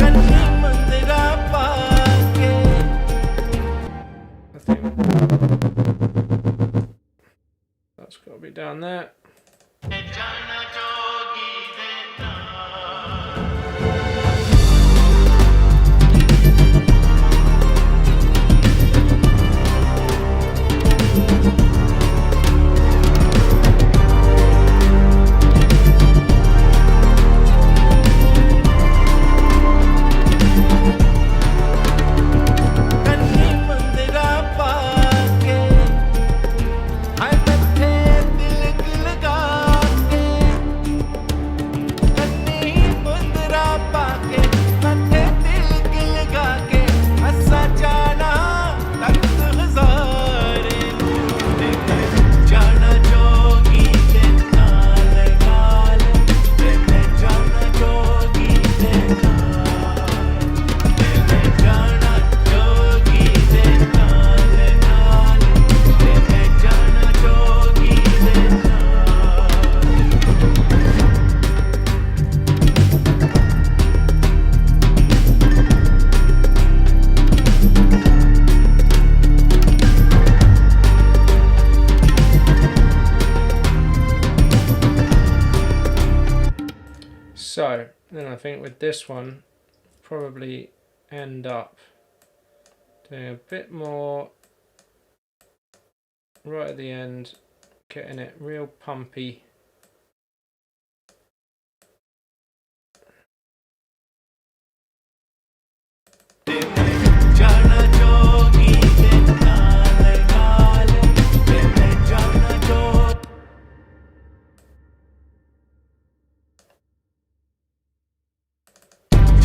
कन्नी मंदिरा पाके I think that's got to be down there. जाना जोगी दे नाल कन्नी मंदिरा पाके हाय मत्थे तिलक लगा के कन्नी मंदिरा पाके मत्थे तिलक लगा के हंसा जाना तख्त हज़ारे ते मैं जाना जोगी दे नाल नाल ते मैं जाना जोगी दे नाल ते मैं जाना जोगी दे नाल नाल ते मैं जाना जोगी दे नाल So then I think with this one, probably end up doing a bit more right at the end, getting it real pumpy. ते मैं जाना जोगी दे नाल नाल ते मैं जाना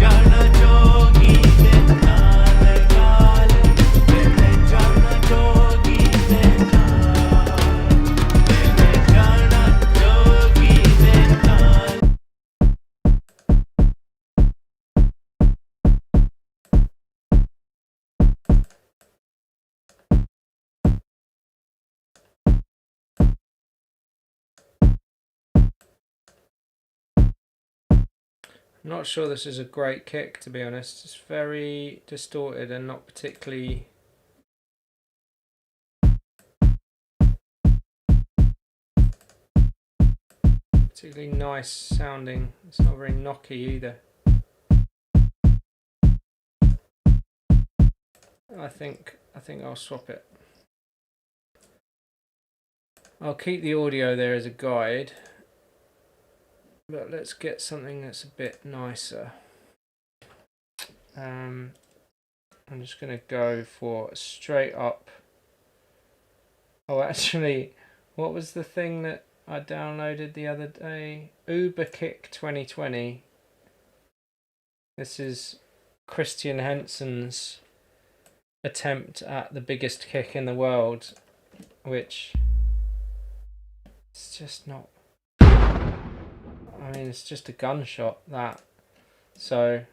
जाना जोगी दे नाल नाल ते मैं जाना जोगी दे नाल ते मैं जाना जोगी दे नाल I'm not sure this is a great kick, to be honest. It's very distorted and not particularly nice sounding. It's not very knocky either. I think I'll swap it. I'll keep the audio there as a guide, but let's get something that's a bit nicer. I'm just gonna go for a straight up. Oh, actually, what was the thing that I downloaded the other day? Uber Kick 2020. This is Christian Henson's attempt at the biggest kick in the world, which it's just not. I mean, it's just a gunshot, that. So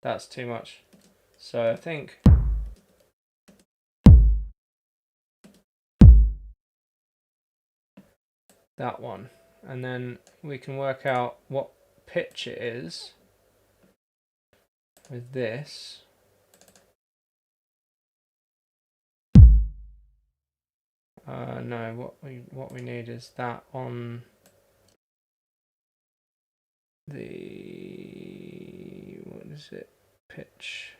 that's too much. So I think that one, and then we can work out what pitch it is with this. No, what we need is that on the, what is it, pitch.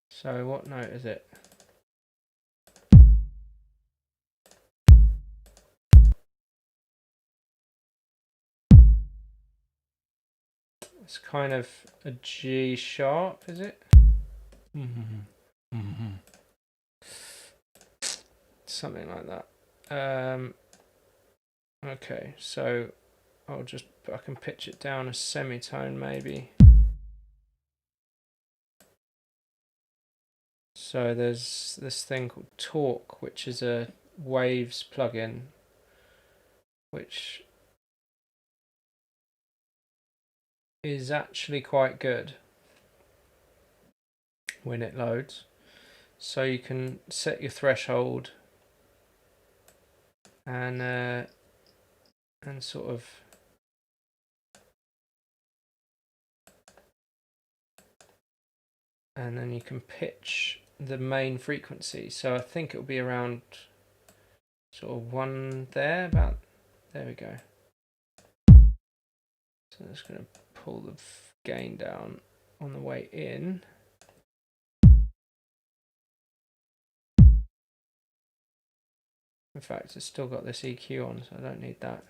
So what note is it? It's kind of a G sharp, is it? Something like that. Okay, so I can pitch it down a semitone maybe. So there's this thing called Talk, which is a Waves plugin, which is actually quite good when it loads. So you can set your threshold and sort of and then you can pitch the main frequency. So I think it'll be around sort of 1 there, about there we go. So I'm just going to pull the gain down on the way in. In fact, it's still got this EQ on, so I don't need that.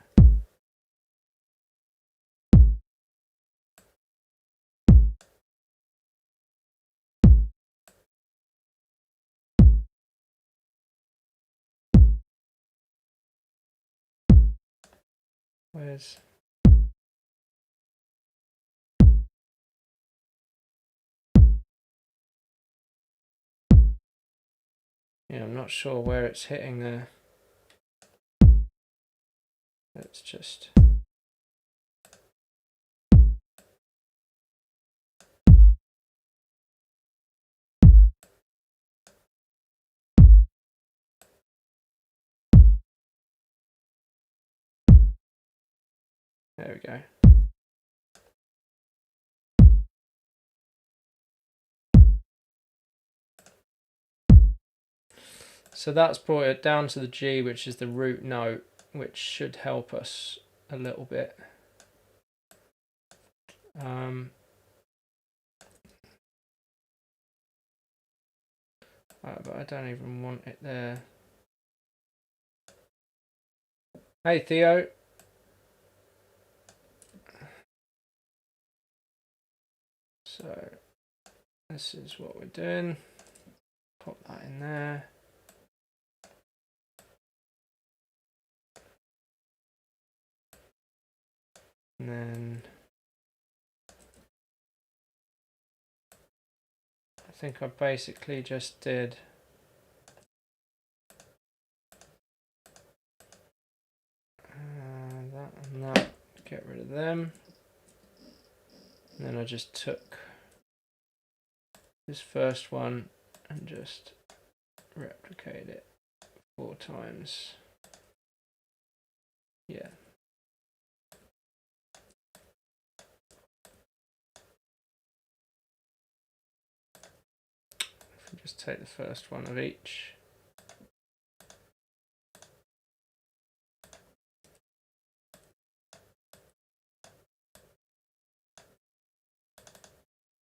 Where's... Yeah, I'm not sure where it's hitting there. Let's just... There we go. So that's brought it down to the G, which is the root note, which should help us a little bit. But I don't even want it there. Hey Theo. So this is what we're doing. Pop that in there. And then I think I basically just did that and that, get rid of them. And then I just took this first one and just replicate it 4 times. Yeah. If we just take the first one of each.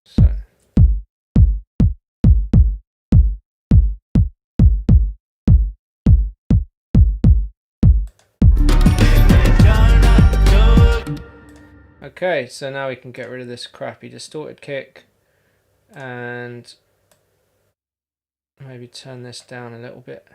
So. Okay, so now we can get rid of this crappy distorted kick and maybe turn this down a little bit.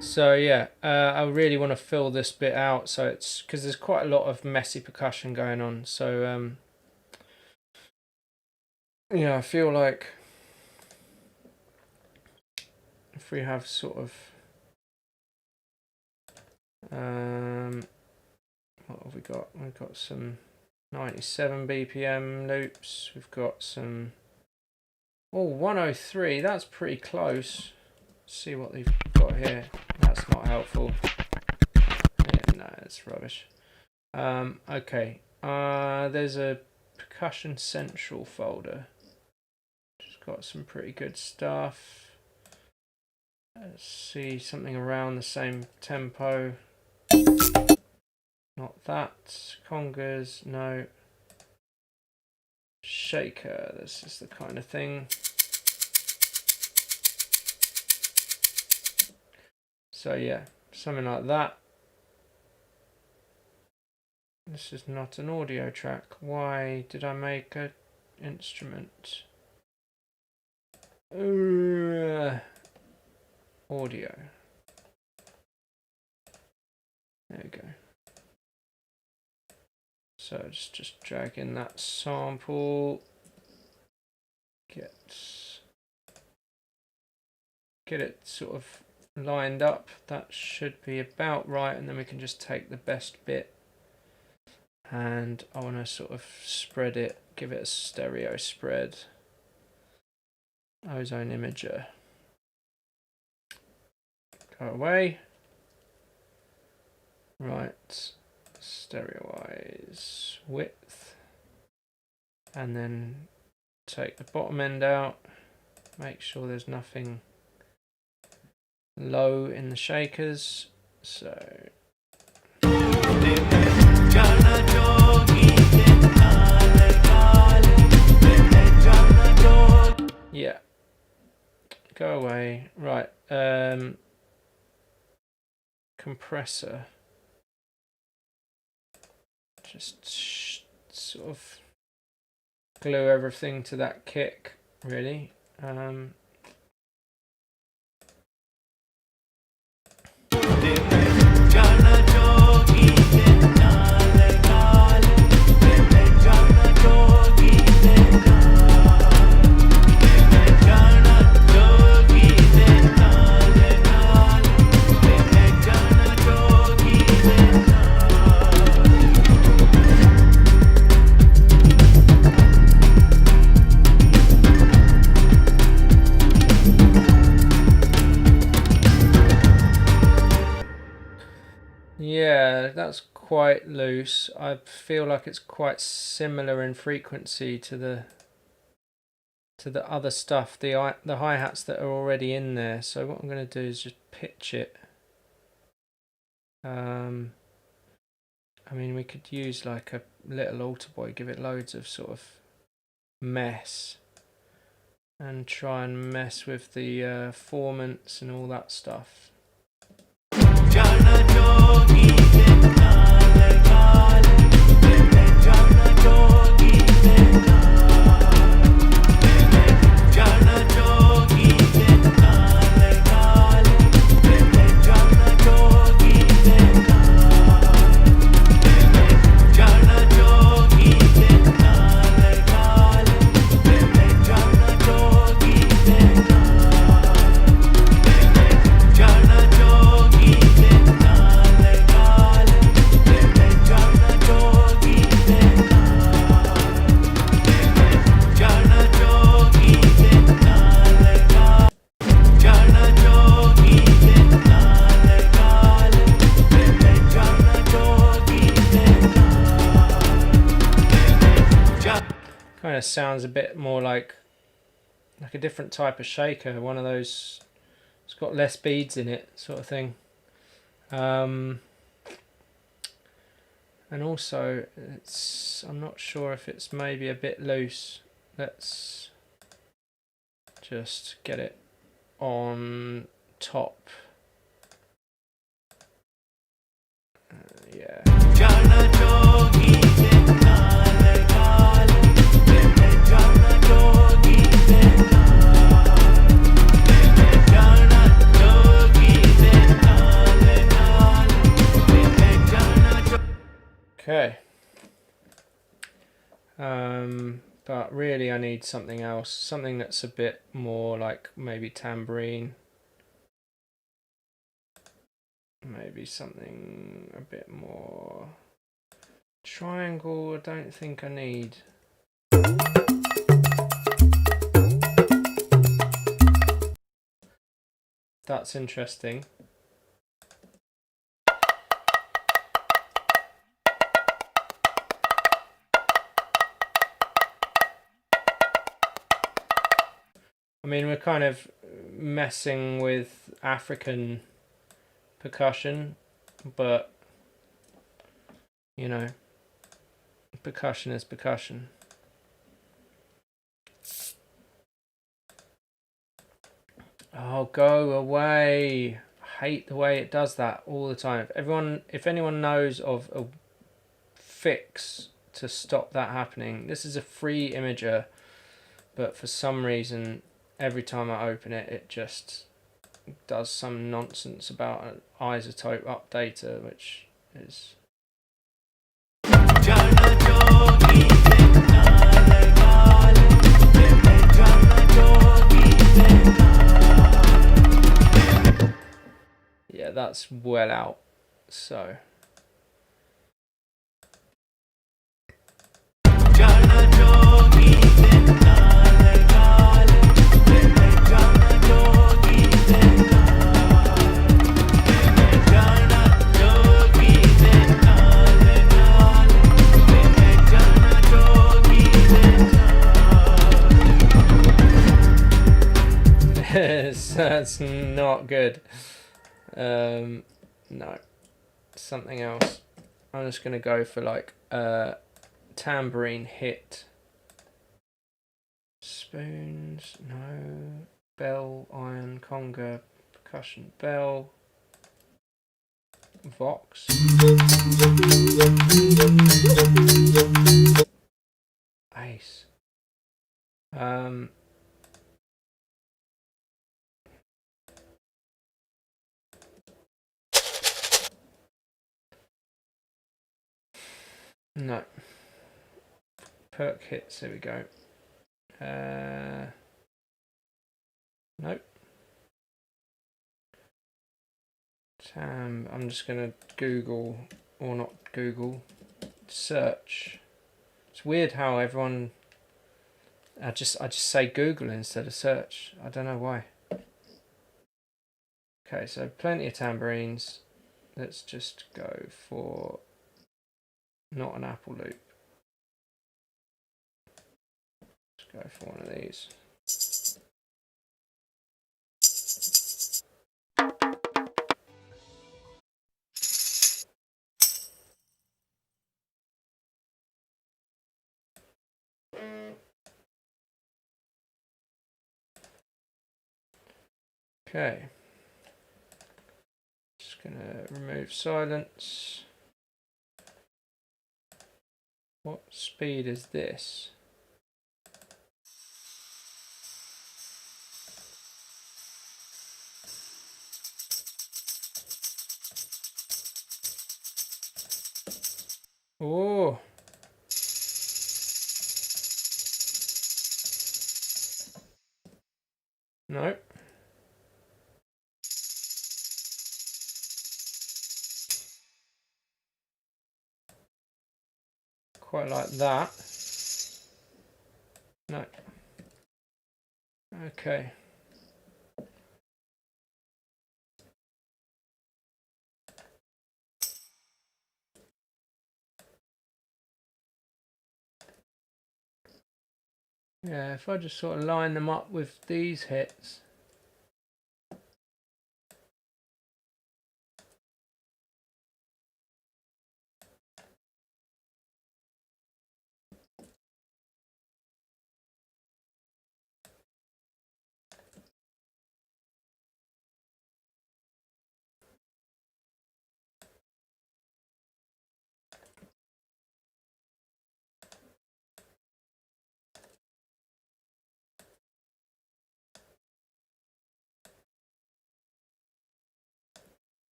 So yeah, I really want to fill this bit out, so it's because there's quite a lot of messy percussion going on. So yeah, I feel like if we have sort of what have we got? We've got some 97 BPM loops. We've got some 103. That's pretty close. Let's see what they've got here. That's not helpful. Yeah, no, it's rubbish. Okay. There's a Percussion Central folder. Just got some pretty good stuff. Let's see something around the same tempo. Not that. Congas, no. Shaker, this is the kind of thing. So yeah, something like that. This is not an audio track. Why did I make an instrument? Audio. There we go. So just drag in that sample. Get it sort of lined up. That should be about right, and then we can just take the best bit, and I want to sort of spread it, give it a stereo spread. Ozone Imager. Go away. Right. Stereoize width. And then take the bottom end out. Make sure there's nothing low in the shakers. So yeah, go away. Right, compressor, just sort of glue everything to that kick, really. Yeah, that's quite loose. I feel like it's quite similar in frequency to the other stuff, the hi-hats that are already in there. So what I'm going to do is just pitch it. I mean, we could use like a little alter boy, give it loads of sort of mess, and try and mess with the formants and all that stuff. Kind of sounds a bit more like a different type of shaker, one of those, it's got less beads in it sort of thing. And also I'm not sure if it's maybe a bit loose. Let's just get it on top. Yeah. Okay. But really I need something else, something that's a bit more like maybe tambourine, maybe something a bit more triangle. I don't think I need. That's interesting. I mean, we're kind of messing with African percussion, but you know, percussion is percussion. Oh, go away. I hate the way it does that all the time. If anyone knows of a fix to stop that happening, this is a free imager, but for some reason, every time I open it, it just does some nonsense about an isotope updater, which is... Yeah, that's well out, so... That's not good. No, something else. I'm just gonna go for like tambourine hit. Spoons, no. Bell, iron, conga, percussion, bell. Vox. Ace. No. Perk hits, there we go. Nope. I'm just gonna Google, or not Google, search. It's weird how everyone, I just say Google instead of search. I don't know why. Okay, so plenty of tambourines. Let's just go for not an apple loop. Let's go for one of these. Okay. Just gonna remove silence. What speed is this? Oh. No. Quite like that. No. Okay. Yeah, if I just sort of line them up with these hits.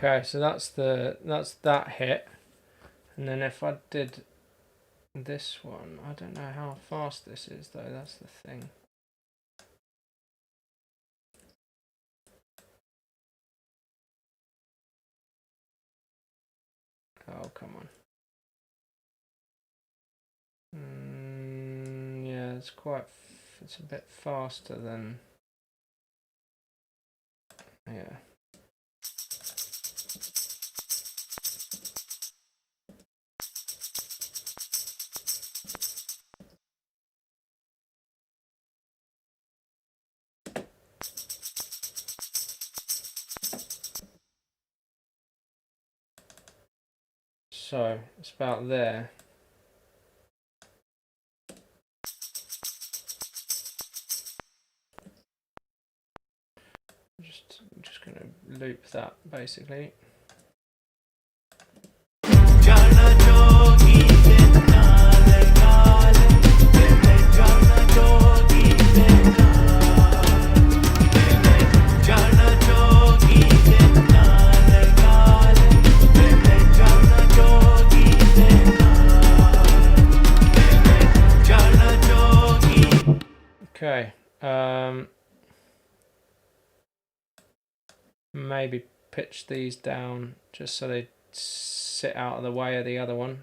Okay, so that's that hit, and then if I did this one, I don't know how fast this is though. That's the thing. Oh, come on. Yeah, it's a bit faster than, yeah. So it's about there. I'm just gonna loop that basically. Okay, maybe pitch these down just so they sit out of the way of the other one.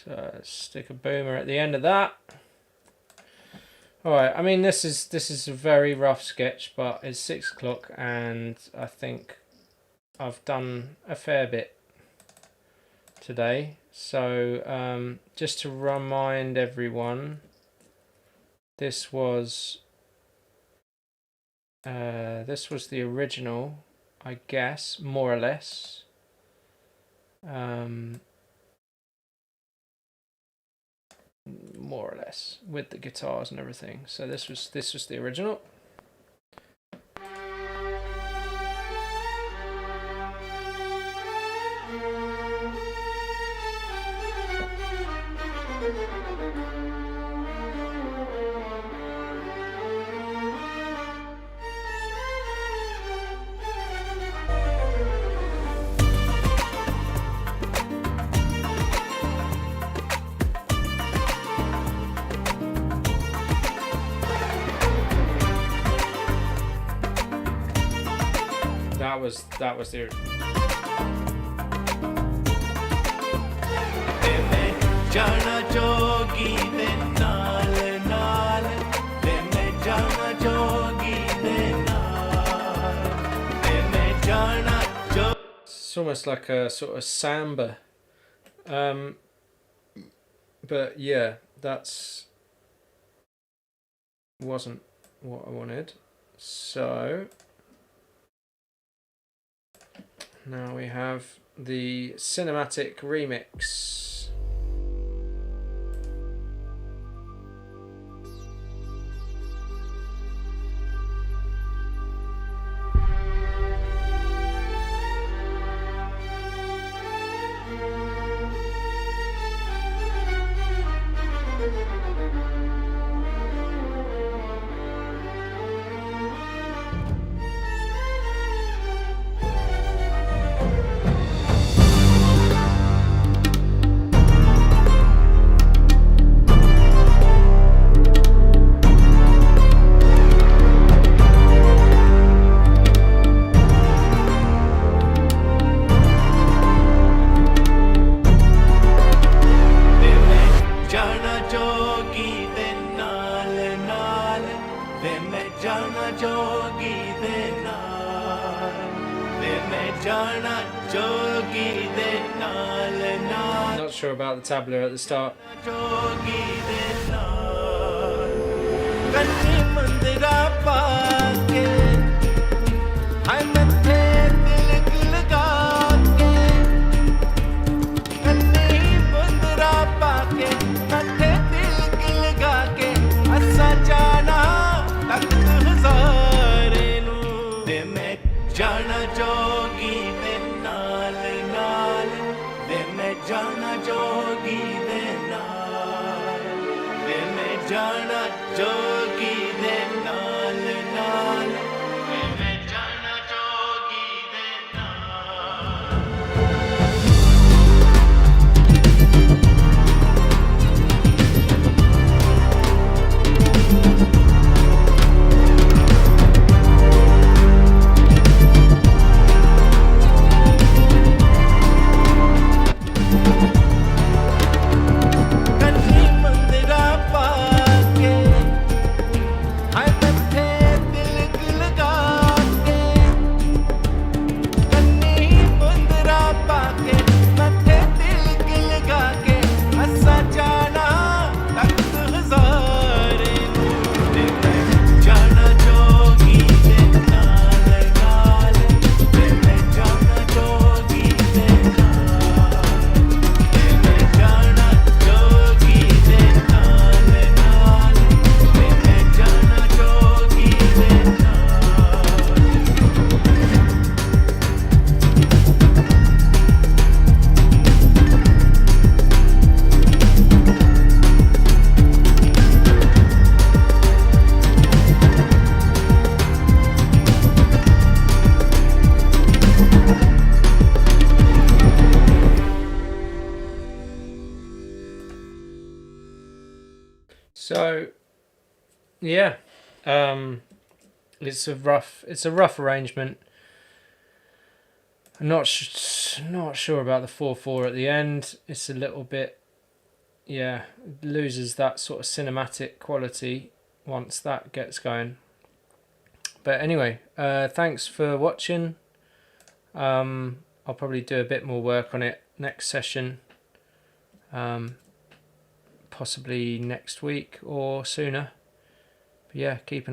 So stick a boomer at the end of that. Alright, I mean this is a very rough sketch, but it's 6 o'clock and I think I've done a fair bit today. So just to remind everyone, this was the original, I guess, more or less. More or less, with the guitars and everything. So this was the original. That was the it's almost like a sort of samba, but yeah, that's wasn't what I wanted. So Now we have the cinematic remix. Not sure about the tabla at the start. So, yeah, it's a rough arrangement. I'm not sure about the 4/4 at the end. It's a little bit, yeah, loses that sort of cinematic quality once that gets going. But anyway, thanks for watching. I'll probably do a bit more work on it next session. Possibly next week or sooner. But yeah, keep an eye